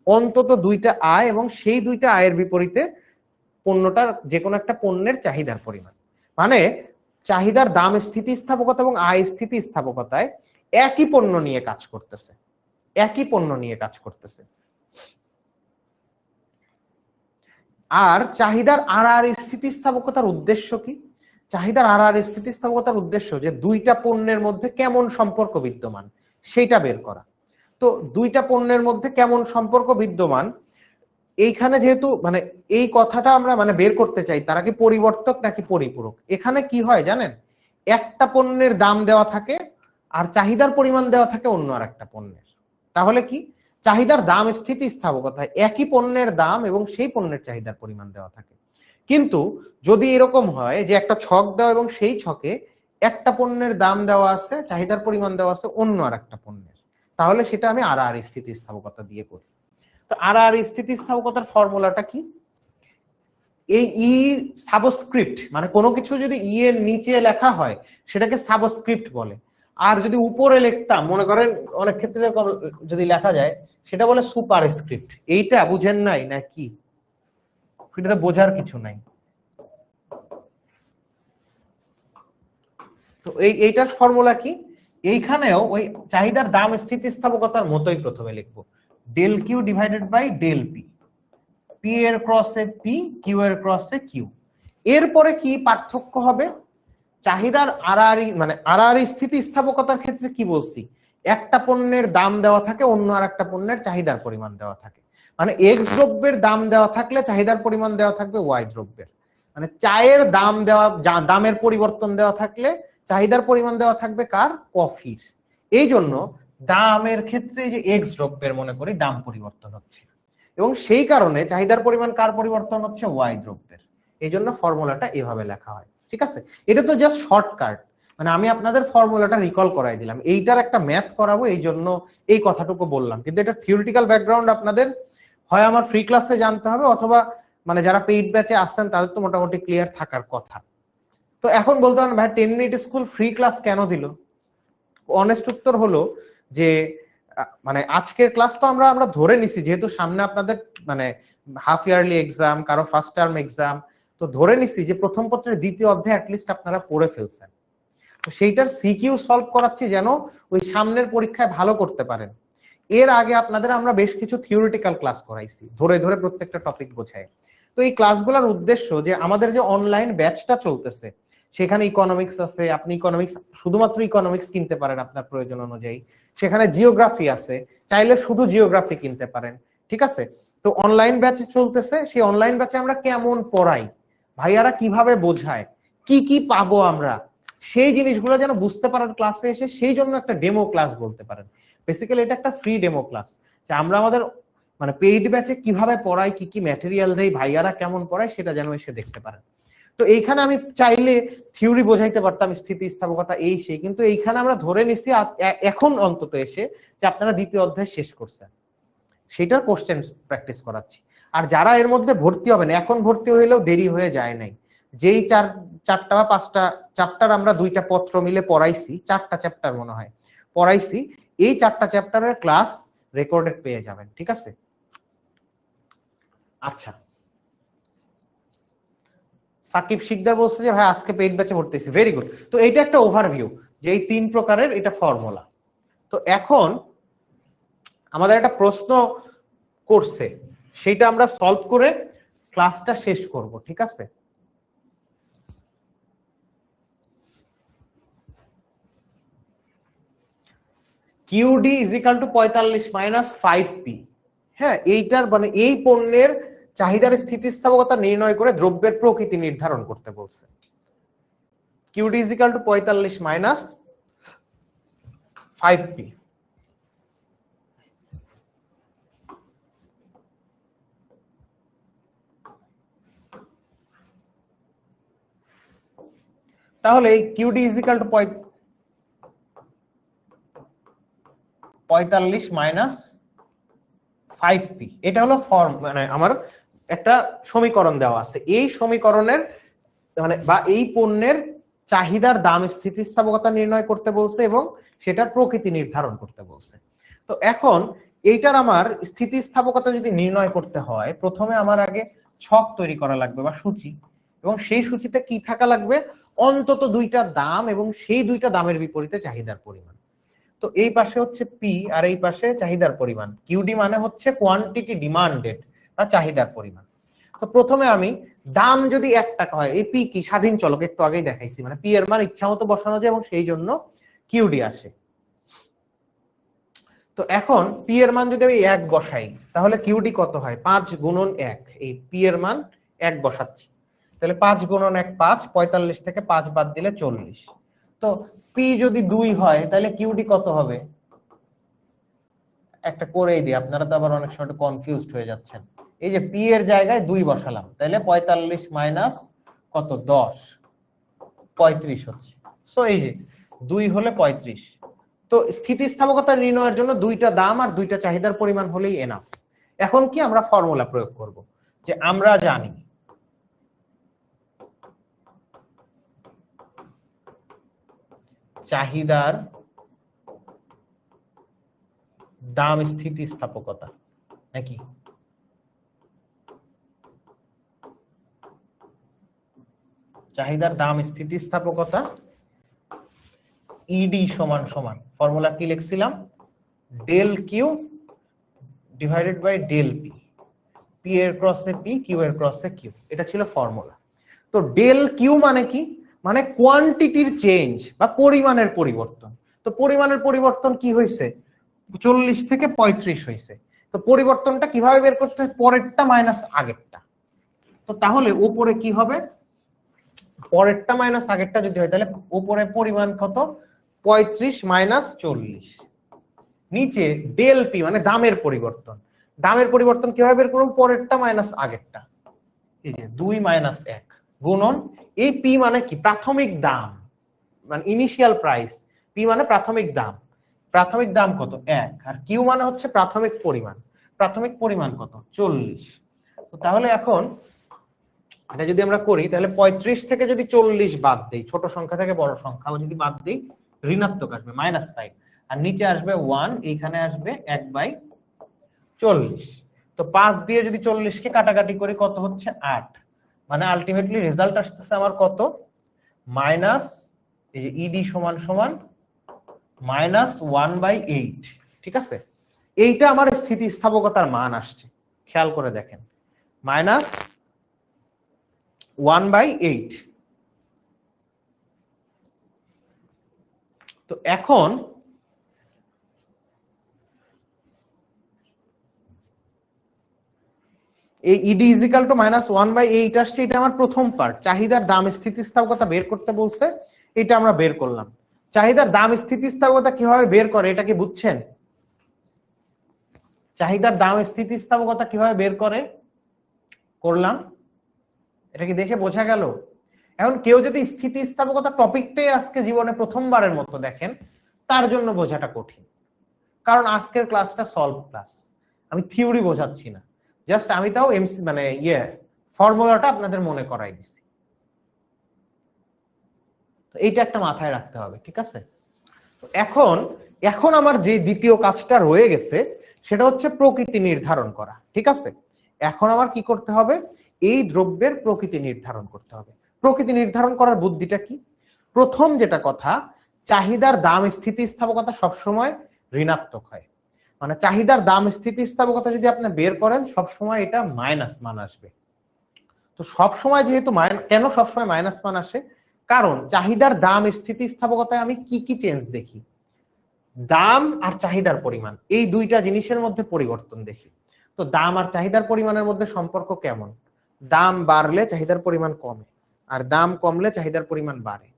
অন্তত দুইটা আয় এবং সেই দুইটা আয়ের বিপরীতে পণ্যটার যে কোনো একটা পণ্যের চাহিদার পরিমাণ। মানে চাহিদার দাম স্থিতিস্থাপকতা এবং আয় স্থিতিস্থাপকতায় একই পণ্য নিয়ে কাজ করতেছে, একই পণ্য নিয়ে কাজ করতেছে। আর চাহিদার আর স্থিতিস্থাপকতার উদ্দেশ্য কি? চাহিদার আর স্থিতিস্থাপকতার উদ্দেশ্য যে দুইটা পণ্যের মধ্যে কেমন সম্পর্ক বিদ্যমান সেইটা বের করা। তো দুইটা পণ্যের মধ্যে কেমন সম্পর্ক বিদ্যমান এইখানে যেহেতু মানে এই কথাটা আমরা মানে বের করতে চাই, তারা কি পরিবর্তক নাকি পরিপূরক। এখানে কি হয় জানেন, একটা পণ্যের দাম দেওয়া থাকে আর চাহিদার পরিমাণ দেওয়া থাকে অন্য আর একটা পণ্যের। তাহলে কি চাহিদার দাম স্থিতিস্থাপকতা, একই পণ্যের দাম এবং সেই পণ্যের চাহিদার পরিমাণ দেওয়া থাকে। কিন্তু যদি এরকম হয় যে একটা ছক দেওয়া এবং সেই ছকে একটা পণ্যের দাম দেওয়া আছে, চাহিদার পরিমাণ দেওয়া আছে অন্য আর একটা পণ্যের, তাহলে সেটা আমি আর স্থিতিস্থাপকতা দিয়ে করি। তো আর স্থিতিস্থাপকতার ফর্মুলাটা কি? এই ই সাবস্ক্রিপ্ট, মানে কোনো কিছু যদি ই এর নিচে লেখা হয় সেটাকে সাবস্ক্রিপ্ট বলে। আর যদি উপরে লিখতাম, মনে করেন অনেক ক্ষেত্রে যদি লেখা যায় সেটা বলে সুপারস্ক্রিপ্ট। এইটা বুঝেন নাই না কি? এটাতে বোঝার কিছু নাই। তো এইটার ফর্মুলা কি? এইখানেও ওই চাহিদার দাম স্থিতিস্থাপকতার মতোই প্রথমে লিখবো del Q divided by del P, P এর ক্রসে পি, কিউ এর ক্রসে কিউ। এরপরে কি পার্থক্য হবে? চাহিদার মানে আর স্থিতিস্থাপকতার ক্ষেত্রে কি বলছি, একটা পণ্যের দাম দেওয়া থাকে অন্য আর একটা পণ্যের চাহিদার পরিমাণ দেওয়া থাকে। মানে এক্স দ্রব্যের দাম দেওয়া থাকলে চাহিদার পরিমাণ দেওয়া থাকবে ওয়াই দ্রব্যের। মানে চায়ের দাম দেওয়া, দামের পরিবর্তন দেওয়া থাকলে চাহিদার পরিমাণ দেওয়া থাকবে কার? কফির। এই জন্য দামের ক্ষেত্রে যে এক্স দ্রব্যের মনে করি দাম পরিবর্তন হচ্ছে, এবং সেই কারণে চাহিদার পরিমাণ কার পরিবর্তন হচ্ছে? ওয়াই দ্রব্যের। এই জন্য ফর্মুলাটা এভাবে লেখা হয়। ঠিক আছে, এটা তো জাস্ট শর্টকাট, মানে আমি আপনাদের ফর্মুলাটা রিকল করাই দিলাম। এইটার একটা ম্যাথ করাবো এই জন্য এই কথাটুকু বললাম, কিন্তু এটা থিওরিটিক্যাল ব্যাকগ্রাউন্ড আপনাদের হয় আমার ফ্রি ক্লাসে জানতে হবে, অথবা মানে যারা পেইড ব্যাচে আসছেন তাদের তো মোটামুটি ক্লিয়ার থাকার কথা। তো এখন বলতে পারেন ভাই 10 মিনিট স্কুল ফ্রি ক্লাস কেন দিল? অনেস্ট উত্তর হলো যে মানে আজকের ক্লাস তো আমরা ধরে নিছি, যেহেতু সামনে আপনাদের মানে হাফ ইয়ারলি এক্সাম, কারো ফার্স্ট টার্ম এক্সাম, তো ধরে নিছি যে প্রথম পত্রের দ্বিতীয় অধ্যায় অ্যাটলিস্ট আপনারা পড়ে ফেলছেন। তো সেইটার সিকিউ সলভ করাচ্ছি যেন ওই সামনের পরীক্ষায় ভালো করতে পারেন। এর আগে আপনাদের আমরা বেশ কিছু থিওরিটিক্যাল ক্লাস করাইছি, ধরে ধরে প্রত্যেকটা টপিক বোঝায়। তো এই ক্লাসগুলোর উদ্দেশ্য যে আমাদের যে অনলাইন ব্যাচটা চলতেছে সেখানে ইকোনমিক্স আছে, আপনি ইকোনমিক্স শুধুমাত্র ইকোনমিক্স কিনতে পারেন আপনার প্রয়োজন অনুযায়ী। সেখানে জিওগ্রাফি আছে, চাইলে শুধু জিওগ্রাফি কিনতে পারেন। ঠিক আছে, তো অনলাইন ব্যাচ চলতেছে, সেই অনলাইন ব্যাচে আমরা কেমন পড়াই, ভাইয়ারা কিভাবে বোঝায়, কি কি পাবো আমরা, সেই জিনিসগুলো যেন বুঝতে পারেন ক্লাসে এসে, সেই জন্য একটা ডেমো ক্লাস বলতে পারেন। বেসিক্যালি এটা একটা ফ্রি ডেমো ক্লাস, যে আমরা আমাদের মানে পেইড ব্যাচে কিভাবে পড়াই, কি কি ম্যাটেরিয়াল দেই, ভাইয়ারা কেমন পড়ায় সেটা যেন এসে দেখতে পারেন। তো এইখানে আমি চাইলে থিওরি বোঝাইতে পারতাম, স্থিতিস্থাপকতা এই সেই, কিন্তু এইখানে আমরা ধরে নিছি এখন অন্তত এসে যে আপনারা দ্বিতীয় অধ্যায় শেষ করছেন, সেটার কোশ্চেন প্র্যাকটিস করাচ্ছি। আর যারা এর মধ্যে ভর্তি হবেন, এখন ভর্তি হইলেও দেরি হয়ে যায় নাই, যেই চারটা বা পাঁচটা চ্যাপ্টার আমরা দুইটা পত্র মিলে পড়াইছি, চারটা চ্যাপ্টার মনে হয় পড়াইছি, এই চারটা চ্যাপ্টারের ক্লাস রেকর্ডেড পেয়ে যাবেন। ঠিক আছে, আচ্ছা। সাকিব শিকদার বলছে যে ভাই আজকে পেইড ব্যাচে ভর্তি হয়েছি, ভেরি গুড। তো এইটা একটা ওভারভিউ যে এই তিন প্রকারের এটা ফর্মুলা। তো এখন আমাদের একটা প্রশ্ন করছে, সেইটা আমরা সলভ করে ক্লাসটা শেষ করব। ঠিক আছে, QD is equal to 45 minus 5p। হ্যাঁ, এইটার মানে এই পণ্যের চাহিদার স্থিতিস্থাপকতা নির্ণয় করে দ্রব্যের প্রকৃতি নির্ধারণ করতে বলছে। QD is equal to 45 minus 5p। তাহলে QD is equal to 45 minus 5p। এটা হলো ফর্ম, মানে আমার একটা সমীকরণ দেওয়া আছে, এই সমীকরণের মানে বা এই পণ্যের চাহিদার দাম স্থিতিস্থাপকতা নির্ণয় করতে বলছে এবং সেটার প্রকৃতি নির্ধারণ করতে বলছে। তো এখন এইটার আমার স্থিতিস্থাপকতা যদি নির্ণয় করতে হয়, প্রথমে আমার আগে ছক তৈরি করা লাগবে বা সূচি, এবং সেই সূচিতে কি থাকা লাগবে, অন্তত দুইটা দাম এবং সেই দুইটা দামের বিপরীতে চাহিদার পরিমাণ। তো এই পাশে হচ্ছে পি আর এই পাশে চাহিদার পরিমাণ। কিউডি মানে হচ্ছে কোয়ান্টিটি ডিমান্ডেড বা চাহিদার পরিমাণ। তো প্রথমে আমি দাম যদি 1 টাকা হয়, এই পি কি স্বাধীন চলক, একটু আগেই দেখাইছি, মানে পি এর মান ইচ্ছা মতো বসানো যায় এবং সেই জন্য কিউডি আসে। তো এখন পি এর মান যদি আমি 1 বসাই তাহলে কিউডি কত হয়, 5 গুণন 1। এই পি এর মান 1 বসাচ্ছি, তাহলে 5 গুণন 1 5, 45 থেকে 5 বাদ দিলে 40। তো পি যদি 2 হয় তাহলে কিউডি কত হবে, একটা করেই দিই, আপনারা তো আবার অনেক সময় কনফিউজড হয়ে যাচ্ছেন। এই যে পি এর জায়গায় 2 বসালাম, তাহলে 45 মাইনাস কত 10, 35 হচ্ছে। সো এই যে 2 হলে 35। তো স্থিতিস্থাপকতা নির্ণয়ের জন্য দুইটা দাম আর দুইটা চাহিদার পরিমাণ হলেই এনাফ। এখন কি আমরা ফর্মুলা প্রয়োগ করব, যে আমরা জানি চাহিদার দাম স্থিতিস্থাপকতা নাকি, চাহিদার দাম স্থিতিস্থাপকতা ইডি সমান সমান, ফর্মুলা কি লিখছিলাম, del Q divided by del P, P এর ক্রসে পি, কিউ এর ক্রসে কিউ, এটা ছিল ফর্মুলা। তো ডেল কিউ মানে কি, মানে কোয়ান্টিটির চেঞ্জ বা পরিমাণের পরিবর্তন। তো পরিমাণের পরিবর্তন কি হয়েছে, 40 থেকে 35 হয়েছে। তো পরিবর্তনটা কিভাবে বের করতে হয়, পরেরটা মাইনাস আগেরটা। তো তাহলে উপরে কি হবে, পরেরটা মাইনাস আগেরটা যদি হয় তাহলে উপরে পরিমাণ কত, 35 মাইনাস 40, নিচে ডেল পি মানে দামের পরিবর্তন। দামের পরিবর্তন কিভাবে বের করব, পরেরটা মাইনাস আগেরটা, এই যে 2 মাইনাস 1 গুণন, এই পি মানে কি, প্রাথমিক দাম মানে ইনিশিয়াল প্রাইস, পি মানে প্রাথমিক দাম, প্রাথমিক দাম কত 1, আর কিউ মানে হচ্ছে প্রাথমিক পরিমাণ, প্রাথমিক পরিমাণ কত 40। তো তাহলে এখন এটা যদি আমরা করি তাহলে 35 থেকে যদি 40 বাদ দেই, ছোট সংখ্যা থেকে বড় সংখ্যা যদি বাদ দেই, ঋণাত্মক আসবে -5, আর নিচে আসবে 1, এইখানে আসবে 1/40। তো 5 দিয়ে যদি 40 কে কাটাকাটি করি কত হচ্ছে 8, মানে আলটিমেটলি রেজাল্ট আসতেছে আমার কত, মাইনাস, এই যে ইডি সমান সমান -1/8। ঠিক আছে, এইটা আমার স্থিতিস্থাপকতার মান আসছে, খেয়াল করে দেখেন, -1/8। তো এখন এই ইডি ইজিক্যাল টু -1/8 আসছে, এটা আমার প্রথম পার্ট, চাহিদার দাম স্থিতিস্থাপকতা বের করতে বলছে, এটা আমরা বের করলাম। চাহিদার দাম স্থিতিস্থাপকতা কিভাবে বের করে এটা কি বুঝছেন, চাহিদার দাম স্থিতিস্থাপকতা কিভাবে বের করে করলাম, এটা কি দেখে বোঝা গেল? এখন কেউ যদি স্থিতিস্থাপকতা টপিকটাই আজকে জীবনে প্রথমবারের মতো দেখেন, তার জন্য বোঝাটা কঠিন, কারণ আজকের ক্লাসটা সলভ ক্লাস, আমি থিওরি বোঝাচ্ছি না, জাস্ট আমি তাও এমসি মানে ফর্মুলাটা আপনাদের মনে করাই দিছি। তো এইটা একটা মাথায় রাখতে হবে, ঠিক আছে? তো এখন এখন আমার যে দ্বিতীয় কাজটা রয়ে গেছে সেটা হচ্ছে প্রকৃতি নির্ধারণ করা, ঠিক আছে? এখন আমার কি করতে হবে, এই দ্রব্যের প্রকৃতি নির্ধারণ করতে হবে। প্রকৃতি নির্ধারণ করার বুদ্ধিটা কি, প্রথম যেটা কথা, চাহিদার দাম স্থিতিস্থাপকতা সবসময় ঋণাত্মক হয়, মানে চাহিদার দাম স্থিতিস্থাপকতা যদি আপনি বের করেন সবসময় এটা মাইনাস মান আসবে। তো সবসময় যেহেতু কেন সবসময় মাইনাস মান আসে, কারণ চাহিদার দাম স্থিতিস্থাপকতায় আমি কি কি চেঞ্জ দেখি, দাম আর চাহিদার পরিমাণ, এই দুইটা জিনিসের মধ্যে পরিবর্তন দেখি। তো দাম আর চাহিদার পরিমাণের মধ্যে সম্পর্ক কেমন, দাম বাড়লে চাহিদার পরিমাণ কমে, আর দাম কমলে চাহিদার পরিমাণ বাড়ে।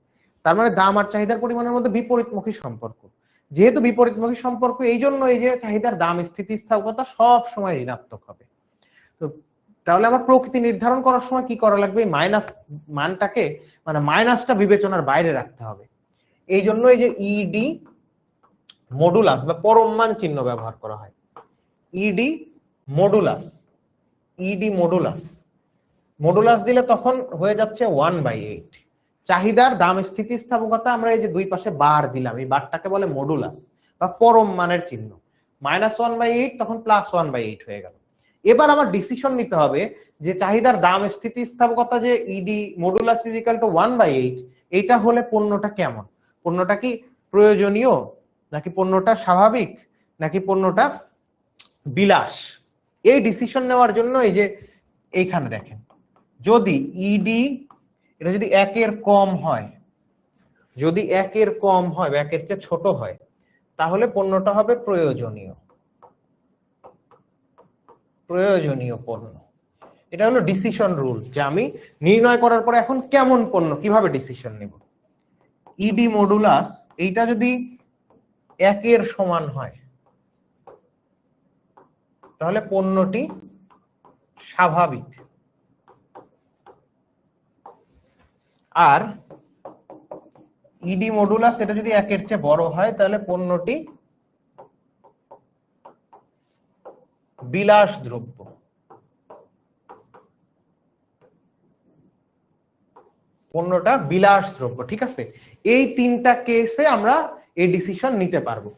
তার মানে দাম আর চাহিদার পরিমাণের মধ্যে বিপরীতমুখী সম্পর্ক। যেহেতু বিপরীতমুখী সম্পর্ক, এই জন্য এই যে চাহিদার দাম স্থিতিস্থাপকতা সব সময় ঋণাত্মক হবে। তো তাহলে আমার প্রকৃতি নির্ধারণ করার সময় কি করা লাগবে, মাইনাস মানটাকে মানে মাইনাসটা বিবেচনার বাইরে রাখতে হবে। এই জন্য এই যে ইডি মডুলাস বা পরম মান চিহ্ন ব্যবহার করা হয়, ED modulus, ED modulus, modulus দিলে তখন হয়ে যাচ্ছে 1/8। চাহিদার দাম স্থিতিস্থাপকতা আমরা এই যে দুই পাশে বার দিলাম, এই বারটাকে বলে মডুলাস বা পরম মানের চিহ্ন। -1/8 তখন +1/8 হয়ে গেল। এবার আমার ডিসিশন নিতে হবে যে চাহিদার দাম স্থিতিস্থাপকতা যে ED modulus is equal to 1/8, এটা হলে পণ্যটা কেমন? পণ্যটা কি প্রয়োজনীয়, নাকি পণ্যটা স্বাভাবিক, নাকি পণ্যটা বিলাস? এই ডিসিশন নেওয়ার জন্য এই যে এইখানে দেখেন, যদি ইডি এটা যদি 1-এর কম হয়, যদি 1-এর কম হয় বা 1-এর চেয়ে ছোট হয়, তাহলে পণ্যটা হবে প্রয়োজনীয়, প্রয়োজনীয় পণ্য। এটা হলো ডিসিশন রুল, যে আমি নির্ণয় করার পরে এখন কেমন পণ্য কিভাবে ডিসিশন নেব। ইডি মডুলাস এইটা যদি 1-এর সমান হয়, তাহলে পণ্যটি স্বাভাবিক। আর ইডি মডুলাস এটা যদি 1-এর চেয়ে বড় হয়, তাহলে পণ্যটি বিলাস দ্রব্য। পণ্যটা বিলাস দ্রব্য, ঠিক আছে? এই তিনটা কেসে আমরা এই ডিসিশন নিতে পারবো।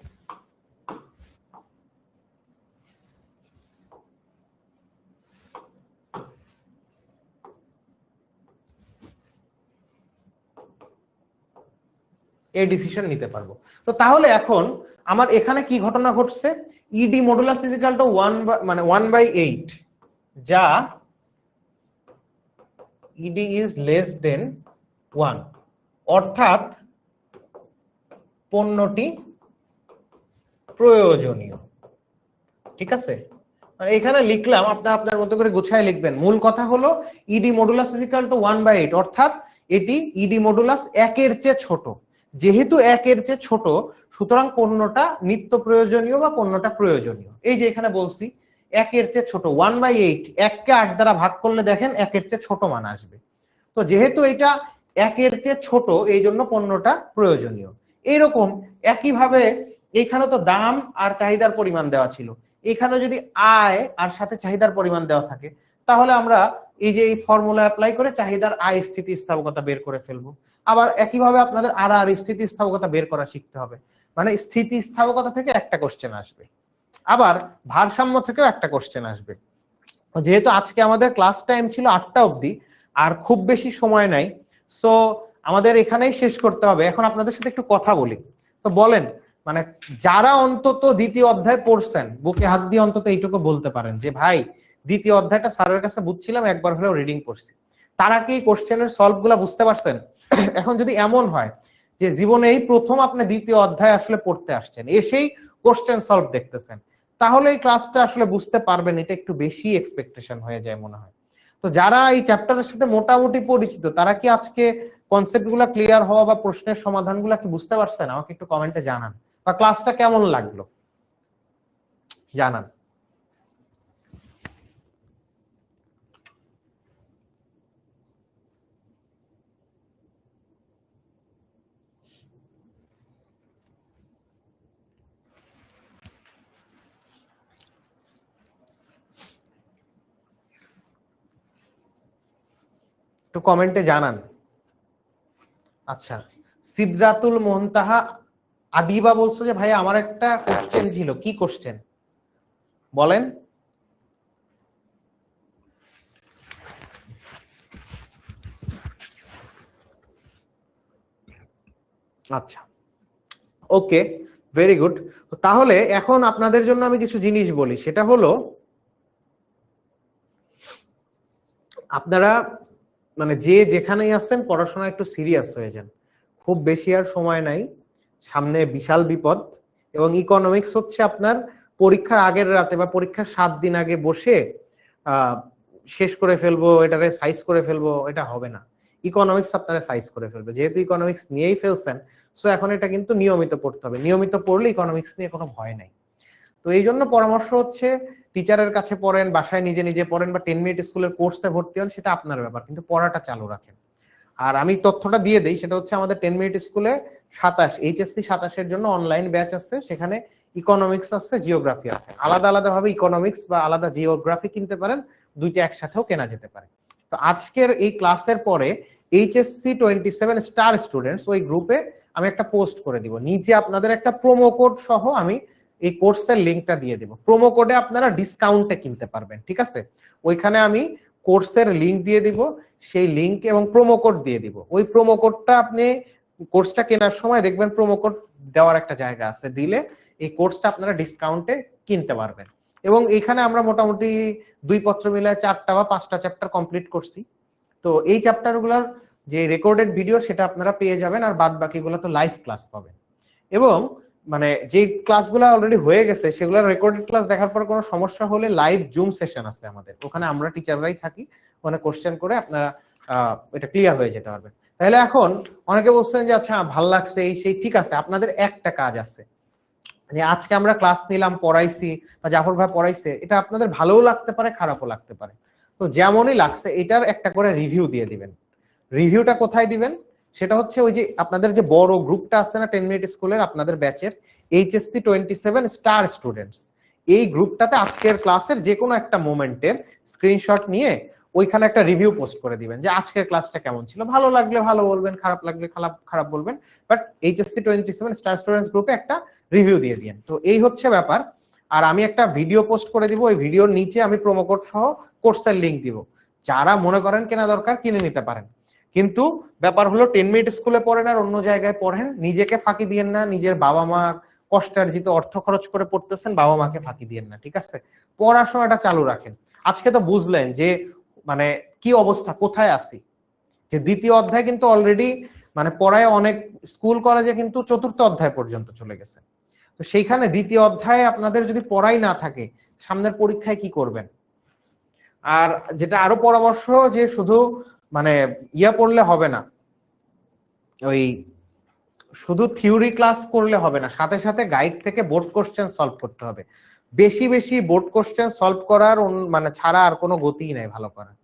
এই ডিসিশন নিতে পারবো। তো তাহলে এখন আমার এখানে কি ঘটনা ঘটছে? ED modulus is equal to 1/8, যা ইডি ইজ লেস দেন 1, অর্থাৎ পণ্যটি প্রয়োজনীয়, ঠিক আছে? এখানে লিখলাম, আপনার আপনার মতো করে গুছায় লিখবেন। মূল কথা হলো ED modulus is equal to 1/8, অর্থাৎ এটি ইডি মডুলাস 1-এর চেয়ে ছোট। যেহেতু 1-এর চেয়ে ছোট, সুতরাং পণ্যটা নিত্য প্রয়োজনীয় বা পণ্যটা প্রয়োজনীয়। এই যে এখানে বলছি 1-এর চেয়ে ছোট, 1/8, 1-কে 8 দ্বারা ভাগ করলে দেখেন 1-এর চেয়ে ছোট মান আসবে। তো যেহেতু এটা 1-এর চেয়ে ছোট, এই জন্য পণ্যটা প্রয়োজনীয়। এইরকম একইভাবে এখানে তো দাম আর চাহিদার পরিমাণ দেওয়া ছিল, এখানে যদি আয় আর সাথে চাহিদার পরিমাণ দেওয়া থাকে, তাহলে আমরা এই যে এই ফর্মুলা অ্যাপ্লাই করে চাহিদার আয় স্থিতিস্থাপকতা বের করে ফেলবো। আবার একইভাবে আপনাদের আর স্থিতিস্থাপকতা বের করা শিখতে হবে। মানে স্থিতিস্থাপকতা থেকে একটা কোশ্চেন আসবে, আবার ভারসাম্য থেকেও একটা কোশ্চেন আসবে। যেহেতু আজকে আমাদের ক্লাস টাইম ছিল 8টা অবধি, আর খুব বেশি সময় নাই, সো আমাদের এখানেই শেষ করতে হবে। এখন আপনাদের সাথে একটু কথা বলি। তো বলেন, মানে যারা অন্তত দ্বিতীয় অধ্যায় পড়ছেন, বুকে হাত দিয়ে অন্তত এইটুকু বলতে পারেন যে ভাই দ্বিতীয় অধ্যায়টা স্যারের কাছে বুঝছিলাম, একবার হলেও রিডিং করছি, তারা কি কোশ্চেনের সলভ গুলা বুঝতে পারছেন? এখন যদি এমন হয় যে জীবনে এই প্রথম আপনি দ্বিতীয় অধ্যায় আসলে পড়তে আসছেন, এসেই কোশ্চেন সলভ দেখতেছেন, তাহলে এই ক্লাসটা আসলে বুঝতে পারবেন, এটা একটু বেশি এক্সপেকটেশন হয়ে যায় মনে হয়। তো যারা এই চ্যাপ্টারের সাথে মোটামুটি পরিচিত, তারা কি আজকে কনসেপ্ট গুলা ক্লিয়ার হওয়া বা প্রশ্নের সমাধান গুলা কি বুঝতে পারছেন? আমাকে একটু কমেন্টে জানান। বা ক্লাসটা কেমন লাগলো জানান। একটু কমেন্টে জানান। আচ্ছা, সিদরাতুল মুনতাহা আদিবা বলছো যে ভাই আমার একটা কোশ্চেন ছিল। কি কোশ্চেন বলেন? আচ্ছা, ওকে, ভেরি গুড। তাহলে এখন আপনাদের জন্য আমি কিছু জিনিস বলি, সেটা হলো আপনারা মানে যে যেখানেই আছেন পড়াশোনা একটু সিরিয়াস হয়ে যান। খুব বেশি আর সময় নাই, সামনে বিশাল বিপদ। এবং ইকোনমিক্স হচ্ছে আপনার পরীক্ষার আগের রাতে বা পরীক্ষার 7 দিন আগে বসে শেষ করে ফেলবো, এটারে সাইজ করে ফেলবো, এটা হবে না। ইকোনমিক্স আপনারা সাইজ করে ফেলবে, যেহেতু ইকোনমিক্স নিয়েই ফেলছেন, সো এখন এটা কিন্তু নিয়মিত পড়তে হবে। নিয়মিত পড়লে ইকোনমিক্স নিয়ে কোনো ভয় নাই। তো এই জন্য পরামর্শ হচ্ছে টিচারের কাছে পড়েন, বাসায় নিজে নিজে পড়েন, বা 10 মিনিট স্কুলের কোর্সে ভর্তি হন, সেটা আপনার ব্যাপার, কিন্তু পড়াটা চালু রাখেন। আর আমি তথ্যটা দিয়ে দেই, সেটা হচ্ছে আমাদের 10 মিনিট স্কুলে 27 এইচএসসি 27-এর জন্য অনলাইন ব্যাচ আছে, সেখানে ইকোনমিক্স আছে, জিওগ্রাফি আছে। আলাদা আলাদা ভাবে ইকোনমিক্স বা আলাদা জিওগ্রাফি কিনতে পারেন, দুইটা একসাথেও কেনা যেতে পারে। তো আজকের এই ক্লাসের পরে এইচএসসি 27 স্টার স্টুডেন্টস ওই গ্রুপে আমি একটা পোস্ট করে দিব, নিচে আপনাদের একটা প্রোমো কোড সহ আমি এই কোর্সের লিঙ্কটা দিয়ে দিব। প্রোমো কোডে আপনারা ডিসকাউন্টে কিনতে পারবেন, ঠিক আছে? ওইখানে আমি কোর্সের লিঙ্ক দিয়ে দিব, সেই লিঙ্ক এবং প্রোমো কোড দিয়ে দিব। ওই প্রোমো কোডটা আপনি কোর্সটা কেনার সময় দেখবেন প্রোমো কোড দেওয়ার একটা জায়গা আছে, দিলে এই কোর্সটা আপনারা ডিসকাউন্টে কিনতে পারবেন। এবং এখানে আমরা মোটামুটি 2 পত্র মিলে 4টা বা 5টা চ্যাপ্টার কমপ্লিট করছি। তো এই চ্যাপ্টারগুলোর যে রেকর্ডেড ভিডিও সেটা আপনারা পেয়ে যাবেন, আর বাদ বাকিগুলো তো লাইভ ক্লাস পাবেন। এবং মানে যে ক্লাসগুলো অলরেডি হয়ে গেছে সেগুলোর রেকর্ডেড ক্লাস দেখার পর কোনো সমস্যা হলে লাইভ জুম সেশন আছে আমাদের, ওখানে আমরা টিচাররাই থাকি, ওখানে কোশ্চেন করে আপনারা এটা ক্লিয়ার হয়ে যেতে পারবেন। তাহলে এখন অনেকে বলছেন যে আচ্ছা ভাল লাগছে এই সেই, ঠিক আছে, আপনাদের একটা কাজ আছে, যে আজকে আমরা ক্লাস নিলাম, পড়াইছি বা জাফর ভাই পড়াইছে, এটা আপনাদের ভালোও লাগতে পারে খারাপও লাগতে পারে। তো যেমনই লাগছে এটার একটা করে রিভিউ দিয়ে দিবেন। রিভিউটা কোথায় দিবেন? সেটা হচ্ছে ওই যে আপনাদের যে বড় গ্রুপটা আছে না 10 মিনিট স্কুলের, আপনাদের ব্যাচের এইচএসসি 27 স্টার স্টুডেন্টস, এই গ্রুপটাতে আজকের ক্লাসের যে কোনো একটা মোমেন্টের স্ক্রিনশট নিয়ে ওইখানে একটা রিভিউ পোস্ট করে দিবেন, যে আজকের ক্লাসটা কেমন ছিল, ভালো লাগলে ভালো বলবেন, খারাপ লাগলে খারাপ বলবেন, বাট এইচএসসি 27 স্টার স্টুডেন্টস গ্রুপে একটা রিভিউ দিয়ে দিন। তো এই হচ্ছে ব্যাপার। আর আমি একটা ভিডিও পোস্ট করে দিব, ওই ভিডিওর নিচে আমি প্রোমো কোড সহ কোর্সের লিংক দিব, যারা মনে করেন কেনা দরকার কিনে নিতে পারেন। কিন্তু ব্যাপার হলো 10 মিনিট স্কুলে পড়েন আর অন্য জায়গায় পড়েন, নিজেকে ফাঁকি দিয়েন না, নিজের বাবা মার কষ্টার্জিত অর্থ খরচ করে পড়তেছেন, বাবা মাকে ফাঁকি দিয়েন না, ঠিক আছে? পড়াশোনাটা চালু রাখেন। আজকে তো বুঝলেন যে মানে কি অবস্থা, কোথায় আছি, যে দ্বিতীয় অধ্যায় কিন্তু অলরেডি মানে পড়ায় অনেক স্কুল কলেজে কিন্তু 4র্থ অধ্যায় পর্যন্ত চলে গেছে। তো সেইখানে দ্বিতীয় অধ্যায়ে আপনাদের যদি পড়াই না থাকে, সামনের পরীক্ষায় কি করবেন? আর যেটা আরো পরামর্শ, যে শুধু মানে পড়লে হবে না, ওই শুধু থিওরি ক্লাস করলে হবে না, সাথে সাথে গাইড থেকে বোর্ড কোশ্চেন সলভ করতে হবে। বেশি বেশি বোর্ড কোশ্চেন সলভ করার মানে ছাড়া আর কোনো গতিই নাই ভালো করার।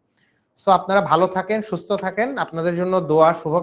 সো আপনারা ভালো থাকেন, সুস্থ থাকেন, আপনাদের জন্য দোয়া, শুভ